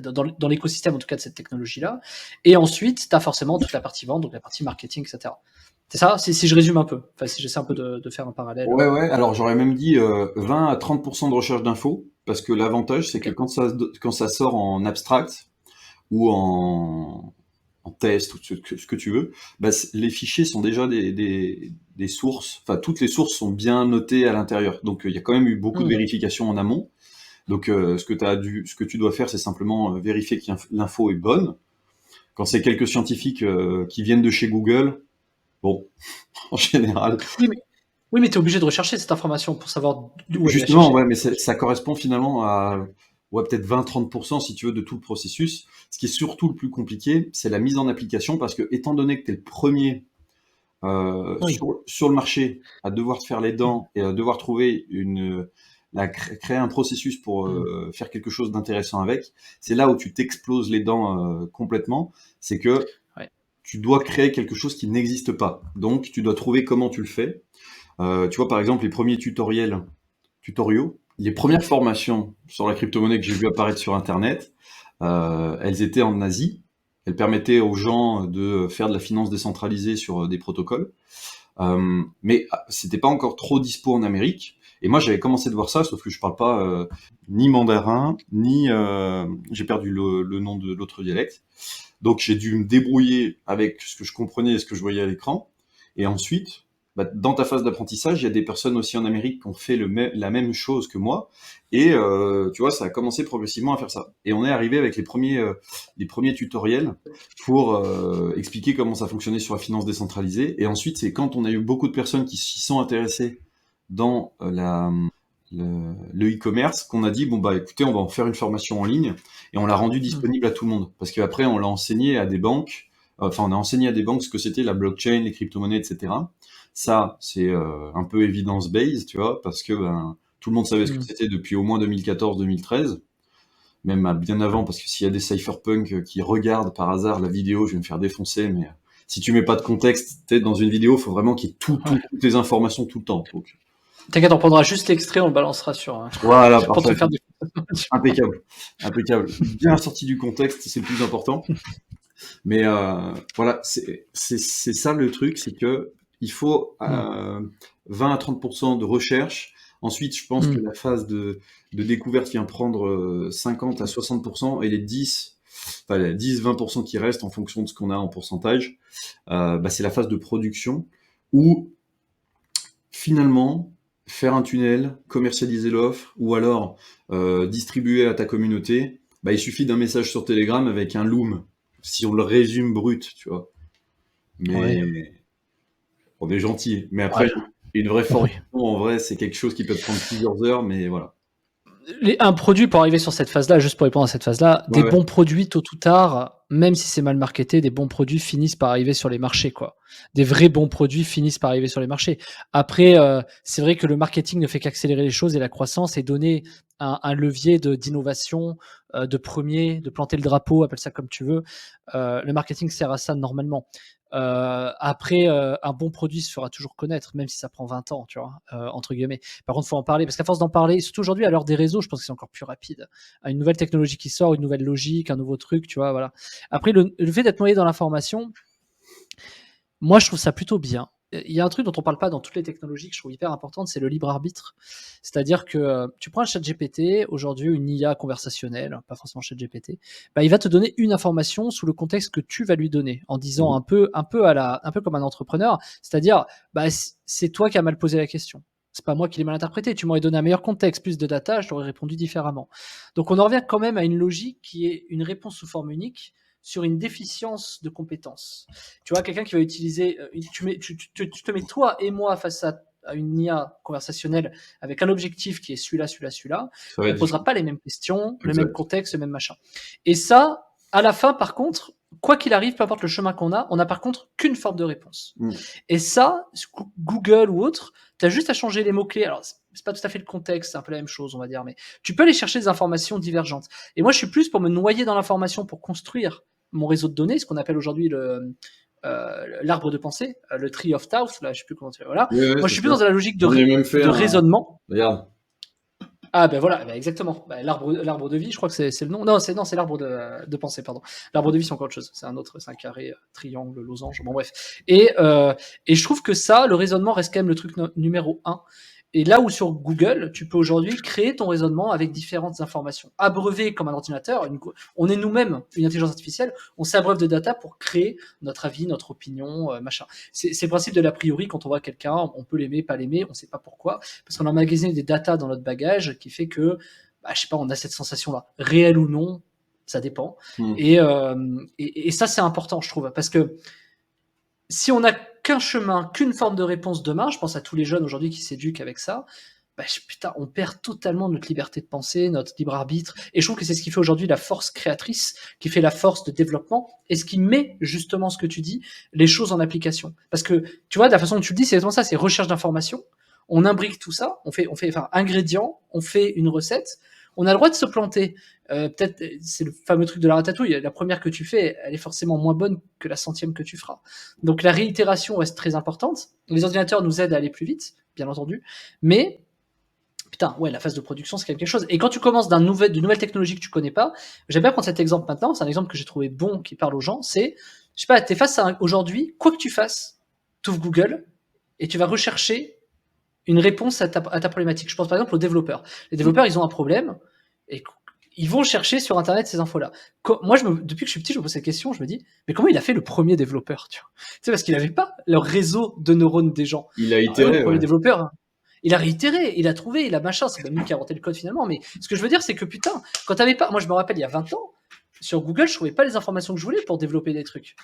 dans l'écosystème en tout cas de cette technologie-là. Et ensuite, tu as forcément toute la partie vente, donc la partie marketing, etc. C'est ça, si je résume un peu, enfin, si j'essaie un peu de faire un parallèle. Ouais, ouais. Alors j'aurais même dit 20 à 30% de recherche d'infos, parce que l'avantage, c'est que Ok. quand ça sort en abstract ou en test ou ce que tu veux, bah, les fichiers sont déjà des sources, enfin toutes les sources sont bien notées à l'intérieur. Donc il y a quand même eu beaucoup de Hmm. vérifications en amont. Donc ce que tu dois faire, c'est simplement vérifier que l'info est bonne. Quand c'est quelques scientifiques qui viennent de chez Google, bon, en général, Oui, oui, mais tu es obligé de rechercher cette information pour savoir d'où aller la justement, chercher. ouais, mais ça correspond finalement à ouais, peut-être 20-30% si tu veux de tout le processus. Ce qui est surtout le plus compliqué, c'est la mise en application parce que étant donné que tu es le premier Oui. sur le marché à devoir te faire les dents et à devoir trouver créer un processus pour Hmm. faire quelque chose d'intéressant avec, c'est là où tu t'exploses les dents complètement. C'est que Ouais. tu dois créer quelque chose qui n'existe pas. Donc, tu dois trouver comment tu le fais. Tu vois, par exemple, les premiers tutoriaux, les premières formations sur la crypto-monnaie que j'ai vu apparaître sur Internet, elles étaient en Asie. Elles permettaient aux gens de faire de la finance décentralisée sur des protocoles. Mais c'était pas encore trop dispo en Amérique. Et moi, j'avais commencé de voir ça, sauf que je parle pas ni mandarin, ni j'ai perdu le nom de l'autre dialecte. Donc j'ai dû me débrouiller avec ce que je comprenais et ce que je voyais à l'écran. Et ensuite, dans ta phase d'apprentissage, il y a des personnes aussi en Amérique qui ont fait la même chose que moi. Et tu vois, ça a commencé progressivement à faire ça. Et on est arrivé avec les premiers tutoriels pour expliquer comment ça fonctionnait sur la finance décentralisée. Et ensuite, c'est quand on a eu beaucoup de personnes qui s'y sont intéressées dans le e-commerce qu'on a dit, bon bah écoutez, on va en faire une formation en ligne, et on l'a rendu disponible à tout le monde. Parce qu'après, on l'a enseigné à des banques, on a enseigné à des banques ce que c'était la blockchain, les crypto-monnaies, etc. Ça, c'est un peu evidence-based, tu vois, parce que tout le monde savait ce que c'était depuis au moins 2014-2013, même bien avant, parce que s'il y a des cypherpunks qui regardent par hasard la vidéo, je vais me faire défoncer, mais si tu mets pas de contexte, t'es dans une vidéo, il faut vraiment qu'il y ait toutes les informations tout le temps. Donc, t'inquiète, on prendra juste l'extrait, on le balancera sur. Voilà, pour te faire du. impeccable, impeccable. Bien sorti du contexte, c'est le plus important. Mais voilà, c'est ça le truc, c'est que il faut 20 à 30% de recherche. Ensuite, je pense que la phase de découverte vient prendre 50 à 60%, et les 10-20% qui restent en fonction de ce qu'on a en pourcentage, c'est la phase de production où finalement faire un tunnel, commercialiser l'offre, ou alors distribuer à ta communauté, il suffit d'un message sur Telegram avec un loom, si on le résume brut, tu vois. Mais on est gentil. Mais après, une vraie formation, en vrai, c'est quelque chose qui peut prendre plusieurs heures, mais voilà. Un produit, pour arriver sur cette phase-là, juste pour répondre à cette phase-là, des bons produits, tôt ou tard, même si c'est mal marketé, des bons produits finissent par arriver sur les marchés, quoi. Des vrais bons produits finissent par arriver sur les marchés. Après, c'est vrai que le marketing ne fait qu'accélérer les choses et la croissance, et donner un levier d'innovation, de planter le drapeau, appelle ça comme tu veux. Le marketing sert à ça normalement. Après, un bon produit se fera toujours connaître, même si ça prend 20 ans, tu vois, entre guillemets. Par contre, il faut en parler, parce qu'à force d'en parler, surtout aujourd'hui, à l'heure des réseaux, je pense que c'est encore plus rapide. À une nouvelle technologie qui sort, une nouvelle logique, un nouveau truc, tu vois, voilà. Après, le fait d'être noyé dans l'information, moi, je trouve ça plutôt bien. Il y a un truc dont on parle pas dans toutes les technologies que je trouve hyper importante, c'est le libre arbitre. C'est-à-dire que tu prends un ChatGPT, aujourd'hui une IA conversationnelle, pas forcément ChatGPT, il va te donner une information sous le contexte que tu vas lui donner, en disant un peu comme un entrepreneur, c'est-à-dire c'est toi qui as mal posé la question. C'est pas moi qui l'ai mal interprété. Tu m'aurais donné un meilleur contexte, plus de data, je t'aurais répondu différemment. Donc on en revient quand même à une logique qui est une réponse sous forme unique sur une déficience de compétences. Tu vois, quelqu'un qui va utiliser, tu te mets toi et moi face à une IA conversationnelle avec un objectif qui est celui-là, on ne posera pas les mêmes questions, le même contexte, le même machin. Et ça, à la fin, par contre, quoi qu'il arrive, peu importe le chemin qu'on a, on n'a par contre qu'une forme de réponse. Et ça, Google ou autre, tu as juste à changer les mots-clés. Alors, c'est pas tout à fait le contexte, c'est un peu la même chose, on va dire, mais tu peux aller chercher des informations divergentes. Et moi, je suis plus pour me noyer dans l'information pour construire mon réseau de données, ce qu'on appelle aujourd'hui l'arbre de pensée, le tree of thought, là, je sais plus comment tu voilà. Moi, je suis plus dans la logique de raisonnement. Regarde. Ah ben voilà, exactement. L'arbre de vie, je crois que c'est le nom. Non, c'est l'arbre de pensée, pardon. L'arbre de vie, c'est encore autre chose. C'est un carré, triangle, losange. Bon bref. Et je trouve que ça, le raisonnement reste quand même le truc numéro 1. Et là où sur Google, tu peux aujourd'hui créer ton raisonnement avec différentes informations. Abreuver comme un ordinateur, on est nous-mêmes une intelligence artificielle, on s'abreuve de data pour créer notre avis, notre opinion, machin. C'est le principe de l'a priori. Quand on voit quelqu'un, on peut l'aimer, pas l'aimer, on ne sait pas pourquoi, parce qu'on a emmagasiné des data dans notre bagage qui fait que, je sais pas, on a cette sensation-là, réelle ou non, ça dépend. Et ça, c'est important, je trouve, parce que si on n'a qu'un chemin, qu'une forme de réponse demain, je pense à tous les jeunes aujourd'hui qui s'éduquent avec ça, putain, on perd totalement notre liberté de penser, notre libre arbitre. Et je trouve que c'est ce qui fait aujourd'hui la force créatrice, qui fait la force de développement, et ce qui met justement ce que tu dis, les choses en application. Parce que, tu vois, de la façon dont tu le dis, c'est exactement ça, c'est recherche d'informations. On imbrique tout ça, on fait ingrédients, on fait une recette. On a le droit de se planter. Peut-être, c'est le fameux truc de la ratatouille. La première que tu fais, elle est forcément moins bonne que la 100e que tu feras. Donc la réitération reste très importante. Les ordinateurs nous aident à aller plus vite, bien entendu. Mais, putain, ouais, la phase de production, c'est quelque chose. Et quand tu commences d'une nouvelle technologie que tu connais pas, j'aime bien prendre cet exemple maintenant. C'est un exemple que j'ai trouvé bon, qui parle aux gens. C'est, je sais pas, t'es face à aujourd'hui, quoi que tu fasses, tu ouvres Google et tu vas rechercher une réponse à ta problématique. Je pense par exemple aux développeurs. Les développeurs, ils ont un problème et ils vont chercher sur Internet ces infos-là. Moi, depuis que je suis petit, je me pose cette question, je me dis, mais comment il a fait le premier développeur, tu vois? Tu sais, parce qu'il n'avait pas le réseau de neurones des gens. Il a Alors, le itéré, premier ouais. développeur, hein, il a réitéré, il a trouvé, il a machin, c'est même lui qui a inventé le code finalement. Mais ce que je veux dire, c'est que putain, quand t'avais pas, moi je me rappelle il y a 20 ans, sur Google, je trouvais pas les informations que je voulais pour développer des trucs.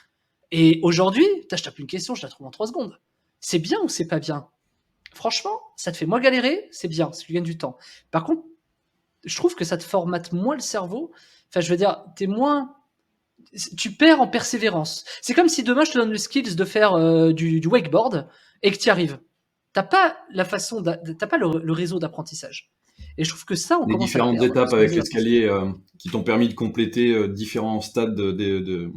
Et aujourd'hui, je tape une question, je la trouve en 3 secondes. C'est bien ou c'est pas bien? Franchement, ça te fait moins galérer, c'est bien, ça tu gagnes du temps. Par contre, je trouve que ça te formate moins le cerveau. Enfin, je veux dire, tu perds en persévérance. C'est comme si demain je te donne le skills de faire du wakeboard et que tu y arrives. T'as pas la façon, t'as pas le réseau d'apprentissage. Et je trouve que ça, on Les commence à le différentes perdre. étapes Ce avec réseau d'apprentissage. l'escalier qui t'ont permis de compléter différents stades de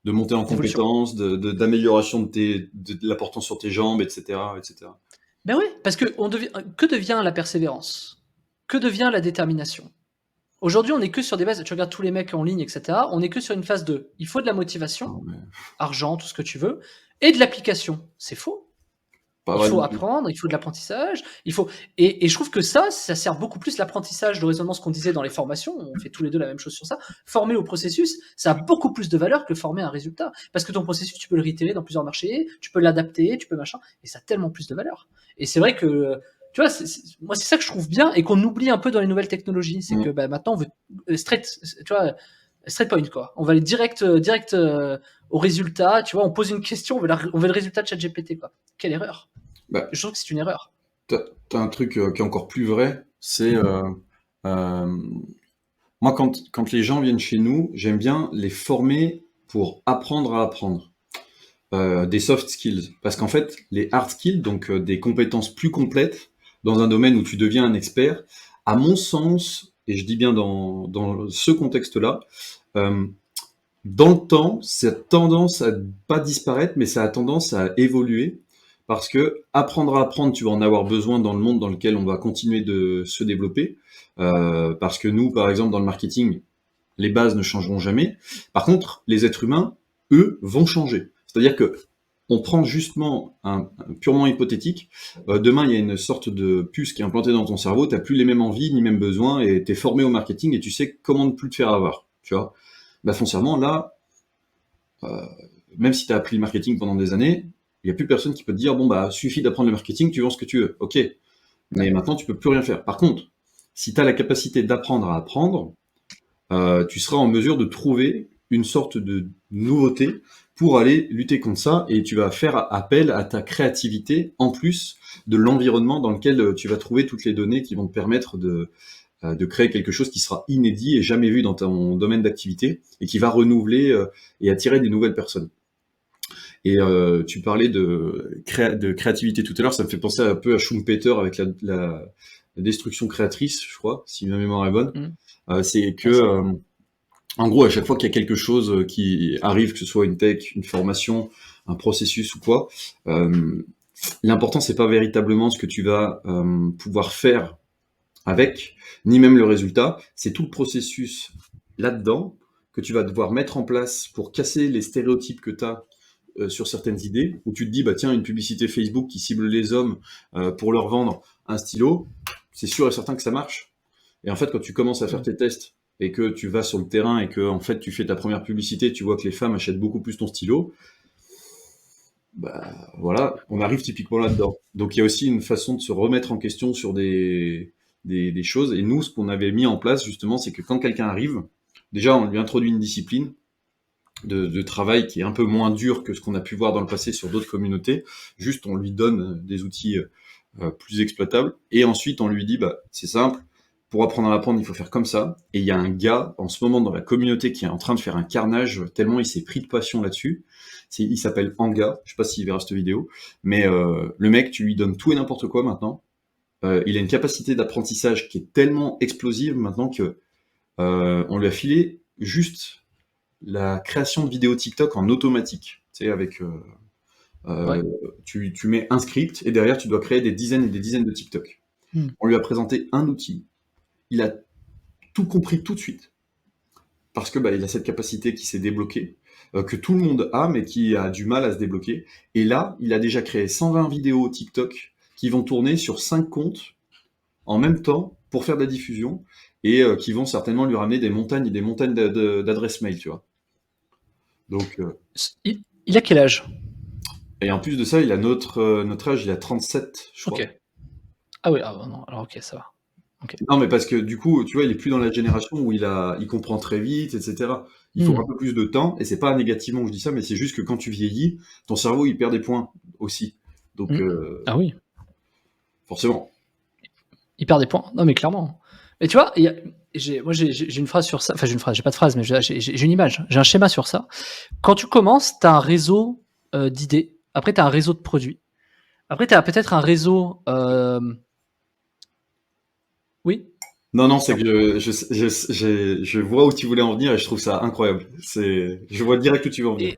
montée en D'évolution. compétences, d'amélioration de la portance sur tes jambes, etc., etc. Ben oui, parce que que devient la persévérance? Que devient la détermination? Aujourd'hui, on est que sur des bases, tu regardes tous les mecs en ligne, etc. On est que sur une phase de, il faut de la motivation, Non, mais argent, tout ce que tu veux, et de l'application. C'est faux. pas Il vrai faut du tout. apprendre, il faut de l'apprentissage, il faut et je trouve que ça sert beaucoup plus l'apprentissage, le raisonnement, ce qu'on disait dans les formations, on fait tous les 2 la même chose sur ça. Former au processus, ça a beaucoup plus de valeur que former un résultat. Parce que ton processus, tu peux le réitérer dans plusieurs marchés, tu peux l'adapter, tu peux machin, et ça a tellement plus de valeur. Et c'est vrai que, tu vois, moi, c'est ça que je trouve bien et qu'on oublie un peu dans les nouvelles technologies, c'est que, Mm. bah, maintenant, on veut tu vois, straight point, quoi. On va aller direct au résultat, tu vois, on pose une question, on veut le résultat de ChatGPT, quoi. Quelle erreur! Bah, Je trouve que c'est une erreur. t'as un truc qui est encore plus vrai, c'est euh, moi quand les gens viennent chez nous, j'aime bien les former pour apprendre à apprendre. Des soft skills. Parce qu'en fait, les hard skills, donc des compétences plus complètes dans un domaine où tu deviens un expert, à mon sens, et je dis bien dans ce contexte-là, euh, dans le temps, ça a tendance à pas disparaître, mais ça a tendance à évoluer. Parce que apprendre à apprendre, tu vas en avoir besoin dans le monde dans lequel on va continuer de se développer. Parce que nous, par exemple, dans le marketing, les bases ne changeront jamais. Par contre, les êtres humains, eux, vont changer. C'est-à-dire que on prend justement un purement hypothétique. Demain, il y a une sorte de puce qui est implantée dans ton cerveau. T'as plus les mêmes envies ni mêmes besoins et t'es formé au marketing et tu sais comment ne plus te faire avoir. Tu vois. Bah foncièrement, là, euh, même si tu as appris le marketing pendant des années, il n'y a plus personne qui peut te dire bon bah suffit d'apprendre le marketing, tu vends ce que tu veux. Ok, mais Ouais. maintenant tu peux plus rien faire. Par contre, si tu as la capacité d'apprendre à apprendre, tu seras en mesure de trouver une sorte de nouveauté pour aller lutter contre ça et tu vas faire appel à ta créativité en plus de l'environnement dans lequel tu vas trouver toutes les données qui vont te permettre de créer quelque chose qui sera inédit et jamais vu dans ton domaine d'activité et qui va renouveler et attirer des nouvelles personnes. Et tu parlais de créativité tout à l'heure, ça me fait penser un peu à Schumpeter avec la destruction créatrice, je crois, si ma mémoire est bonne. Mmh. C'est que Ouais, ça. en gros, à chaque fois qu'il y a quelque chose qui arrive, que ce soit une tech, une formation, un processus ou quoi, euh, l'important c'est pas véritablement ce que tu vas pouvoir faire avec, ni même le résultat, c'est tout le processus là-dedans que tu vas devoir mettre en place pour casser les stéréotypes que tu as sur certaines idées, où tu te dis, bah tiens, une publicité Facebook qui cible les hommes pour leur vendre un stylo, c'est sûr et certain que ça marche. Et en fait, quand tu commences à faire Mmh. tes tests et que tu vas sur le terrain et que en fait tu fais ta première publicité, tu vois que les femmes achètent beaucoup plus ton stylo, bah voilà, on arrive typiquement là-dedans. Donc il y a aussi une façon de se remettre en question sur des choses. Et nous, ce qu'on avait mis en place justement, c'est que quand quelqu'un arrive, déjà on lui introduit une discipline de travail qui est un peu moins dure que ce qu'on a pu voir dans le passé sur d'autres communautés. Juste, on lui donne des outils plus exploitables. Et ensuite, on lui dit, bah, c'est simple, pour apprendre à apprendre, il faut faire comme ça. Et il y a un gars, en ce moment, dans la communauté qui est en train de faire un carnage, tellement il s'est pris de passion là-dessus. Il s'appelle Anga, je sais pas s'il verra cette vidéo, mais le mec, tu lui donnes tout et n'importe quoi maintenant. Il a une capacité d'apprentissage qui est tellement explosive maintenant que on lui a filé juste la création de vidéos TikTok en automatique. Tu sais, avec Ouais. euh, tu mets un script et derrière tu dois créer des dizaines et des dizaines de TikTok. Mmh. On lui a présenté un outil, il a tout compris tout de suite parce que bah, il a cette capacité qui s'est débloquée, que tout le monde a mais qui a du mal à se débloquer. Et là, il a déjà créé 120 vidéos TikTok qui vont tourner sur 5 comptes en même temps pour faire de la diffusion et qui vont certainement lui ramener des montagnes et des montagnes d'adresses mail, tu vois. Donc, Il a quel âge? et en plus de ça, il a notre âge, il a 37, je crois. Ok. Ah oui, non, alors ok, ça va. Okay. Non, mais parce que du coup, tu vois, il est plus dans la génération où il comprend très vite, etc. Il faut un peu plus de temps, et c'est pas négativement que je dis ça, mais c'est juste que quand tu vieillis, ton cerveau, il perd des points aussi. Donc, Ah oui. forcément. Il perd des points. Non, mais clairement. Mais tu vois, moi j'ai une phrase sur ça. Enfin, j'ai pas de phrase, mais j'ai une image. J'ai un schéma sur ça. Quand tu commences, tu as un réseau d'idées. Après, tu as un réseau de produits. Après, tu as peut-être un réseau. Oui. Non, c'est que je vois où tu voulais en venir et je trouve ça incroyable. Je vois direct où tu veux en venir.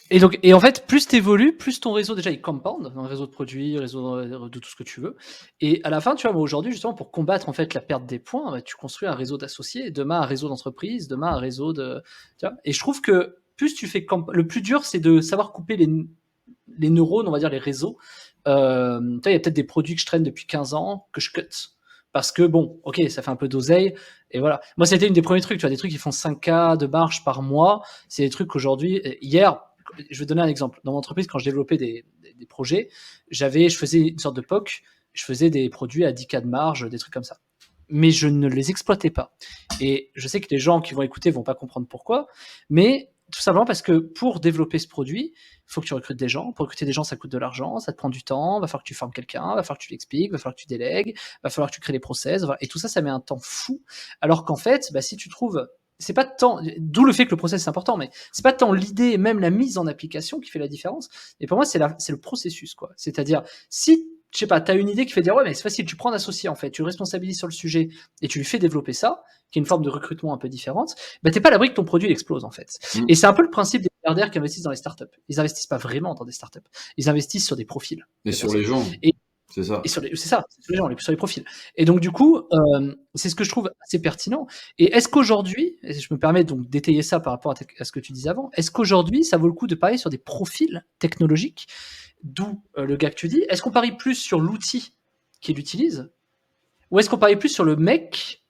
Et en fait, plus tu évolues, plus ton réseau, déjà, il compound dans le réseau de produits, réseau de tout ce que tu veux. Et à la fin, tu vois, moi, aujourd'hui, justement, pour combattre en fait la perte des points, bah, tu construis un réseau d'associés, demain un réseau d'entreprises, demain un réseau de. Tu vois, et je trouve que plus tu fais. Le plus dur, c'est de savoir couper les neurones, on va dire, les réseaux. Tu vois, il y a peut-être des produits que je traîne depuis 15 ans que je cut. Parce que bon, ok, ça fait un peu d'oseille, et voilà. Moi, c'était une des premiers trucs, tu vois, des trucs qui font 5K de marge par mois. C'est des trucs qu'aujourd'hui, hier, je vais donner un exemple. Dans mon entreprise, quand je développais des projets, je faisais une sorte de POC, je faisais des produits à 10K de marge, des trucs comme ça. Mais je ne les exploitais pas. Et je sais que les gens qui vont écouter vont pas comprendre pourquoi, mais tout simplement parce que pour développer ce produit, il faut que tu recrutes des gens. Pour recruter des gens, ça coûte de l'argent, ça te prend du temps, va falloir que tu formes quelqu'un, va falloir que tu l'expliques, va falloir que tu délègues, va falloir que tu crées les process, et tout ça, ça met un temps fou. Alors qu'en fait, bah, si tu trouves c'est pas tant, d'où le fait que le process c'est important, mais c'est pas tant l'idée, même la mise en application qui fait la différence. Et pour moi, c'est le processus, quoi. C'est-à-dire, si, je sais pas, t'as une idée qui fait dire, ouais, mais c'est facile, tu prends un associé, en fait, tu le responsabilises sur le sujet et tu lui fais développer ça, qui est une forme de recrutement un peu différente, bah, t'es pas à l'abri que ton produit explose, en fait. Et c'est un peu le principe des milliardaires qui investissent dans les startups. Ils investissent pas vraiment dans des startups. Ils investissent sur des profils. Et sur les gens, et c'est ça. c'est ça, c'est sur les gens, sur les profils. Et donc, du coup, c'est ce que je trouve assez pertinent. Et est-ce qu'aujourd'hui, et je me permets donc d'étayer ça par rapport à ce que tu disais avant, est-ce qu'aujourd'hui, ça vaut le coup de parier sur des profils technologiques, d'où le gars que tu dis? Est-ce qu'on parie plus sur l'outil qu'il utilise, ou est-ce qu'on parie plus sur le mec,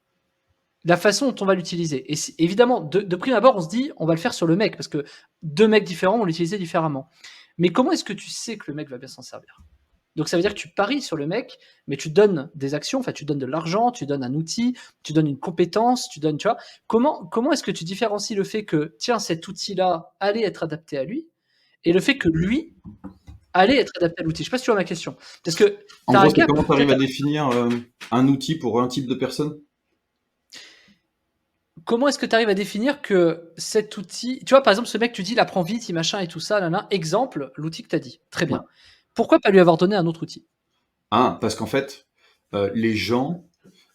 la façon dont on va l'utiliser? Et évidemment, de prime abord, on se dit, on va le faire sur le mec, parce que deux mecs différents vont l'utiliser différemment. Mais comment est-ce que tu sais que le mec va bien s'en servir? Donc ça veut dire que tu paries sur le mec, mais tu donnes des actions, enfin tu donnes de l'argent, tu donnes un outil, tu donnes une compétence, tu donnes, tu vois. Comment est-ce que tu différencies le fait que, tiens, cet outil-là allait être adapté à lui, et le fait que lui allait être adapté à l'outil? Je sais pas si tu vois ma question. Parce que En tu as gros, un c'est gars, comment tu arrives à définir un outil pour un type de personne? comment est-ce que tu arrives à définir que cet outil, tu vois, par exemple, ce mec, tu dis, il apprend vite, il machin et tout ça, là, exemple, l'outil que tu as dit. Très Ouais. bien. Pourquoi pas lui avoir donné un autre outil? Ah, parce qu'en fait, les gens.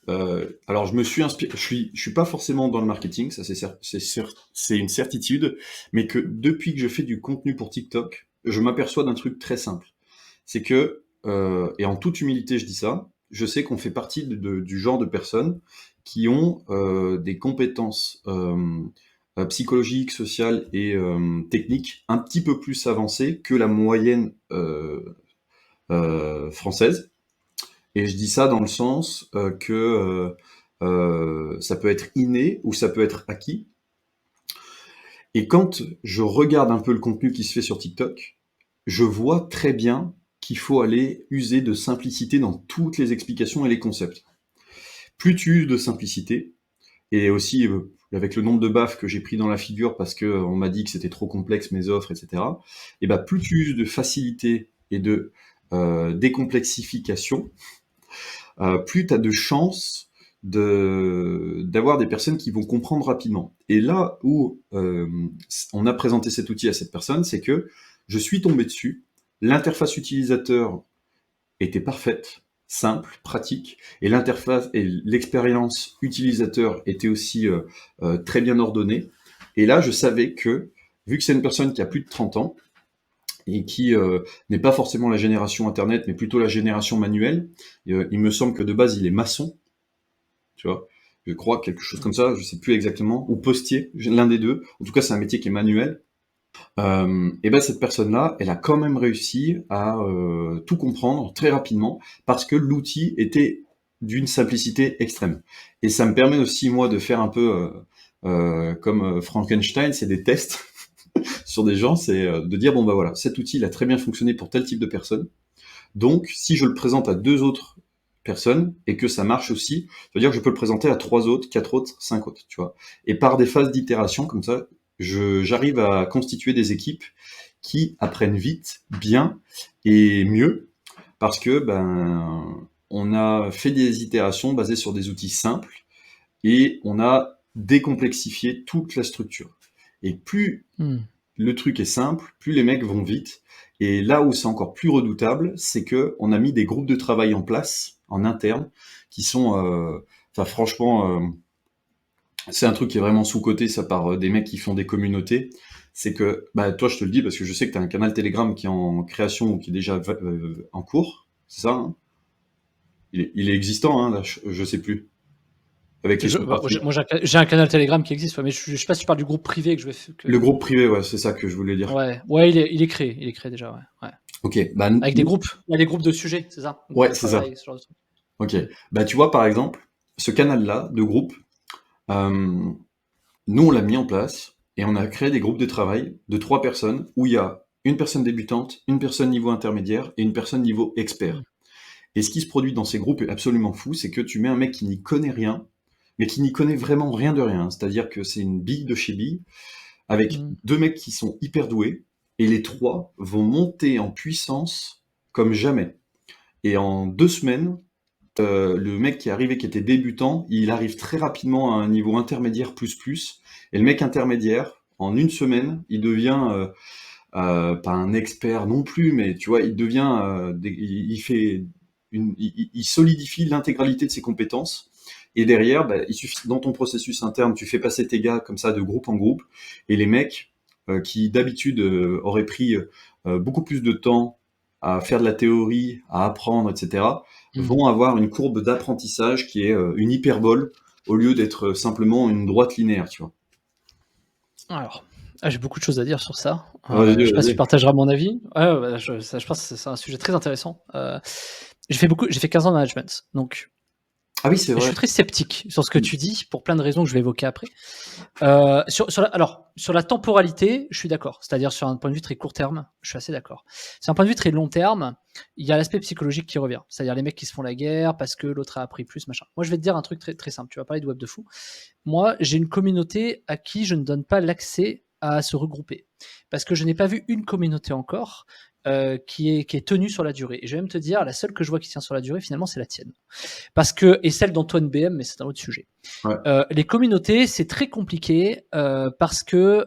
Alors, je me suis inspiré. Je suis pas forcément dans le marketing, ça c'est une certitude, mais que depuis que je fais du contenu pour TikTok, je m'aperçois d'un truc très simple. C'est que, et en toute humilité, je dis ça, je sais qu'on fait partie du genre de personnes qui ont des compétences psychologiques, sociales et techniques un petit peu plus avancées que la moyenne française. Et je dis ça dans le sens que ça peut être inné ou ça peut être acquis. Et quand je regarde un peu le contenu qui se fait sur TikTok, je vois très bien qu'il faut aller user de simplicité dans toutes les explications et les concepts. Plus tu uses de simplicité, et aussi avec le nombre de baffes que j'ai pris dans la figure parce que on m'a dit que c'était trop complexe mes offres, etc. Et ben plus tu uses de facilité et de décomplexification, plus tu as de chances d'avoir des personnes qui vont comprendre rapidement. Et là où on a présenté cet outil à cette personne, c'est que je suis tombé dessus, l'interface utilisateur était parfaite, simple, pratique, et l'interface et l'expérience utilisateur était aussi très bien ordonnée. Et là, je savais que, vu que c'est une personne qui a plus de 30 ans, et qui n'est pas forcément la génération Internet, mais plutôt la génération manuelle. Il me semble que de base, il est maçon, tu vois. Je crois quelque chose comme ça, je sais plus exactement, ou postier, l'un des deux. En tout cas, c'est un métier qui est manuel. Et ben cette personne-là, elle a quand même réussi à tout comprendre très rapidement parce que l'outil était d'une simplicité extrême. Et ça me permet aussi moi de faire un peu comme Frankenstein, c'est des tests sur des gens, c'est de dire bon bah voilà, cet outil il a très bien fonctionné pour tel type de personne. Donc si je le présente à 2 autres personnes et que ça marche aussi, ça veut dire que je peux le présenter à 3 autres, 4 autres, 5 autres, tu vois. Et par des phases d'itération comme ça, j'arrive à constituer des équipes qui apprennent vite, bien et mieux parce que ben on a fait des itérations basées sur des outils simples et on a décomplexifié toute la structure. Et plus Mmh. le truc est simple, plus les mecs vont vite. Et là où c'est encore plus redoutable, c'est que on a mis des groupes de travail en place, en interne, qui sont, enfin franchement, c'est un truc qui est vraiment sous-coté, ça par des mecs qui font des communautés. C'est que, bah toi je te le dis parce que je sais que tu as un canal Telegram qui est en création ou qui est déjà en cours, c'est ça, hein? Il est existant, hein, là, je sais plus, avec les Bah, sous-parties. moi, j'ai un canal Telegram qui existe, ouais, mais je sais pas si tu parles du groupe privé que je vais Le que groupe privé, ouais, c'est ça que je voulais dire. ouais, ouais, il est créé déjà, ouais, ouais. Ok, bah Avec des groupes, il y a des groupes de sujets, c'est ça? Groupes de ouais, c'est ça. travail, ce genre de trucs. Ok, Mmh. bah tu vois par exemple, ce canal-là de groupe, euh, nous on l'a mis en place et on a créé des groupes de travail de 3 personnes où il y a une personne débutante, une personne niveau intermédiaire et une personne niveau Mmh. expert. Et ce qui se produit dans ces groupes est absolument fou, c'est que tu mets un mec qui n'y connaît rien, mais qui n'y connaît vraiment rien de rien. C'est-à-dire que c'est une bille de chez bille, avec Mmh. 2 mecs qui sont hyper doués, et les 3 vont monter en puissance comme jamais. Et en 2 semaines, le mec qui est arrivé, qui était débutant, il arrive très rapidement à un niveau intermédiaire plus, et le mec intermédiaire, en 1 semaine, il devient pas un expert non plus, mais tu vois, il devient, il fait il solidifie l'intégralité de ses compétences. Et derrière, bah, il suffit dans ton processus interne, tu fais passer tes gars comme ça de groupe en groupe, et les mecs qui d'habitude auraient pris beaucoup plus de temps à faire de la théorie, à apprendre, etc., Mmh. vont avoir une courbe d'apprentissage qui est une hyperbole au lieu d'être simplement une droite linéaire, tu vois. Alors, j'ai beaucoup de choses à dire sur ça. Vas-y, Je sais pas si tu vas-y. partageras mon avis. Ouais, ouais, bah, je pense que c'est un sujet très intéressant. J'ai fait 15 ans de management, donc Ah oui, c'est je vrai. suis très sceptique sur ce que tu dis pour plein de raisons que je vais évoquer après. Sur la temporalité, je suis d'accord. C'est-à-dire sur un point de vue très court terme, je suis assez d'accord. Sur un point de vue très long terme, il y a l'aspect psychologique qui revient. C'est-à-dire les mecs qui se font la guerre parce que l'autre a appris plus, machin. Moi, je vais te dire un truc très, très simple. Tu vas parler de web de fou. Moi, j'ai une communauté à qui je ne donne pas l'accès à se regrouper. Parce que je n'ai pas vu une communauté encore qui est tenue sur la durée. Et je vais même te dire, la seule que je vois qui tient sur la durée, finalement, c'est la tienne. Parce que, et celle d'Antoine BM, mais c'est un autre sujet. Ouais. Les communautés, c'est très compliqué parce que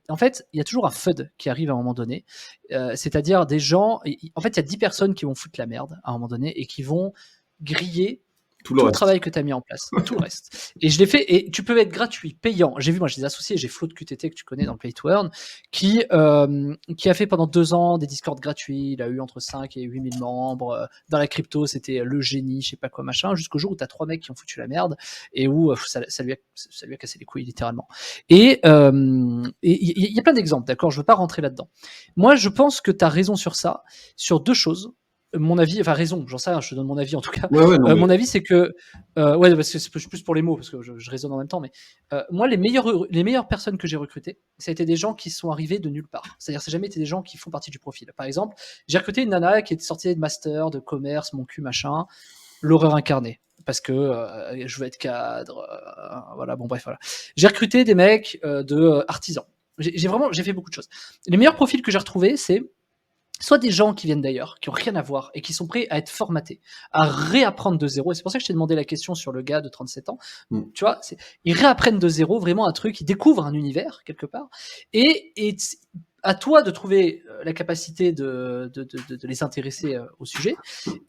en fait, il y a toujours un FUD qui arrive à un moment donné. C'est-à-dire des gens. En fait, il y a 10 personnes qui vont foutre la merde à un moment donné et qui vont griller Tout le tout le reste. travail que tu as mis en place, tout le reste. Et je l'ai fait, et tu peux être gratuit, payant. J'ai vu, moi, j'ai des associés, j'ai Flo de QTT que tu connais dans le Play to Earn, qui a fait pendant 2 ans des Discord gratuits. Il a eu entre 5 et 8 000 membres. Dans la crypto, c'était le génie, je sais pas quoi, machin, jusqu'au jour où tu as 3 mecs qui ont foutu la merde et où ça lui a cassé les couilles, littéralement. Et il y a plein d'exemples, d'accord? Je veux pas rentrer là-dedans. Moi, je pense que tu as raison sur ça, sur 2 choses. Mon avis, enfin raison, j'en sais rien, je te donne mon avis en tout cas. Ouais, ouais, non, mais Mon avis, c'est que, ouais, parce que c'est plus pour les mots, parce que je raisonne en même temps, mais moi, les meilleures personnes que j'ai recrutées, ça a été des gens qui sont arrivés de nulle part. C'est-à-dire, c'est jamais été des gens qui font partie du profil. Par exemple, j'ai recruté une nana qui était sortie de master, de commerce, mon cul, machin, l'horreur incarnée. Parce que je veux être cadre, voilà, bon, bref, voilà. J'ai recruté des mecs de artisans. J'ai fait beaucoup de choses. Les meilleurs profils que j'ai retrouvés, c'est soit des gens qui viennent d'ailleurs, qui ont rien à voir et qui sont prêts à être formatés, à réapprendre de zéro. Et c'est pour ça que je t'ai demandé la question sur le gars de 37 ans. mm. Tu vois, ils réapprennent de zéro vraiment un truc, ils découvrent un univers quelque part. Et à toi de trouver la capacité de les intéresser au sujet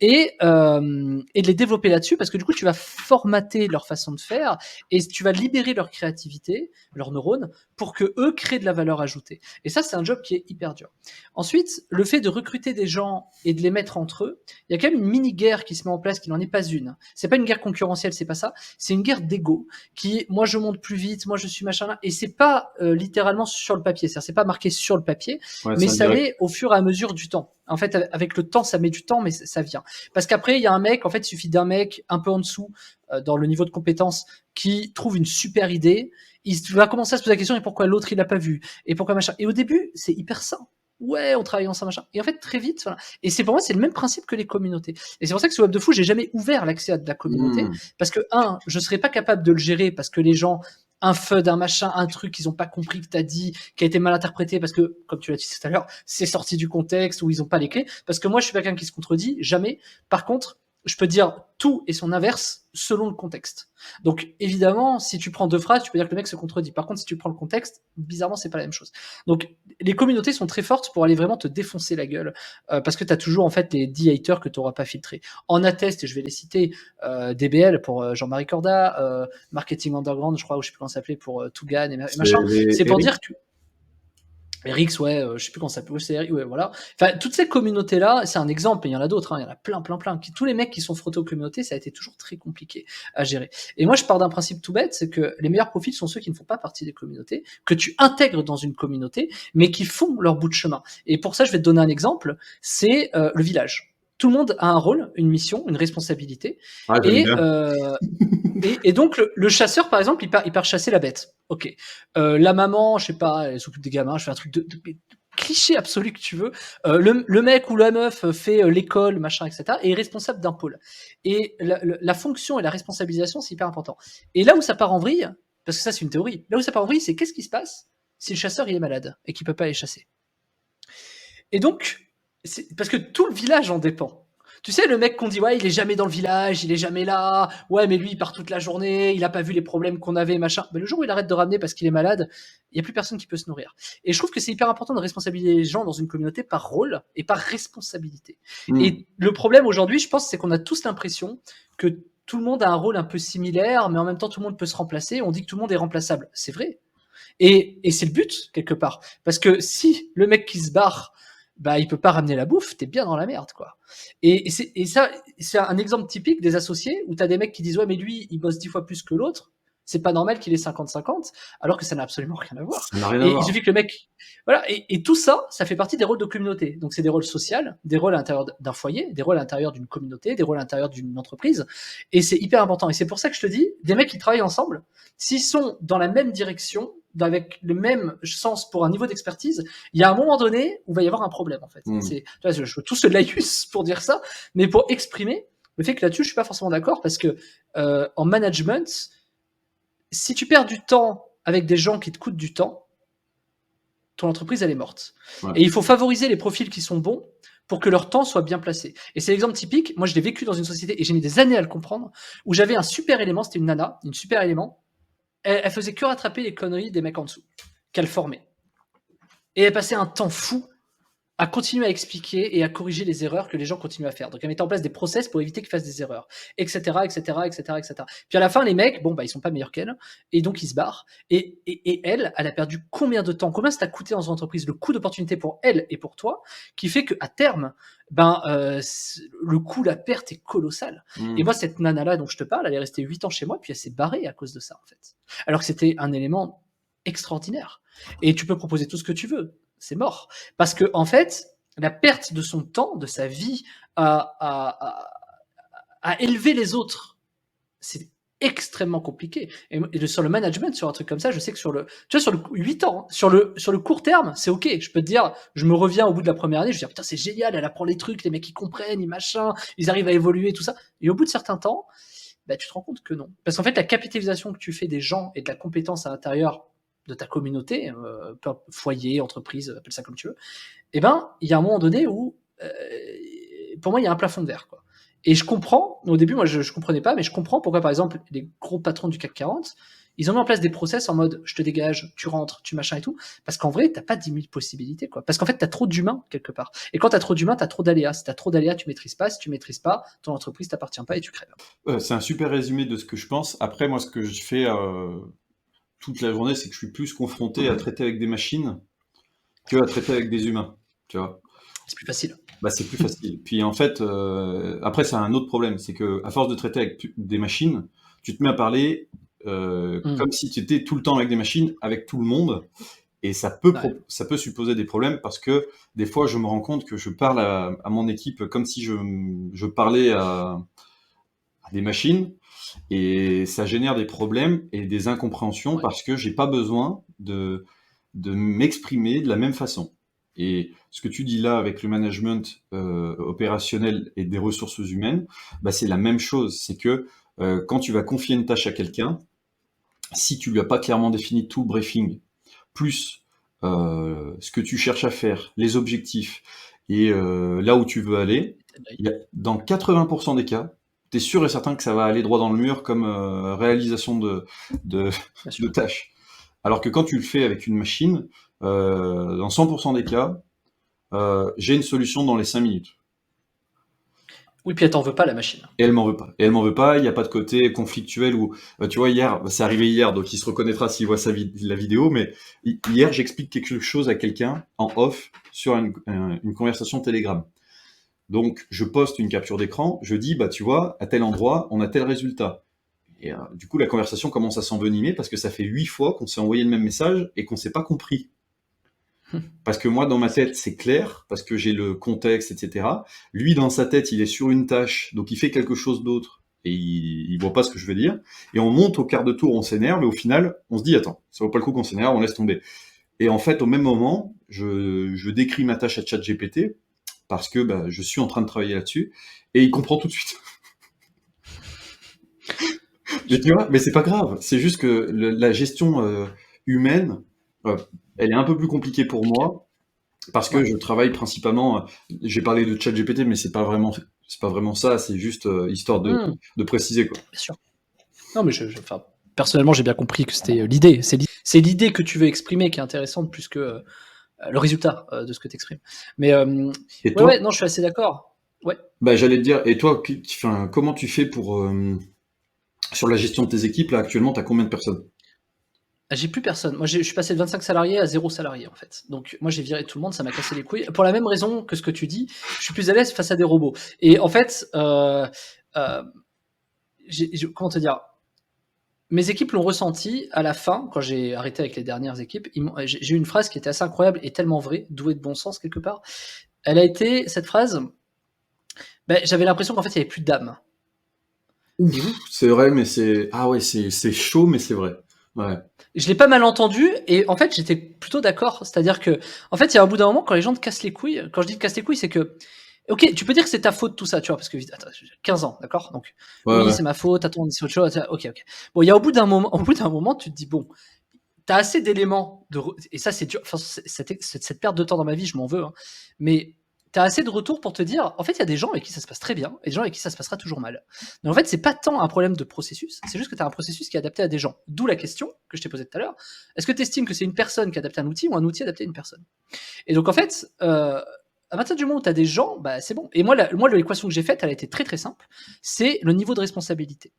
et de les développer là-dessus, parce que du coup, tu vas formater leur façon de faire et tu vas libérer leur créativité, leurs neurones, pour que eux créent de la valeur ajoutée. Et ça, c'est un job qui est hyper dur. Ensuite, le fait de recruter des gens et de les mettre entre eux, il y a quand même une mini-guerre qui se met en place, qui n'en est pas une. C'est pas une guerre concurrentielle, c'est pas ça. C'est une guerre d'ego qui, moi, je monte plus vite, moi, je suis machin là. Et c'est pas littéralement sur le papier. C'est-à-dire, c'est pas marqué sur le papier, Ouais, mais c'est ça indirect. l'est au fur et à mesure du temps. En fait, avec le temps, ça met du temps, mais ça vient. Parce qu'après, il y a un mec, en fait, il suffit d'un mec un peu en dessous dans le niveau de compétence qui trouve une super idée. Il va commencer à se poser la question, et pourquoi l'autre, il l'a pas vu? Et pourquoi machin? Et au début, c'est hyper sain. Ouais, on travaille ensemble, machin. Et en fait, très vite, voilà. Et c'est pour moi, c'est le même principe que les communautés. Et c'est pour ça que sur Web de Fou, j'ai jamais ouvert l'accès à de la communauté. Parce que, je serais pas capable de le gérer parce que les gens, un FUD, un machin, un truc qu'ils ont pas compris que t'as dit, qui a été mal interprété parce que, comme tu l'as dit tout à l'heure, c'est sorti du contexte ou ils ont pas les clés. Parce que moi, je suis pas quelqu'un qui se contredit, jamais. Par contre, je peux dire tout et son inverse selon le contexte. Donc, évidemment, si tu prends deux phrases, tu peux dire que le mec se contredit. Par contre, si tu prends le contexte, bizarrement, c'est pas la même chose. Donc, les communautés sont très fortes pour aller vraiment te défoncer la gueule, parce que tu as toujours en fait les 10 haters que tu n'auras pas filtrés. En atteste, et je vais les citer, DBL pour Jean-Marie Corda, Marketing Underground, je crois, ou je sais plus comment ça s'appelait, pour Tougan et machin. C'est pour dire que Rix, ouais, je sais plus comment ça s'appelle, c'est ouais, voilà. Enfin, toutes ces communautés-là, c'est un exemple, et il y en a d'autres, il y en a plein. Tous les mecs qui sont frottés aux communautés, ça a été toujours très compliqué à gérer. Et moi, je pars d'un principe tout bête, c'est que les meilleurs profils sont ceux qui ne font pas partie des communautés, que tu intègres dans une communauté, mais qui font leur bout de chemin. Et pour ça, je vais te donner un exemple, c'est le village. Tout le monde a un rôle, une mission, une responsabilité, Ah, j'aime bien. et donc le chasseur, par exemple, il part chasser la bête. Ok. La maman, je sais pas, elle s'occupe des gamins. Je fais un truc de cliché absolu que tu veux. Le mec ou la meuf fait l'école, machin, etc. Et est responsable d'un pôle. Et la fonction et la responsabilisation, c'est hyper important. Et là où ça part en vrille, parce que ça c'est une théorie, là où ça part en vrille, c'est qu'est-ce qui se passe si le chasseur il est malade et qu'il peut pas aller chasser. Et donc, parce que tout le village en dépend. Tu sais, le mec qu'on dit, ouais, il est jamais dans le village, il est jamais là, ouais, mais lui, il part toute la journée, il a pas vu les problèmes qu'on avait, machin. Mais le jour où il arrête de ramener parce qu'il est malade, il y a plus personne qui peut se nourrir. Et je trouve que c'est hyper important de responsabiliser les gens dans une communauté par rôle et par responsabilité. Et le problème aujourd'hui, je pense, c'est qu'on a tous l'impression que tout le monde a un rôle un peu similaire, mais en même temps, tout le monde peut se remplacer. On dit que tout le monde est remplaçable. C'est vrai. Et c'est le but, quelque part. Parce que si le mec qui se barre, bah, il peut pas ramener la bouffe, t'es bien dans la merde, quoi. Et ça, c'est un exemple typique des associés où t'as des mecs qui disent, ouais, mais lui, il bosse 10 fois plus que l'autre. C'est pas normal qu'il ait 50-50, alors que ça n'a absolument rien à voir. Ça n'a rien à Et il voir. suffit que le mec, voilà. Et tout ça, ça fait partie des rôles de communauté. Donc, c'est des rôles sociaux, des rôles à l'intérieur d'un foyer, des rôles à l'intérieur d'une communauté, des rôles à l'intérieur d'une entreprise. Et c'est hyper important. Et c'est pour ça que je te dis, des mecs qui travaillent ensemble, s'ils sont dans la même direction, avec le même sens pour un niveau d'expertise, il y a un moment donné où il va y avoir un problème, en fait. Je veux tout ce laïus pour dire ça, mais pour exprimer le fait que là-dessus, je suis pas forcément d'accord, parce que en management, si tu perds du temps avec des gens qui te coûtent du temps, ton entreprise, elle est morte. Ouais. Et il faut favoriser les profils qui sont bons pour que leur temps soit bien placé. Et c'est l'exemple typique. Moi, je l'ai vécu dans une société et j'ai mis des années à le comprendre, où j'avais un super élément, c'était une nana, une super élément. Elle faisait que rattraper les conneries des mecs en dessous, qu'elle formait. Et elle passait un temps fou à continuer à expliquer et à corriger les erreurs que les gens continuent à faire. Donc, elle mettait en place des process pour éviter qu'ils fassent des erreurs, etc., etc., etc., etc. Puis à la fin, les mecs, bon, bah, ils sont pas meilleurs qu'elle, et donc ils se barrent. Et elle a perdu combien de temps, combien ça t'a coûté dans son entreprise, le coût d'opportunité pour elle et pour toi, qui fait qu'à terme, le coût, la perte est colossale. Et moi, cette nana-là dont je te parle, elle est restée 8 ans chez moi, puis elle s'est barrée à cause de ça, en fait. Alors que c'était un élément extraordinaire. Et tu peux proposer tout ce que tu veux, c'est mort. Parce que, en fait, la perte de son temps, de sa vie à élever les autres, c'est extrêmement compliqué. Et sur le management, sur un truc comme ça, je sais que sur le 8 ans, sur le court terme, c'est ok. Je peux te dire, je me reviens au bout de la première année, je vais dire, putain, c'est génial, elle apprend les trucs, les mecs, ils comprennent, ils machin, ils arrivent à évoluer, tout ça. Et au bout de certains temps, bah, tu te rends compte que non. Parce qu'en fait, la capitalisation que tu fais des gens et de la compétence à l'intérieur de ta communauté, foyer, entreprise, appelle ça comme tu veux, eh ben, il y a un moment donné où, pour moi, il y a un plafond de verre, quoi. Et je comprends, au début, moi, je comprenais pas, mais je comprends pourquoi, par exemple, les gros patrons du CAC 40, Ils ont mis en place des process en mode je te dégage, tu rentres, tu machin et tout, parce qu'en vrai, t'as pas 10 000 possibilités, quoi. Parce qu'en fait, t'as trop d'humains quelque part. Et quand t'as trop d'humains, t'as trop d'aléas. Si t'as trop d'aléas, tu maîtrises pas. Si tu maîtrises pas, ton entreprise t'appartient pas et tu crèves. C'est un super résumé de ce que je pense. Après, moi, ce que je fais toute la journée, c'est que je suis plus confronté à traiter avec des machines que à traiter avec des humains, tu vois. C'est plus facile. Bah, c'est plus facile. Puis en fait, après, c'est un autre problème, c'est que à force de traiter avec des machines, tu te mets à parler comme si tu étais tout le temps avec des machines, avec tout le monde, et ça peut supposer des problèmes parce que des fois, je me rends compte que je parle à mon équipe comme si je parlais à des machines, et ça génère des problèmes et des incompréhensions parce que j'ai pas besoin de m'exprimer de la même façon. Et ce que tu dis là avec le management opérationnel et des ressources humaines, bah, c'est la même chose. C'est que quand tu vas confier une tâche à quelqu'un, si tu lui as pas clairement défini tout le briefing, plus ce que tu cherches à faire, les objectifs et là où tu veux aller, dans 80% des cas, tu es sûr et certain que ça va aller droit dans le mur comme réalisation de tâches. Alors que quand tu le fais avec une machine, dans 100% des cas, j'ai une solution dans les 5 minutes. Oui, puis elle t'en veut pas, la machine. Et elle m'en veut pas. Et elle m'en veut pas, il n'y a pas de côté conflictuel où, tu vois, hier, c'est arrivé hier, donc il se reconnaîtra s'il voit la vidéo, mais hier, j'explique quelque chose à quelqu'un en off sur une conversation Telegram. Donc, je poste une capture d'écran, je dis, bah, tu vois, à tel endroit, on a tel résultat. Et du coup, la conversation commence à s'envenimer parce que ça fait 8 fois qu'on s'est envoyé le même message et qu'on s'est pas compris. Parce que moi, dans ma tête, c'est clair, parce que j'ai le contexte, etc. Lui, dans sa tête, il est sur une tâche, donc il fait quelque chose d'autre, et il voit pas ce que je veux dire. Et on monte au quart de tour, on s'énerve, et au final, on se dit, attends, ça vaut pas le coup qu'on s'énerve, on laisse tomber. Et en fait, au même moment, je décris ma tâche à ChatGPT, parce que bah, je suis en train de travailler là-dessus, et il comprend tout de suite. Mais tu vois, mais c'est pas grave, c'est juste que la gestion humaine, elle est un peu plus compliquée pour moi, parce que je travaille principalement, j'ai parlé de ChatGPT, mais c'est pas vraiment ça, c'est juste histoire de préciser, quoi. Bien sûr. Non, mais enfin, personnellement, j'ai bien compris que c'était l'idée. C'est l'idée que tu veux exprimer qui est intéressante plus que le résultat de ce que tu exprimes. Mais Et toi, non, je suis assez d'accord. Ouais. bah, j'allais te dire, et toi, comment tu fais pour sur la gestion de tes équipes, là, actuellement, t'as combien de personnes? J'ai plus personne. Moi, je suis passé de 25 salariés à 0 salarié, en fait. Donc, moi, j'ai viré tout le monde, ça m'a cassé les couilles. Pour la même raison que ce que tu dis, je suis plus à l'aise face à des robots. Et en fait, comment te dire, mes équipes l'ont ressenti à la fin, quand j'ai arrêté avec les dernières équipes. J'ai eu une phrase qui était assez incroyable et tellement vraie, douée de bon sens quelque part. Elle a été, cette phrase, j'avais l'impression qu'en fait, il n'y avait plus d'âme. C'est vrai, mais c'est chaud, mais c'est vrai. Ouais. Je l'ai pas mal entendu et en fait, j'étais plutôt d'accord. C'est-à-dire que, en fait, il y a un bout d'un moment, quand les gens te cassent les couilles, quand je dis te casse les couilles, c'est que, ok, tu peux dire que c'est ta faute tout ça, tu vois, parce que, attends, 15 ans, d'accord? Donc, oui, c'est ma faute, attends, c'est autre chose, ok. Bon, il y a au bout d'un moment, tu te dis, bon, t'as assez d'éléments et ça, c'est dur. Enfin, cette perte de temps dans ma vie, je m'en veux, hein, mais t'as assez de retours pour te dire, en fait, il y a des gens avec qui ça se passe très bien et des gens avec qui ça se passera toujours mal. Donc, en fait, c'est pas tant un problème de processus, c'est juste que tu as un processus qui est adapté à des gens. D'où la question que je t'ai posée tout à l'heure. Est-ce que tu estimes que c'est une personne qui adapte un outil ou un outil adapté à une personne? Et donc, en fait, à partir du moment où tu as des gens, bah, c'est bon. Et moi, l'équation que j'ai faite, elle a été très très simple. C'est le niveau de responsabilité.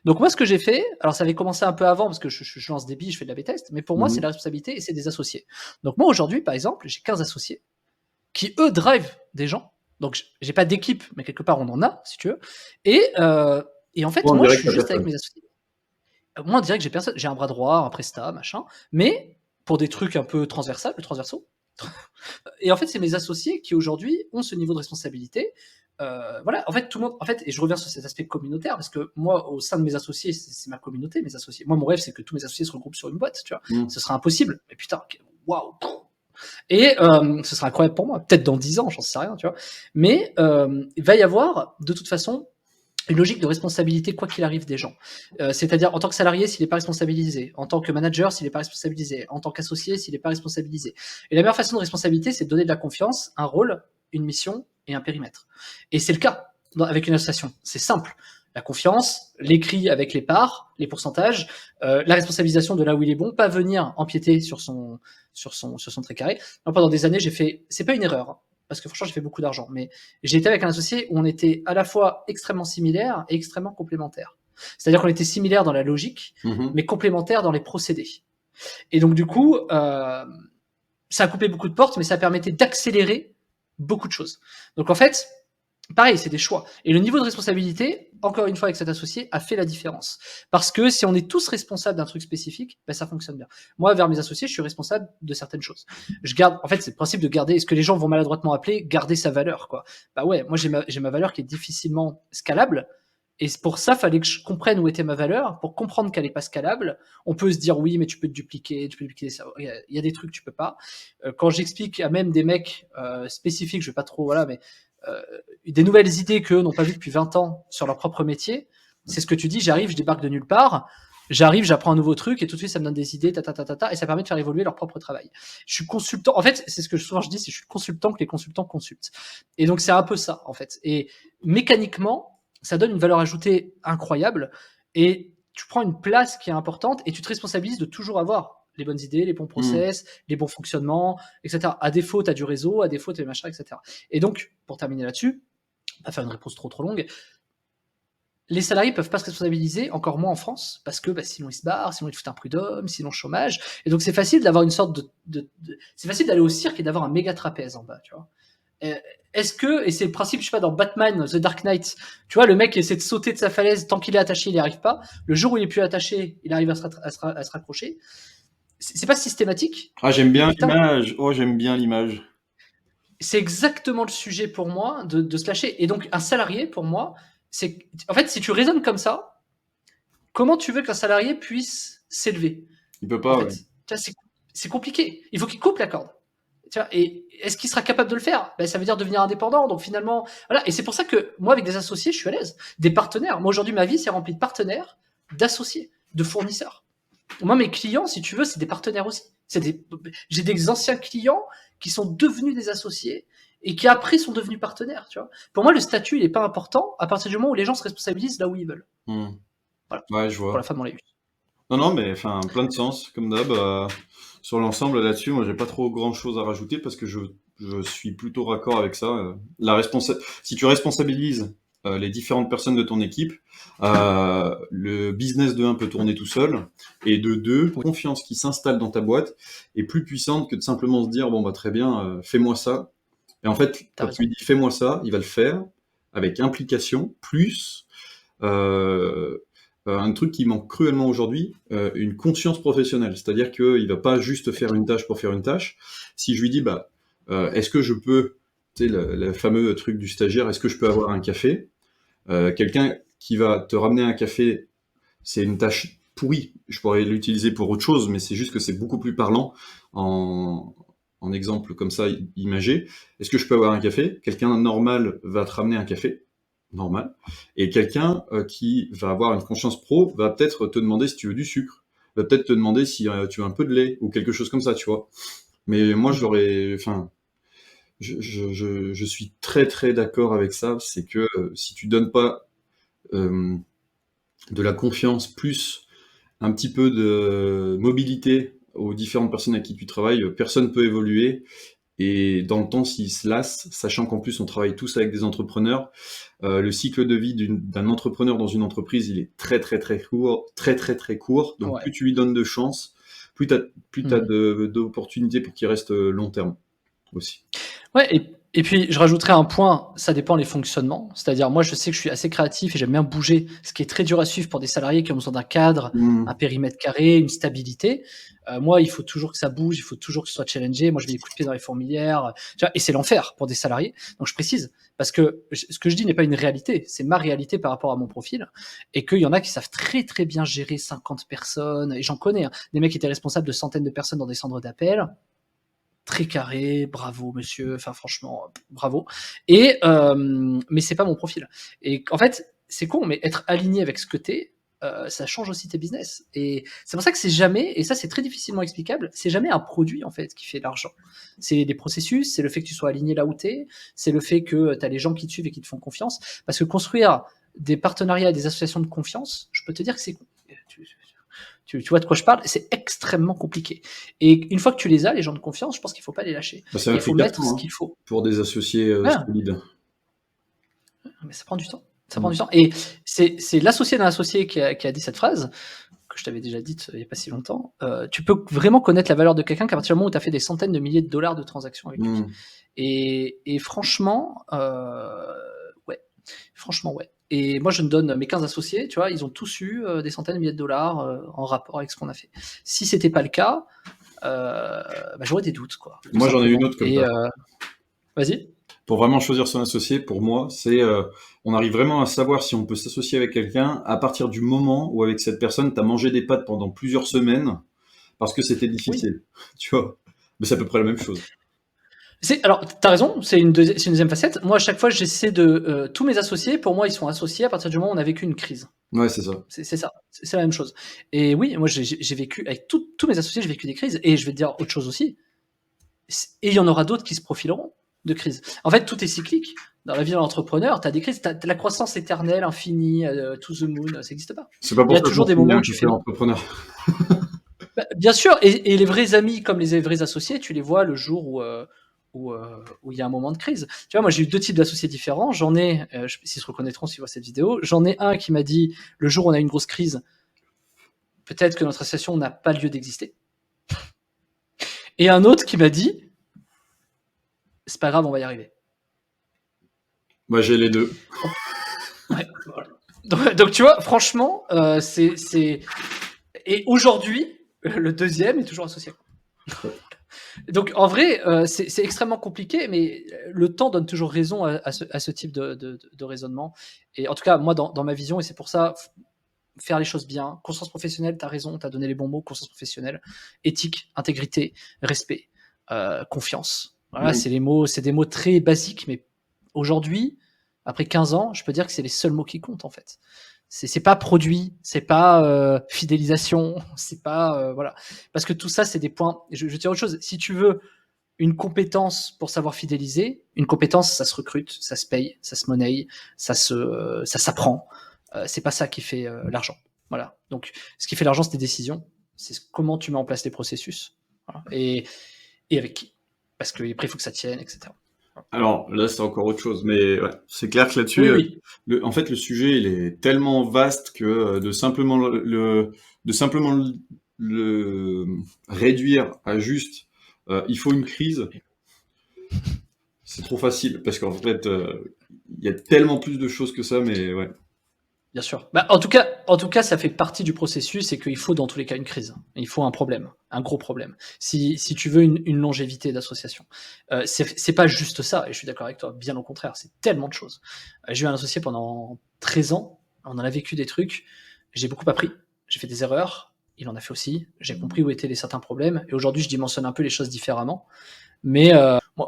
Donc moi, ce que j'ai fait, alors ça avait commencé un peu avant parce que je lance des billes, je fais de la B-test, mais pour moi, c'est la responsabilité et c'est des associés. Donc moi, aujourd'hui, par exemple, j'ai 15 associés qui, eux, drivent des gens. Donc j'ai pas d'équipe, mais quelque part, on en a, si tu veux. Et en fait, moi, je suis juste avec mes associés. Moi, on dirait que j'ai personne. J'ai un bras droit, un presta, machin, mais pour des trucs un peu transversaux. Et en fait, c'est mes associés qui aujourd'hui ont ce niveau de responsabilité. Voilà, en fait, tout le monde, en fait, et je reviens sur cet aspect communautaire parce que moi, au sein de mes associés, c'est ma communauté, mes associés. Moi, mon rêve, c'est que tous mes associés se regroupent sur une boîte, tu vois. Ce sera impossible. Mais putain, waouh. Et ce sera incroyable pour moi. Peut-être dans 10 ans, j'en sais rien, tu vois. Mais il va y avoir, de toute façon, une logique de responsabilité quoi qu'il arrive des gens. C'est-à-dire en tant que salarié s'il n'est pas responsabilisé, en tant que manager s'il n'est pas responsabilisé, en tant qu'associé s'il n'est pas responsabilisé. Et la meilleure façon de responsabilité, c'est de donner de la confiance, un rôle, une mission et un périmètre. Et c'est le cas avec une association. C'est simple. La confiance, l'écrit avec les parts, les pourcentages, la responsabilisation de là où il est bon, pas venir empiéter sur son trait carré. Alors, pendant des années, j'ai fait, c'est pas une erreur, hein, parce que franchement, j'ai fait beaucoup d'argent, mais j'ai été avec un associé où on était à la fois extrêmement similaires et extrêmement complémentaires. C'est-à-dire qu'on était similaires dans la logique, mais complémentaires dans les procédés. Et donc, du coup, ça a coupé beaucoup de portes, mais ça permettait d'accélérer beaucoup de choses. Donc, en fait, pareil, c'est des choix. Et le niveau de responsabilité, encore une fois avec cet associé, a fait la différence. Parce que si on est tous responsables d'un truc spécifique, ben ça fonctionne bien. Moi, vers mes associés, je suis responsable de certaines choses. Je garde, en fait, c'est le principe de garder, ce que les gens vont maladroitement appeler garder sa valeur, quoi. Bah ouais, moi j'ai ma valeur qui est difficilement scalable. Et pour ça, fallait que je comprenne où était ma valeur. Pour comprendre qu'elle n'est pas scalable, on peut se dire oui, mais tu peux te dupliquer, ça. Il y a des trucs que tu peux pas. Quand j'explique à même des mecs spécifiques, je vais pas trop, voilà, mais des nouvelles idées qu'eux n'ont pas vues depuis 20 ans sur leur propre métier, c'est ce que tu dis, j'arrive, je débarque de nulle part, j'arrive, j'apprends un nouveau truc et tout de suite ça me donne des idées, et ça permet de faire évoluer leur propre travail. Je suis consultant, en fait, c'est ce que souvent je dis, c'est je suis consultant que les consultants consultent. Et donc c'est un peu ça, en fait. Et mécaniquement, ça donne une valeur ajoutée incroyable et tu prends une place qui est importante et tu te responsabilises de toujours avoir les bonnes idées, les bons process, les bons fonctionnements, etc. À défaut, tu as du réseau, à défaut, tu as des machins, etc. Et donc, pour terminer là-dessus, pas faire une réponse trop longue, les salariés peuvent pas se responsabiliser, encore moins en France, parce que sinon ils se barrent, sinon ils te foutent un prud'homme, sinon chômage. Et donc c'est facile d'avoir une sorte c'est facile d'aller au cirque et d'avoir un méga trapèze en bas, tu vois. Est-ce que, et c'est le principe, je sais pas, dans Batman, The Dark Knight, tu vois, le mec essaie de sauter de sa falaise, tant qu'il est attaché, il n'y arrive pas. Le jour où il est plus attaché, il arrive à se raccrocher. C'est pas systématique. Ah, j'aime bien l'image. Oh, j'aime bien l'image. C'est exactement le sujet pour moi de se lâcher. Et donc, un salarié, pour moi, c'est, en fait, si tu raisonnes comme ça, comment tu veux qu'un salarié puisse s'élever? Il peut pas, En ouais. fait, c'est compliqué. Il faut qu'il coupe la corde. Tu vois, et est-ce qu'il sera capable de le faire? Ça veut dire devenir indépendant. Donc finalement, voilà. Et c'est pour ça que moi, avec des associés, je suis à l'aise. Des partenaires. Moi, aujourd'hui, ma vie, c'est rempli de partenaires, d'associés, de fournisseurs. Moi, mes clients, si tu veux, c'est des partenaires aussi. J'ai des anciens clients qui sont devenus des associés et qui après sont devenus partenaires. Tu vois. Pour moi, le statut, il n'est pas important à partir du moment où les gens se responsabilisent là où ils veulent. Voilà. Ouais, je vois. Pour la fin de mon life. Non, mais enfin, plein de sens, comme d'hab. Sur l'ensemble là-dessus, moi, j'ai pas trop grand-chose à rajouter parce que je suis plutôt raccord avec ça. Si tu responsabilises les différentes personnes de ton équipe, le business de 1 peut tourner tout seul, et de 2, confiance qui s'installe dans ta boîte est plus puissante que de simplement se dire bon bah très bien, fais-moi ça. Et en fait, quand tu lui dis fais-moi ça, il va le faire avec implication plus un truc qui manque cruellement aujourd'hui, une conscience professionnelle. C'est-à-dire qu'il va pas juste faire une tâche pour faire une tâche. Si je lui dis, est-ce que je peux, tu sais, le fameux truc du stagiaire, est-ce que je peux avoir un café? Quelqu'un qui va te ramener un café, c'est une tâche pourrie. Je pourrais l'utiliser pour autre chose, mais c'est juste que c'est beaucoup plus parlant en exemple comme ça, imagé. Est-ce que je peux avoir un café? Quelqu'un normal va te ramener un café. Normal. Et quelqu'un qui va avoir une conscience pro va peut-être te demander si tu veux du sucre, va peut-être te demander si tu veux un peu de lait ou quelque chose comme ça, tu vois. Mais moi, je suis très très d'accord avec ça. C'est que si tu donnes pas de la confiance plus un petit peu de mobilité aux différentes personnes avec qui tu travailles, personne peut évoluer. Et dans le temps, s'ils se lassent, sachant qu'en plus on travaille tous avec des entrepreneurs, le cycle de vie d'un entrepreneur dans une entreprise, il est très très très court, très très très court. Donc plus tu lui donnes de chance, plus t'as d'opportunités pour qu'il reste long terme aussi. Ouais, et puis je rajouterais un point, ça dépend les fonctionnements. C'est-à-dire, moi, je sais que je suis assez créatif et j'aime bien bouger, ce qui est très dur à suivre pour des salariés qui ont besoin d'un cadre, un périmètre carré, une stabilité. Moi, il faut toujours que ça bouge, il faut toujours que ce soit challengé. Moi, je mets des coups de pied dans les fourmilières, tu vois, et c'est l'enfer pour des salariés. Donc, je précise, parce que ce que je dis n'est pas une réalité, c'est ma réalité par rapport à mon profil, et qu'il y en a qui savent très très bien gérer 50 personnes, et j'en connais, hein, des mecs qui étaient responsables de centaines de personnes dans des centres d'appel, très carré, bravo monsieur, enfin franchement, bravo. Et mais c'est pas mon profil. Et en fait, c'est con, mais être aligné avec ce que t'es, ça change aussi tes business. Et c'est pour ça que c'est jamais, et ça c'est très difficilement explicable, c'est jamais un produit en fait qui fait l'argent. C'est des processus, c'est le fait que tu sois aligné là où t'es, c'est le fait que t'as les gens qui te suivent et qui te font confiance. Parce que construire des partenariats et des associations de confiance, je peux te dire que c'est tu vois de quoi je parle, c'est extrêmement compliqué. Et une fois que tu les as, les gens de confiance, je pense qu'il ne faut pas les lâcher. Bah, ça Et m'a il pris faut 4 mettre ce ans, hein, qu'il faut. pour des associés Ah, solides. mais ça prend du temps. Ça prend Mm. du temps. Et c'est l'associé d'un associé qui a dit cette phrase, que je t'avais déjà dite il n'y a pas si longtemps. Tu peux vraiment connaître la valeur de quelqu'un qu'à partir du moment où tu as fait des centaines de milliers de dollars de transactions avec lui. Mm. Et franchement, ouais. Franchement, ouais. Et moi, je me donne mes 15 associés, tu vois, ils ont tous eu des centaines de milliers de dollars en rapport avec ce qu'on a fait. Si c'était pas le cas, j'aurais des doutes, quoi. Moi, j'en ai une autre comme Et ça. vas-y. Pour vraiment choisir son associé, pour moi, c'est on arrive vraiment à savoir si on peut s'associer avec quelqu'un à partir du moment où avec cette personne, tu as mangé des pâtes pendant plusieurs semaines parce que c'était Oui. difficile. Tu vois. Mais c'est à peu près la même chose. Alors, tu as raison, c'est une deuxième facette. Moi, à chaque fois, j'essaie de. Tous mes associés, pour moi, ils sont associés à partir du moment où on a vécu une crise. Ouais, c'est ça. C'est ça, c'est la même chose. Et oui, moi, j'ai vécu, avec tous mes associés, j'ai vécu des crises. Et je vais te dire autre chose aussi. Et il y en aura d'autres qui se profileront de crises. En fait, tout est cyclique. Dans la vie d'un entrepreneur, tu as des crises, tu as la croissance éternelle, infinie, to the moon, ça n'existe pas. C'est pas Il pour y a ça toujours qu'on des finit moments un où tu café fais. entrepreneur. Bien sûr, et les vrais amis comme les vrais associés, tu les vois le jour où il y a un moment de crise. Tu vois, moi j'ai eu 2 types d'associés différents. J'en ai, s'ils se reconnaîtront s'ils voient cette vidéo, j'en ai un qui m'a dit le jour où on a une grosse crise, peut-être que notre association n'a pas lieu d'exister. Et un autre qui m'a dit c'est pas grave, on va y arriver. Moi, j'ai les deux. Ouais, voilà. Donc tu vois, franchement, c'est. Et aujourd'hui, le deuxième est toujours associé. Donc en vrai, c'est extrêmement compliqué, mais le temps donne toujours raison à ce type de raisonnement. Et en tout cas, moi, dans ma vision, et c'est pour ça, faire les choses bien, conscience professionnelle, tu as raison, tu as donné les bons mots, conscience professionnelle, éthique, intégrité, respect, confiance. Voilà, c'est des mots très basiques, mais aujourd'hui, après 15 ans, je peux dire que c'est les seuls mots qui comptent en fait. C'est pas produit, c'est pas fidélisation, c'est pas voilà. Parce que tout ça, c'est des points. Je vais te dire autre chose. Si tu veux une compétence pour savoir fidéliser, une compétence, ça se recrute, ça se paye, ça se monnaie, ça s'apprend. C'est pas ça qui fait l'argent. Voilà. Donc, ce qui fait l'argent, c'est tes décisions. C'est comment tu mets en place les processus. Voilà. Et avec qui. Parce que après, il faut que ça tienne, etc. Alors là, c'est encore autre chose, mais ouais, c'est clair que là-dessus, Oui. en fait, le sujet, il est tellement vaste que de simplement le réduire à juste, il faut une crise, c'est trop facile, parce qu'en fait, il y a tellement plus de choses que ça, mais ouais. Bien sûr. En tout cas, ça fait partie du processus et qu'il faut dans tous les cas une crise. Il faut un problème, un gros problème. Si tu veux une longévité d'association, c'est pas juste ça. Et je suis d'accord avec toi. Bien au contraire, c'est tellement de choses. J'ai eu un associé pendant 13 ans. On en a vécu des trucs. J'ai beaucoup appris. J'ai fait des erreurs. Il en a fait aussi. J'ai compris où étaient les certains problèmes. Et aujourd'hui, je dimensionne un peu les choses différemment. Mais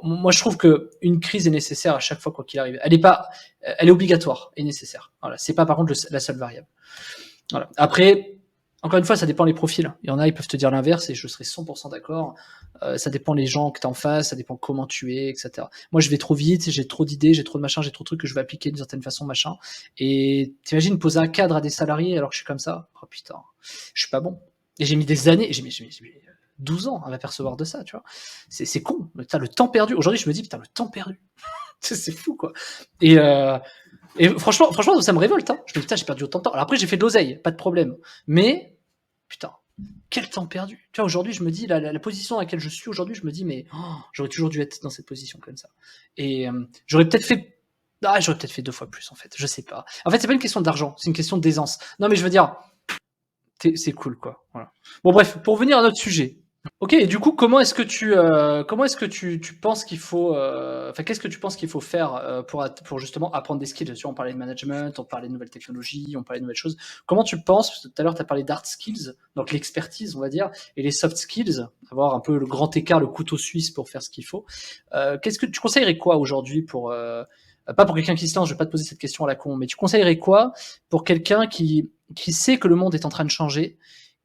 moi, je trouve qu'une crise est nécessaire à chaque fois, quoi qu'il arrive. Elle est obligatoire et nécessaire. Voilà. C'est pas, par contre, la seule variable. Voilà. Après, encore une fois, ça dépend les profils. Il y en a, ils peuvent te dire l'inverse et je serais 100% d'accord. Ça dépend les gens que tu as en face, ça dépend comment tu es, etc. Moi, je vais trop vite, j'ai trop d'idées, j'ai trop de machin, j'ai trop de trucs que je vais appliquer d'une certaine façon, machin. Et t'imagines poser un cadre à des salariés alors que je suis comme ça? Oh putain, je suis pas bon. Et j'ai mis des années, j'ai mis 12 ans à m'apercevoir de ça, tu vois. C'est con. Putain, le temps perdu. Aujourd'hui, je me dis, putain, le temps perdu. C'est fou, quoi. Et franchement, ça me révolte. Hein. Je me dis, putain, j'ai perdu autant de temps. Alors après, j'ai fait de l'oseille, pas de problème. Mais, putain, quel temps perdu. Tu vois, aujourd'hui, je me dis, la position dans laquelle je suis aujourd'hui, je me dis, mais j'aurais toujours dû être dans cette position comme ça. Et j'aurais peut-être fait 2 fois plus, en fait. Je sais pas. En fait, c'est pas une question d'argent, c'est une question d'aisance. Non, mais je veux dire, c'est cool, quoi. Voilà. Bon, bref, pour venir à notre sujet. Ok, et du coup, comment est-ce que tu penses qu'il faut, qu'est-ce que tu penses qu'il faut faire pour justement apprendre des skills? Tu vois, on parlait de management, on parlait de nouvelles technologies, on parlait de nouvelles choses. Comment tu penses, parce que tout à l'heure tu as parlé d'hard skills, donc l'expertise, on va dire, et les soft skills, avoir un peu le grand écart, le couteau suisse pour faire ce qu'il faut. Qu'est-ce que tu conseillerais quoi aujourd'hui pour, pas pour quelqu'un qui se lance, je vais pas te poser cette question à la con, mais tu conseillerais quoi pour quelqu'un qui sait que le monde est en train de changer,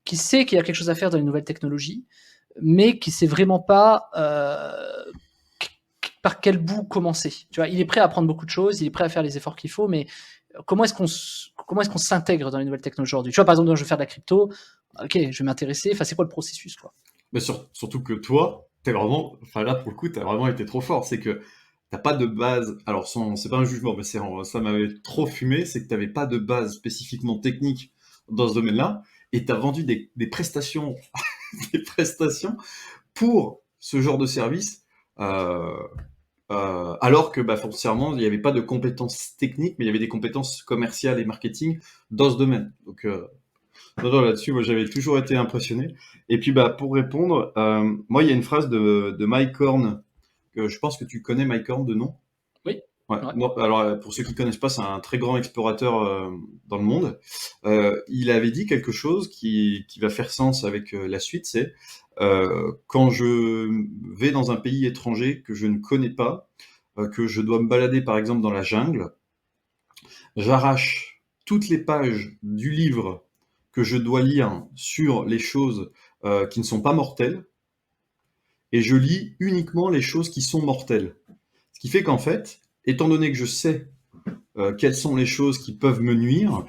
qui sait qu'il y a quelque chose à faire dans les nouvelles technologies, mais qui sait vraiment pas par quel bout commencer. Tu vois, il est prêt à apprendre beaucoup de choses, il est prêt à faire les efforts qu'il faut, mais comment est-ce qu'on s'intègre dans les nouvelles technologies aujourd'hui? Tu vois, par exemple, je veux faire de la crypto, ok, je vais m'intéresser, enfin, c'est quoi le processus, quoi? Mais surtout que toi, t'es vraiment, enfin là pour le coup, t'as vraiment été trop fort. C'est que t'as pas de base. Alors c'est pas un jugement, mais ça m'avait trop fumé. C'est que t'avais pas de base spécifiquement technique dans ce domaine-là, et t'as vendu des prestations, des prestations pour ce genre de service. Euh, alors que foncièrement, il n'y avait pas de compétences techniques, mais il y avait des compétences commerciales et marketing dans ce domaine. Donc, non, là-dessus, moi, j'avais toujours été impressionné. Et puis, pour répondre, moi, il y a une phrase de Mike Horn, que je pense que tu connais Mike Horn de nom. Oui. Ouais. Ouais. Non, alors, pour ceux qui connaissent pas, c'est un très grand explorateur dans le monde. Il avait dit quelque chose qui va faire sens avec la suite, c'est quand je vais dans un pays étranger que je ne connais pas, que je dois me balader par exemple dans la jungle, j'arrache toutes les pages du livre que je dois lire sur les choses qui ne sont pas mortelles, et je lis uniquement les choses qui sont mortelles. Ce qui fait qu'en fait, étant donné que je sais quelles sont les choses qui peuvent me nuire,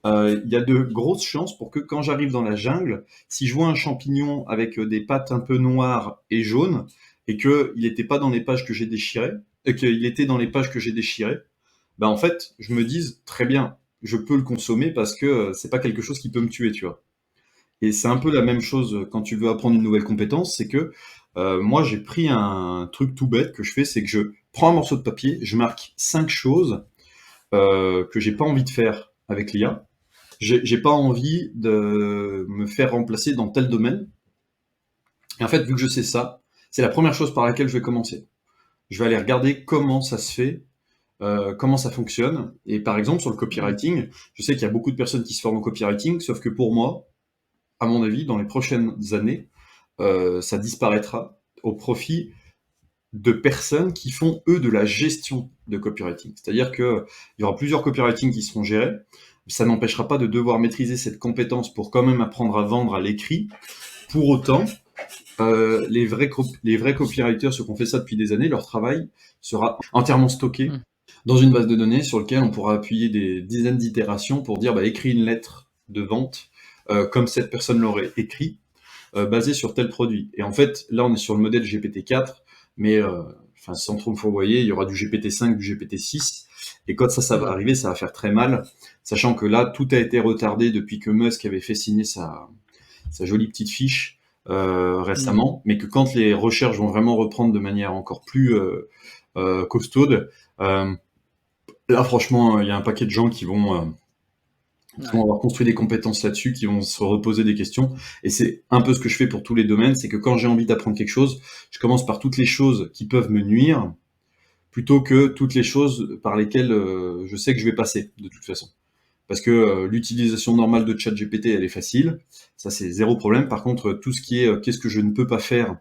il y a de grosses chances pour que quand j'arrive dans la jungle, si je vois un champignon avec des pattes un peu noires et jaunes, et qu'il n'était pas dans les pages que j'ai déchirées, et qu'il était dans les pages que j'ai déchirées, en fait, je me dis très bien, je peux le consommer parce que c'est pas quelque chose qui peut me tuer, tu vois. Et c'est un peu la même chose quand tu veux apprendre une nouvelle compétence, c'est que moi j'ai pris un truc tout bête que je fais, c'est que je prends un morceau de papier, je marque 5 choses que j'ai pas envie de faire avec l'IA. J'ai pas envie de me faire remplacer dans tel domaine. Et en fait, vu que je sais ça, c'est la première chose par laquelle je vais commencer. Je vais aller regarder comment ça se fait, comment ça fonctionne. Et par exemple, sur le copywriting, je sais qu'il y a beaucoup de personnes qui se forment au copywriting, sauf que pour moi, à mon avis, dans les prochaines années, ça disparaîtra au profit de personnes qui font, eux, de la gestion de copywriting. C'est-à-dire qu'il y aura plusieurs copywriting qui seront gérés. Ça n'empêchera pas de devoir maîtriser cette compétence pour quand même apprendre à vendre à l'écrit. Pour autant, les vrais copywriters, ceux qui ont fait ça depuis des années, leur travail sera entièrement stocké dans une base de données sur laquelle on pourra appuyer des dizaines d'itérations pour dire écris une lettre de vente comme cette personne l'aurait écrit, basée sur tel produit. Et en fait, là, on est sur le modèle GPT-4, mais sans trop me fourvoyer, il y aura du GPT-5, du GPT-6, et quand ça va arriver, ça va faire très mal, sachant que là, tout a été retardé depuis que Musk avait fait signer sa jolie petite fiche récemment, mais que quand les recherches vont vraiment reprendre de manière encore plus costaude, là, franchement, il y a un paquet de gens qui vont avoir construit des compétences là-dessus, qui vont se reposer des questions. Et c'est un peu ce que je fais pour tous les domaines, c'est que quand j'ai envie d'apprendre quelque chose, je commence par toutes les choses qui peuvent me nuire, plutôt que toutes les choses par lesquelles je sais que je vais passer, de toute façon. Parce que l'utilisation normale de ChatGPT, elle est facile, ça c'est zéro problème. Par contre, tout ce qui est qu'est-ce que je ne peux pas faire,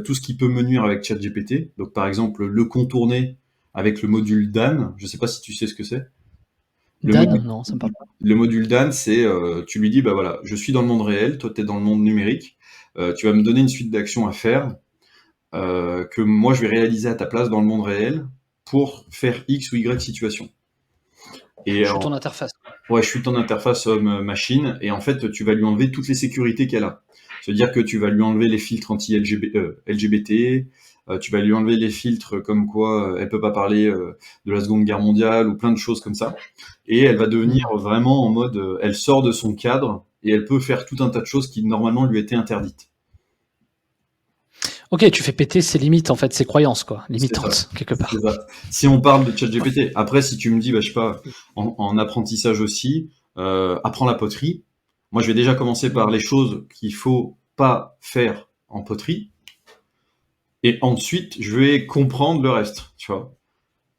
tout ce qui peut me nuire avec ChatGPT, donc par exemple le contourner avec le module DAN, je sais pas si tu sais ce que c'est. Dan, non, ça me parle pas. Le module DAN, c'est tu lui dis voilà, je suis dans le monde réel, toi tu es dans le monde numérique, tu vas me donner une suite d'actions à faire que moi je vais réaliser à ta place dans le monde réel pour faire X ou Y situation. Et je suis ton interface. Ouais, je suis ton interface homme-machine, et en fait, tu vas lui enlever toutes les sécurités qu'elle a. C'est-à-dire que tu vas lui enlever les filtres anti-LGBT, tu vas lui enlever les filtres comme quoi elle peut pas parler de la Seconde Guerre mondiale ou plein de choses comme ça. Et elle va devenir vraiment en mode, elle sort de son cadre et elle peut faire tout un tas de choses qui normalement lui étaient interdites. Ok, tu fais péter ses limites, en fait, ses croyances, quoi, limitantes, quelque part. C'est ça. Si on parle de ChatGPT, après, si tu me dis, je sais pas, en apprentissage aussi, apprends la poterie. Moi, je vais déjà commencer par les choses qu'il faut pas faire en poterie. Et ensuite, je vais comprendre le reste, tu vois.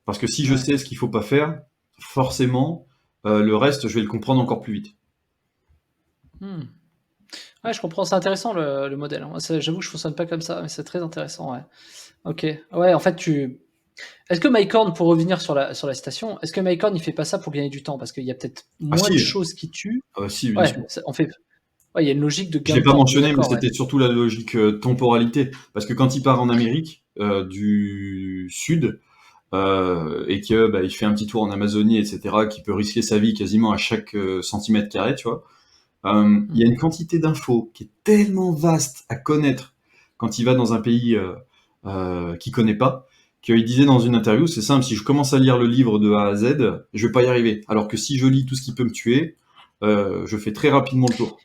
Parce que si je sais ce qu'il faut pas faire, forcément, le reste, je vais le comprendre encore plus vite. Ouais, je comprends, c'est intéressant le modèle. Moi, j'avoue que je fonctionne pas comme ça, mais c'est très intéressant, ouais. Ok. Ouais, en fait, est-ce que Mike Horn, pour revenir sur la citation, est-ce que Mike Horn, il fait pas ça pour gagner du temps? Parce qu'il y a peut-être moins de choses qui tuent. Si, bien sûr. Il y a une logique de gain Je de l'ai pas temps. mentionné, mais c'était surtout la logique temporalité. Parce que quand il part en Amérique du Sud, et que il fait un petit tour en Amazonie, etc., qui peut risquer sa vie quasiment à chaque centimètre carré, tu vois. Il y a une quantité d'infos qui est tellement vaste à connaître quand il va dans un pays qu'il connaît pas, qu'il disait dans une interview, c'est simple, si je commence à lire le livre de A à Z, je vais pas y arriver. Alors que si je lis tout ce qui peut me tuer, je fais très rapidement le tour.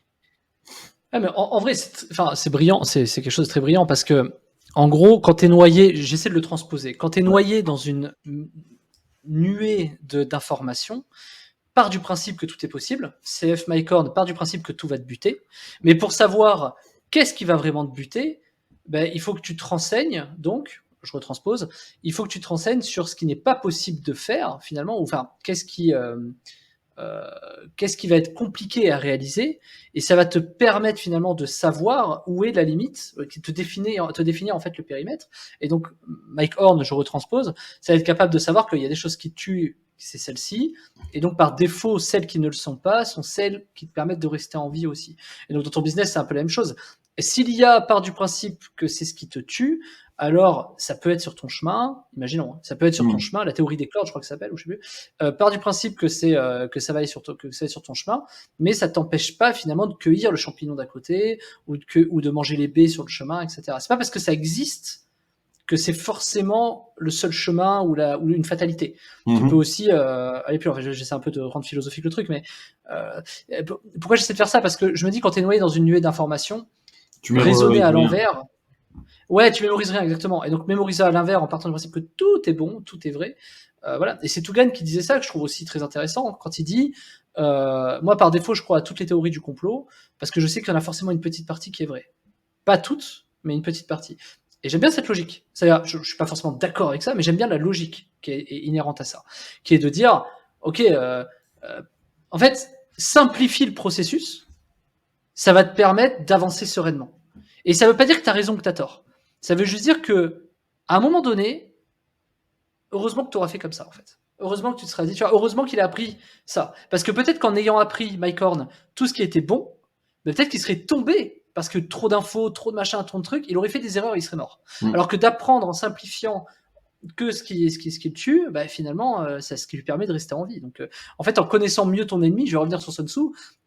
Ah, mais en vrai, c'est brillant, c'est quelque chose de très brillant parce que, en gros, quand tu es noyé, j'essaie de le transposer, quand tu es noyé dans une nuée d'informations, part du principe que tout est possible. CF Mycorn part du principe que tout va te buter. Mais pour savoir qu'est-ce qui va vraiment te buter, il faut que tu te renseignes, donc, je retranspose, il faut que tu te renseignes sur ce qui n'est pas possible de faire, finalement, ou enfin, qu'est-ce qui va être compliqué à réaliser, et ça va te permettre finalement de savoir où est la limite, te définir en fait le périmètre. Et donc, Mike Horn, je retranspose, ça va être capable de savoir qu'il y a des choses qui tuent, c'est celles-ci, et donc par défaut, celles qui ne le sont pas sont celles qui te permettent de rester en vie aussi. Et donc dans ton business, c'est un peu la même chose. Et s'il y a part du principe que c'est ce qui te tue, alors ça peut être sur ton chemin, imaginons, ça peut être sur ton chemin, la théorie des cordes, je crois que ça s'appelle, ou je sais plus, part du principe que ça va aller sur ton chemin, mais ça t'empêche pas finalement de cueillir le champignon d'à côté, ou de manger les baies sur le chemin, etc. C'est pas parce que ça existe que c'est forcément le seul chemin ou une fatalité. Tu peux aussi aller plus loin. J'essaie un peu de rendre philosophique le truc, mais pourquoi j'essaie de faire ça? Parce que je me dis, quand tu es noyé dans une nuée d'informations, raisonner à l'envers, ouais, tu mémorises rien, exactement. Et donc mémoriser à l'envers en partant du principe que tout est bon, tout est vrai. Voilà. Et c'est Tougan qui disait ça, que je trouve aussi très intéressant, quand il dit moi par défaut je crois à toutes les théories du complot, parce que je sais qu'il y en a forcément une petite partie qui est vraie. Pas toutes, mais une petite partie. Et j'aime bien cette logique. C'est-à-dire, je suis pas forcément d'accord avec ça, mais j'aime bien la logique qui est inhérente à ça, qui est de dire, ok, en fait, simplifie le processus, ça va te permettre d'avancer sereinement. Et ça veut pas dire que tu as raison, que tu as tort. Ça veut juste dire que, à un moment donné, heureusement que tu auras fait comme ça, en fait. Heureusement que tu te seras dit, tu vois, heureusement qu'il a appris ça. Parce que peut-être qu'en ayant appris, Mike Horn, tout ce qui était bon, peut-être qu'il serait tombé parce que trop d'infos, trop de machins, trop de trucs, il aurait fait des erreurs, il serait mort. Alors que d'apprendre en simplifiant que ce qui le tue, finalement, c'est ce qui lui permet de rester en vie. Donc, en fait, en connaissant mieux ton ennemi, je vais revenir sur Sun Tzu,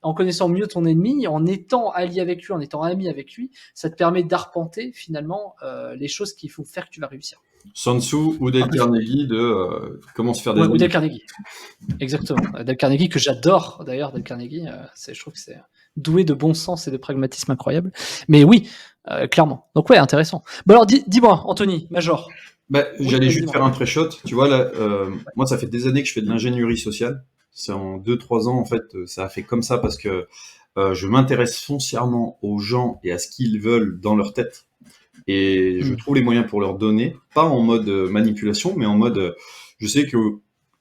en connaissant mieux ton ennemi, en étant allié avec lui, en étant ami avec lui, ça te permet d'arpenter finalement les choses qu'il faut faire que tu vas réussir. Sun Tzu ou Dale Carnegie de comment se faire des amis. Ou Dale Carnegie, exactement. Dale Carnegie, que j'adore d'ailleurs, Dale Carnegie, je trouve que c'est doué de bon sens et de pragmatisme incroyable. Mais oui, clairement. Donc ouais, intéressant. Bon alors, dis-moi, Anthony, Major. J'allais juste faire un pré-shot. Tu vois, là, moi, ça fait des années que je fais de l'ingénierie sociale. C'est en 2-3 ans, en fait, ça a fait comme ça parce que je m'intéresse foncièrement aux gens et à ce qu'ils veulent dans leur tête. Et je trouve les moyens pour leur donner, pas en mode manipulation, mais en mode, je sais que,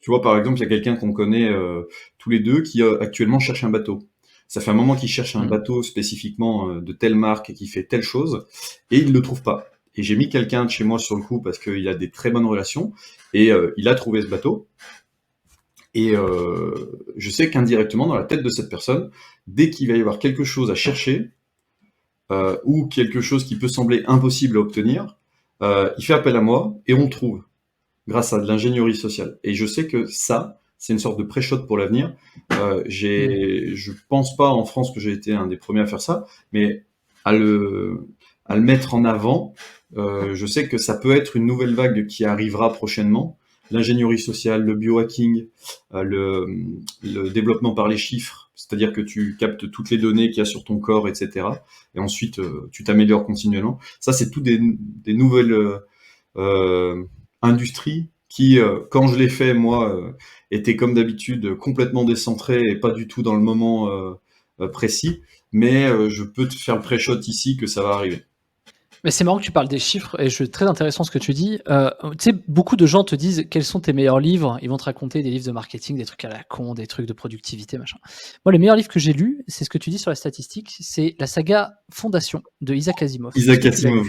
tu vois, par exemple, il y a quelqu'un qu'on connaît tous les deux qui actuellement cherche un bateau. Ça fait un moment qu'il cherche un bateau spécifiquement de telle marque et qui fait telle chose, et il ne le trouve pas. Et j'ai mis quelqu'un de chez moi sur le coup parce qu'il a des très bonnes relations, et il a trouvé ce bateau. Et je sais qu'indirectement, dans la tête de cette personne, dès qu'il va y avoir quelque chose à chercher, ou quelque chose qui peut sembler impossible à obtenir, il fait appel à moi, et on le trouve, grâce à de l'ingénierie sociale. Et je sais que ça, c'est une sorte de pré-shot pour l'avenir. Je pense pas en France que j'ai été un des premiers à faire ça, mais à le mettre en avant, je sais que ça peut être une nouvelle vague qui arrivera prochainement. L'ingénierie sociale, le biohacking, le développement par les chiffres, c'est-à-dire que tu captes toutes les données qu'il y a sur ton corps, etc. Et ensuite, tu t'améliores continuellement. Ça, c'est tout des nouvelles industries qui, quand je l'ai fait, moi, étaient comme d'habitude complètement décentrées et pas du tout dans le moment précis. Mais je peux te faire le pré-shot ici que ça va arriver. Mais c'est marrant que tu parles des chiffres, et c'est très intéressant ce que tu dis. Tu sais, beaucoup de gens te disent quels sont tes meilleurs livres. Ils vont te raconter des livres de marketing, des trucs à la con, des trucs de productivité, machin. Moi, le meilleur livre que j'ai lu, c'est ce que tu dis sur la statistique, c'est la saga Fondation de Isaac Asimov. Isaac Asimov.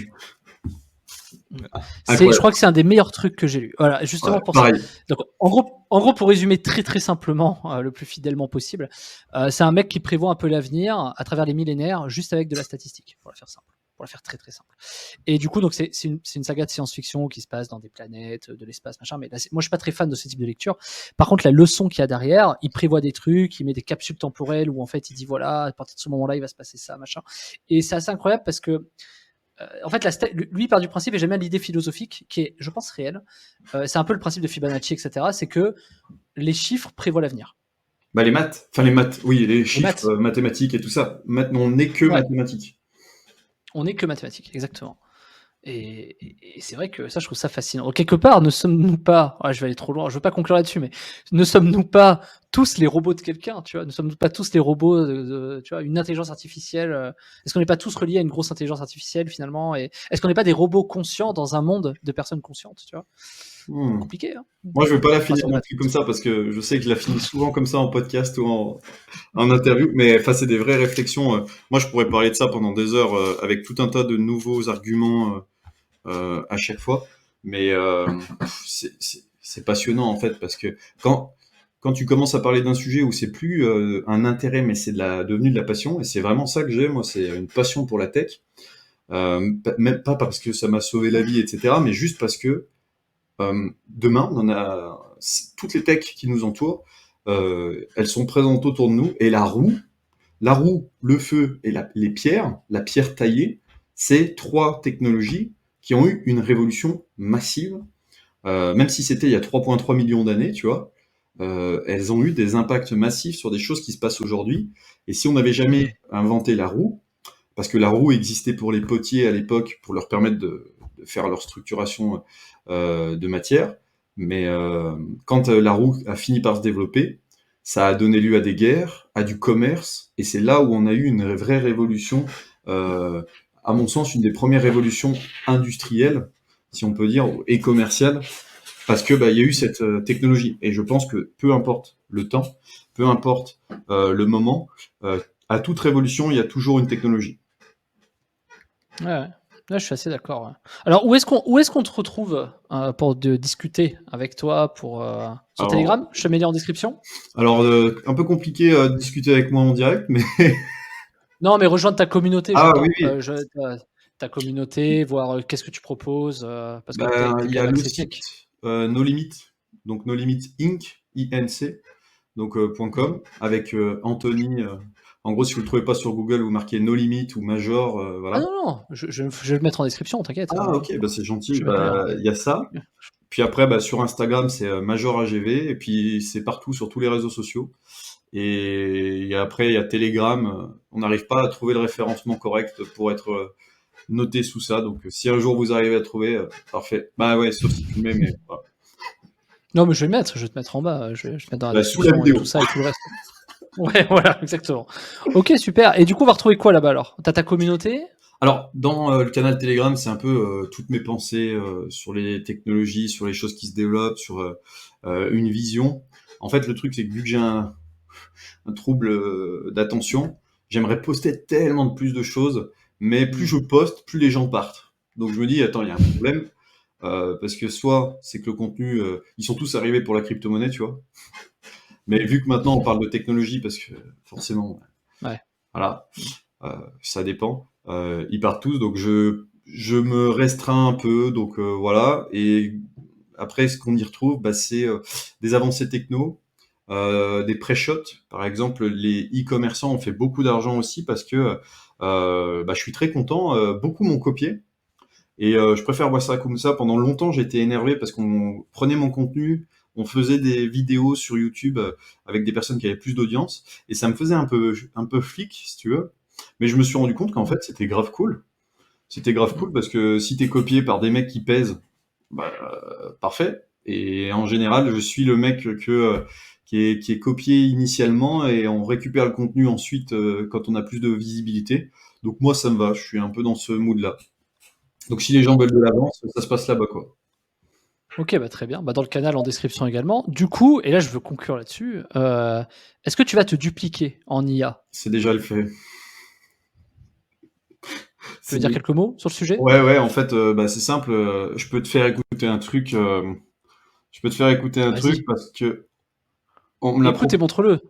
Je crois que c'est un des meilleurs trucs que j'ai lu. Voilà, justement pour pareil. ça. Donc, en gros, pour résumer très très simplement, le plus fidèlement possible, c'est un mec qui prévoit un peu l'avenir à travers les millénaires, juste avec de la statistique, pour la faire simple. pour la faire très très simple. Et du coup, donc c'est une saga de science-fiction qui se passe dans des planètes, de l'espace, machin. Mais là, moi, je suis pas très fan de ce type de lecture. Par contre, la leçon qu'il y a derrière, il prévoit des trucs, il met des capsules temporelles où en fait, il dit voilà, à partir de ce moment-là, il va se passer ça, machin. Et c'est assez incroyable parce que en fait, lui il part du principe, et j'aime bien l'idée philosophique qui est, je pense, réelle. C'est un peu le principe de Fibonacci, etc. C'est que les chiffres prévoient l'avenir. Bah, les maths, oui, les chiffres, maths. mathématiques et tout ça. Maintenant, on n'est que Ouais. mathématiques. On n'est que mathématiques, exactement. Et c'est vrai que ça, je trouve ça fascinant. Quelque part, ne sommes-nous pas, je vais aller trop loin, je veux pas conclure là-dessus, mais ne sommes-nous pas tous les robots de quelqu'un, tu vois? Ne sommes-nous pas tous les robots tu vois, une intelligence artificielle, est-ce qu'on n'est pas tous reliés à une grosse intelligence artificielle finalement? Et est-ce qu'on n'est pas des robots conscients dans un monde de personnes conscientes, tu vois? Compliqué, hein? Moi, je veux pas la finir Enfin, non plus comme ça parce que je sais que je la finis souvent comme ça en podcast ou en interview, mais c'est des vraies réflexions. Moi, je pourrais parler de ça pendant des heures avec tout un tas de nouveaux arguments à chaque fois. Mais c'est passionnant en fait parce que quand tu commences à parler d'un sujet où c'est plus un intérêt, mais c'est devenu de la passion, et c'est vraiment ça que j'ai. Moi, c'est une passion pour la tech. Même pas parce que ça m'a sauvé la vie, etc., mais juste parce que demain, on en a toutes les techs qui nous entourent, elles sont présentes autour de nous, et la roue, le feu et les pierres, la pierre taillée, c'est trois technologies qui ont eu une révolution massive, même si c'était il y a 3,3 millions d'années, tu vois. Elles ont eu des impacts massifs sur des choses qui se passent aujourd'hui. Et si on n'avait jamais inventé la roue, parce que la roue existait pour les potiers à l'époque pour leur permettre de faire leur structuration de matière, mais quand la roue a fini par se développer, ça a donné lieu à des guerres, à du commerce, et c'est là où on a eu une vraie révolution, à mon sens, une des premières révolutions industrielles, si on peut dire, et commerciales, parce que il y a eu cette technologie. Et je pense que peu importe le temps, peu importe le moment, à toute révolution, il y a toujours une technologie. Ouais. Là, je suis assez d'accord. Ouais. Alors, où est-ce qu'on te retrouve pour discuter avec toi sur Telegram? Je te mets les en description. Alors, un peu compliqué de discuter avec moi en direct, mais Non, mais rejoindre ta communauté, ah oui, j'entends. oui. Ta communauté, voir qu'est-ce que tu proposes, parce que tu Il y as a le l'accès site tech. No Limit, donc No Limit Inc. INC, donc .com, avec Anthony. En gros, si vous le trouvez pas sur Google, vous marquez No Limit ou Major, Ah voilà. non, non, je vais le mettre en description, t'inquiète. Ah ok, c'est gentil. Je vais mettre le lien. Il y a ça. Puis après, sur Instagram, c'est Major AGV, et puis c'est partout sur tous les réseaux sociaux. Et après, il y a Telegram. On n'arrive pas à trouver le référencement correct pour être noté sous ça. Donc, si un jour vous arrivez à trouver, parfait. Bah ouais, sauf si tu le mets, mais voilà. Non, mais je vais te mettre en bas, je vais te mettre dans la Sous la description et vidéo. tout ça et tout le reste. Ouais, voilà, exactement. Ok, super. Et du coup, on va retrouver quoi là-bas alors? T'as ta communauté? Alors, dans le canal Telegram, c'est un peu toutes mes pensées sur les technologies, sur les choses qui se développent, sur une vision. En fait, le truc, c'est que vu que j'ai un trouble d'attention, j'aimerais poster tellement de plus de choses, mais plus je poste, plus les gens partent. Donc je me dis, attends, il y a un problème, parce que soit c'est que le contenu, ils sont tous arrivés pour la crypto-monnaie, tu vois. Mais vu que maintenant on parle de technologie, parce que forcément, Ouais. voilà, ça dépend. Ils partent tous, donc je me restreins un peu, donc voilà. Et après, ce qu'on y retrouve, c'est des avancées techno, des pré-shots. Par exemple, les e-commerçants ont fait beaucoup d'argent aussi parce que je suis très content. Beaucoup m'ont copié. Et je préfère voir ça comme ça. Pendant longtemps, j'étais énervé parce qu'on prenait mon contenu, on faisait des vidéos sur YouTube avec des personnes qui avaient plus d'audience, et ça me faisait un peu flic, si tu veux. Mais je me suis rendu compte qu'en fait, c'était grave cool. C'était grave cool parce que si t'es copié par des mecs qui pèsent, parfait. Et en général, je suis le mec qui est copié initialement, et on récupère le contenu ensuite quand on a plus de visibilité. Donc moi, ça me va. Je suis un peu dans ce mood-là. Donc si les gens veulent de l'avance, ça se passe là-bas, quoi. Ok, très bien. Dans le canal en description également. Du coup, et là je veux conclure là-dessus, est-ce que tu vas te dupliquer en IA? C'est déjà le fait. Tu veux dire quelques mots sur le sujet? Ouais, en fait, c'est simple. Je peux te faire écouter un truc. Je peux te faire écouter un truc Vas-y. parce que on me l'a Écoute et montre-le. Non?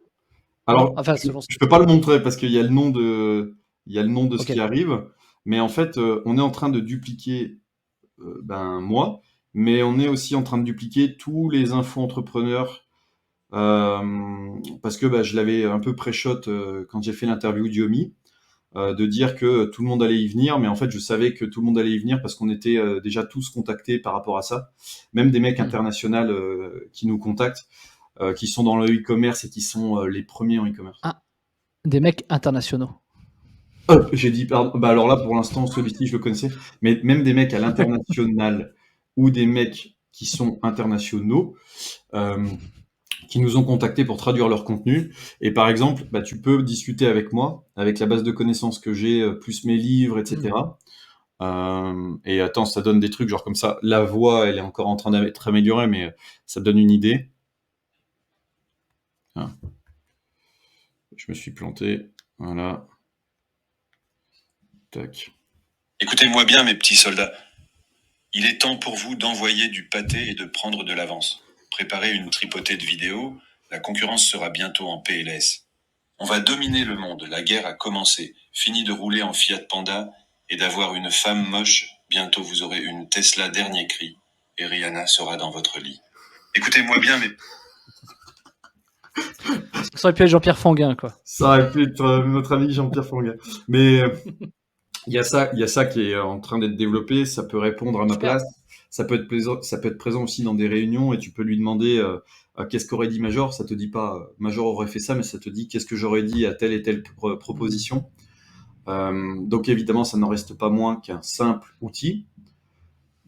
Alors, Enfin, selon ce que je peux tu pas veux. le montrer parce qu'il y a le nom de ce Ok. qui arrive. Mais en fait, on est en train de dupliquer moi, mais on est aussi en train de dupliquer tous les info-entrepreneurs parce que je l'avais un peu pré-shot quand j'ai fait l'interview d'Yomi, de dire que tout le monde allait y venir, mais en fait je savais que tout le monde allait y venir parce qu'on était déjà tous contactés par rapport à ça, même des mecs internationaux qui nous contactent, qui sont dans le e-commerce et qui sont les premiers en e-commerce. Ah, des mecs internationaux. J'ai dit, pardon. Bah alors là, pour l'instant, celui-ci, je le connaissais. Mais même des mecs à l'international ou des mecs qui sont internationaux, qui nous ont contactés pour traduire leur contenu. Et par exemple, tu peux discuter avec moi, avec la base de connaissances que j'ai, plus mes livres, etc. Et attends, ça donne des trucs genre comme ça. La voix, elle est encore en train d'être améliorée, mais ça donne une idée. Ah. Je me suis planté. Voilà. Tac. Écoutez-moi bien, mes petits soldats. Il est temps pour vous d'envoyer du pâté et de prendre de l'avance. Préparez une tripotée de vidéos, la concurrence sera bientôt en PLS. On va dominer le monde, la guerre a commencé. Fini de rouler en Fiat Panda et d'avoir une femme moche, bientôt vous aurez une Tesla dernier cri et Rihanna sera dans votre lit. Écoutez-moi bien, mais... Ça aurait pu être Jean-Pierre Fanguin, quoi. Ça aurait pu être notre ami Jean-Pierre Fanguin. Mais il y a ça qui est en train d'être développé. Ça peut répondre à ma place. Ça peut être présent aussi dans des réunions et tu peux lui demander qu'est-ce qu'aurait dit Major. Ça te dit pas Major aurait fait ça, mais ça te dit qu'est-ce que j'aurais dit à telle et telle proposition. Donc évidemment, ça n'en reste pas moins qu'un simple outil,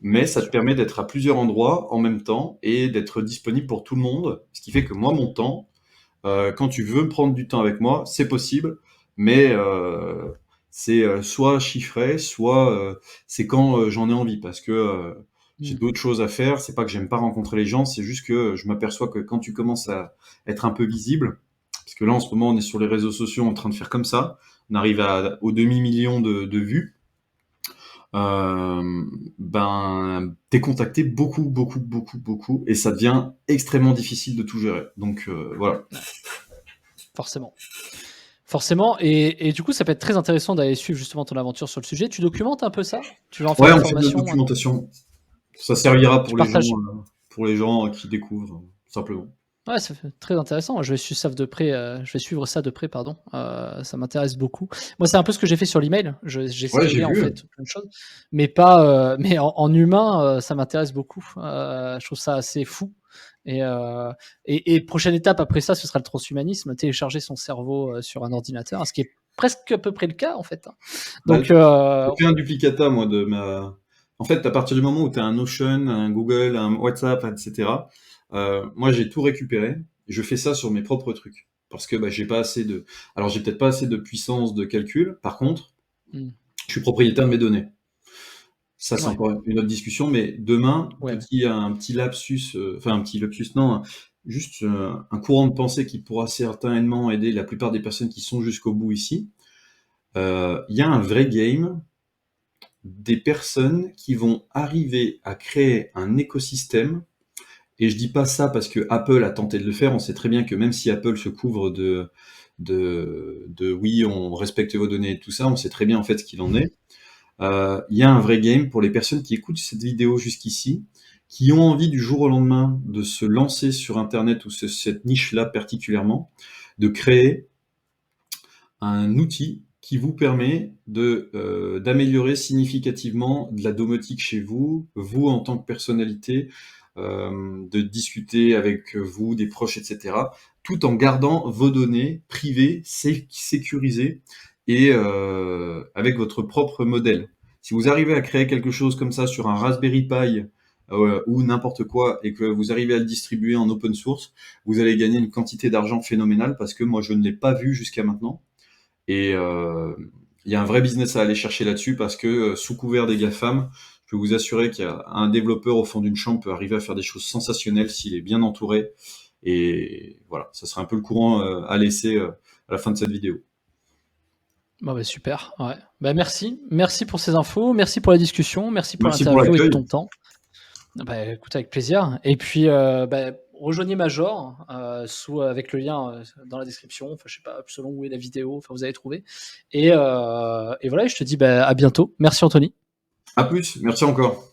mais ça te permet d'être à plusieurs endroits en même temps et d'être disponible pour tout le monde. Ce qui fait que moi, mon temps, quand tu veux prendre du temps avec moi, c'est possible, mais c'est soit chiffré, soit c'est quand j'en ai envie, parce que j'ai d'autres choses à faire. C'est pas que j'aime pas rencontrer les gens, c'est juste que je m'aperçois que quand tu commences à être un peu visible, parce que là en ce moment on est sur les réseaux sociaux en train de faire comme ça, on arrive au demi-million de vues, t'es contacté beaucoup, et ça devient extrêmement difficile de tout gérer. Donc voilà. Forcément, et du coup, ça peut être très intéressant d'aller suivre justement ton aventure sur le sujet. Tu documentes un peu ça? Tu vas en faire une formation? Ouais, on fait de la documentation. Ça servira pour les gens qui découvrent, simplement. Ouais, c'est très intéressant. Je vais suivre ça de près, pardon. Ça m'intéresse beaucoup. Moi, c'est un peu ce que j'ai fait sur l'email. J'ai scalé en fait plein de choses, mais pas, mais en humain, ça m'intéresse beaucoup. Je trouve ça assez fou. Et prochaine étape après ça, ce sera le transhumanisme, télécharger son cerveau sur un ordinateur, ce qui est presque à peu près le cas en fait. Donc, j'ai fait un duplicata moi de ma. En fait, à partir du moment où tu as un Notion, un Google, un WhatsApp, etc. Moi, j'ai tout récupéré. Je fais ça sur mes propres trucs parce que j'ai pas assez de. Alors, j'ai peut-être pas assez de puissance de calcul. Par contre, je suis propriétaire de mes données. Ça, c'est encore une autre discussion, mais demain, un petit lapsus, non, juste un courant de pensée qui pourra certainement aider la plupart des personnes qui sont jusqu'au bout ici. Il y a un vrai game des personnes qui vont arriver à créer un écosystème. Et je dis pas ça parce que Apple a tenté de le faire. On sait très bien que même si Apple se couvre de oui, on respecte vos données et tout ça, on sait très bien en fait ce qu'il en est. Il y a un vrai game pour les personnes qui écoutent cette vidéo jusqu'ici, qui ont envie du jour au lendemain de se lancer sur Internet ou cette niche-là particulièrement, de créer un outil qui vous permet d'améliorer significativement de la domotique chez vous, vous en tant que personnalité, de discuter avec vous, des proches, etc., tout en gardant vos données privées, sécurisées, et avec votre propre modèle. Si vous arrivez à créer quelque chose comme ça sur un Raspberry Pi ou n'importe quoi, et que vous arrivez à le distribuer en open source, vous allez gagner une quantité d'argent phénoménale, parce que moi je ne l'ai pas vu jusqu'à maintenant. Et il y a un vrai business à aller chercher là-dessus, parce que sous couvert des GAFAM, je peux vous assurer qu'il y a un développeur au fond d'une chambre peut arriver à faire des choses sensationnelles s'il est bien entouré. Et voilà, ça sera un peu le courant à laisser à la fin de cette vidéo. Super. Ouais. Merci pour ces infos, merci pour la discussion, merci pour l'interview et ton temps. Écoute, avec plaisir. Et puis, rejoignez Major avec le lien dans la description. Enfin, je sais pas selon où est la vidéo. Enfin, vous allez trouver. Et voilà, je te dis à bientôt. Merci Anthony. À plus, merci encore.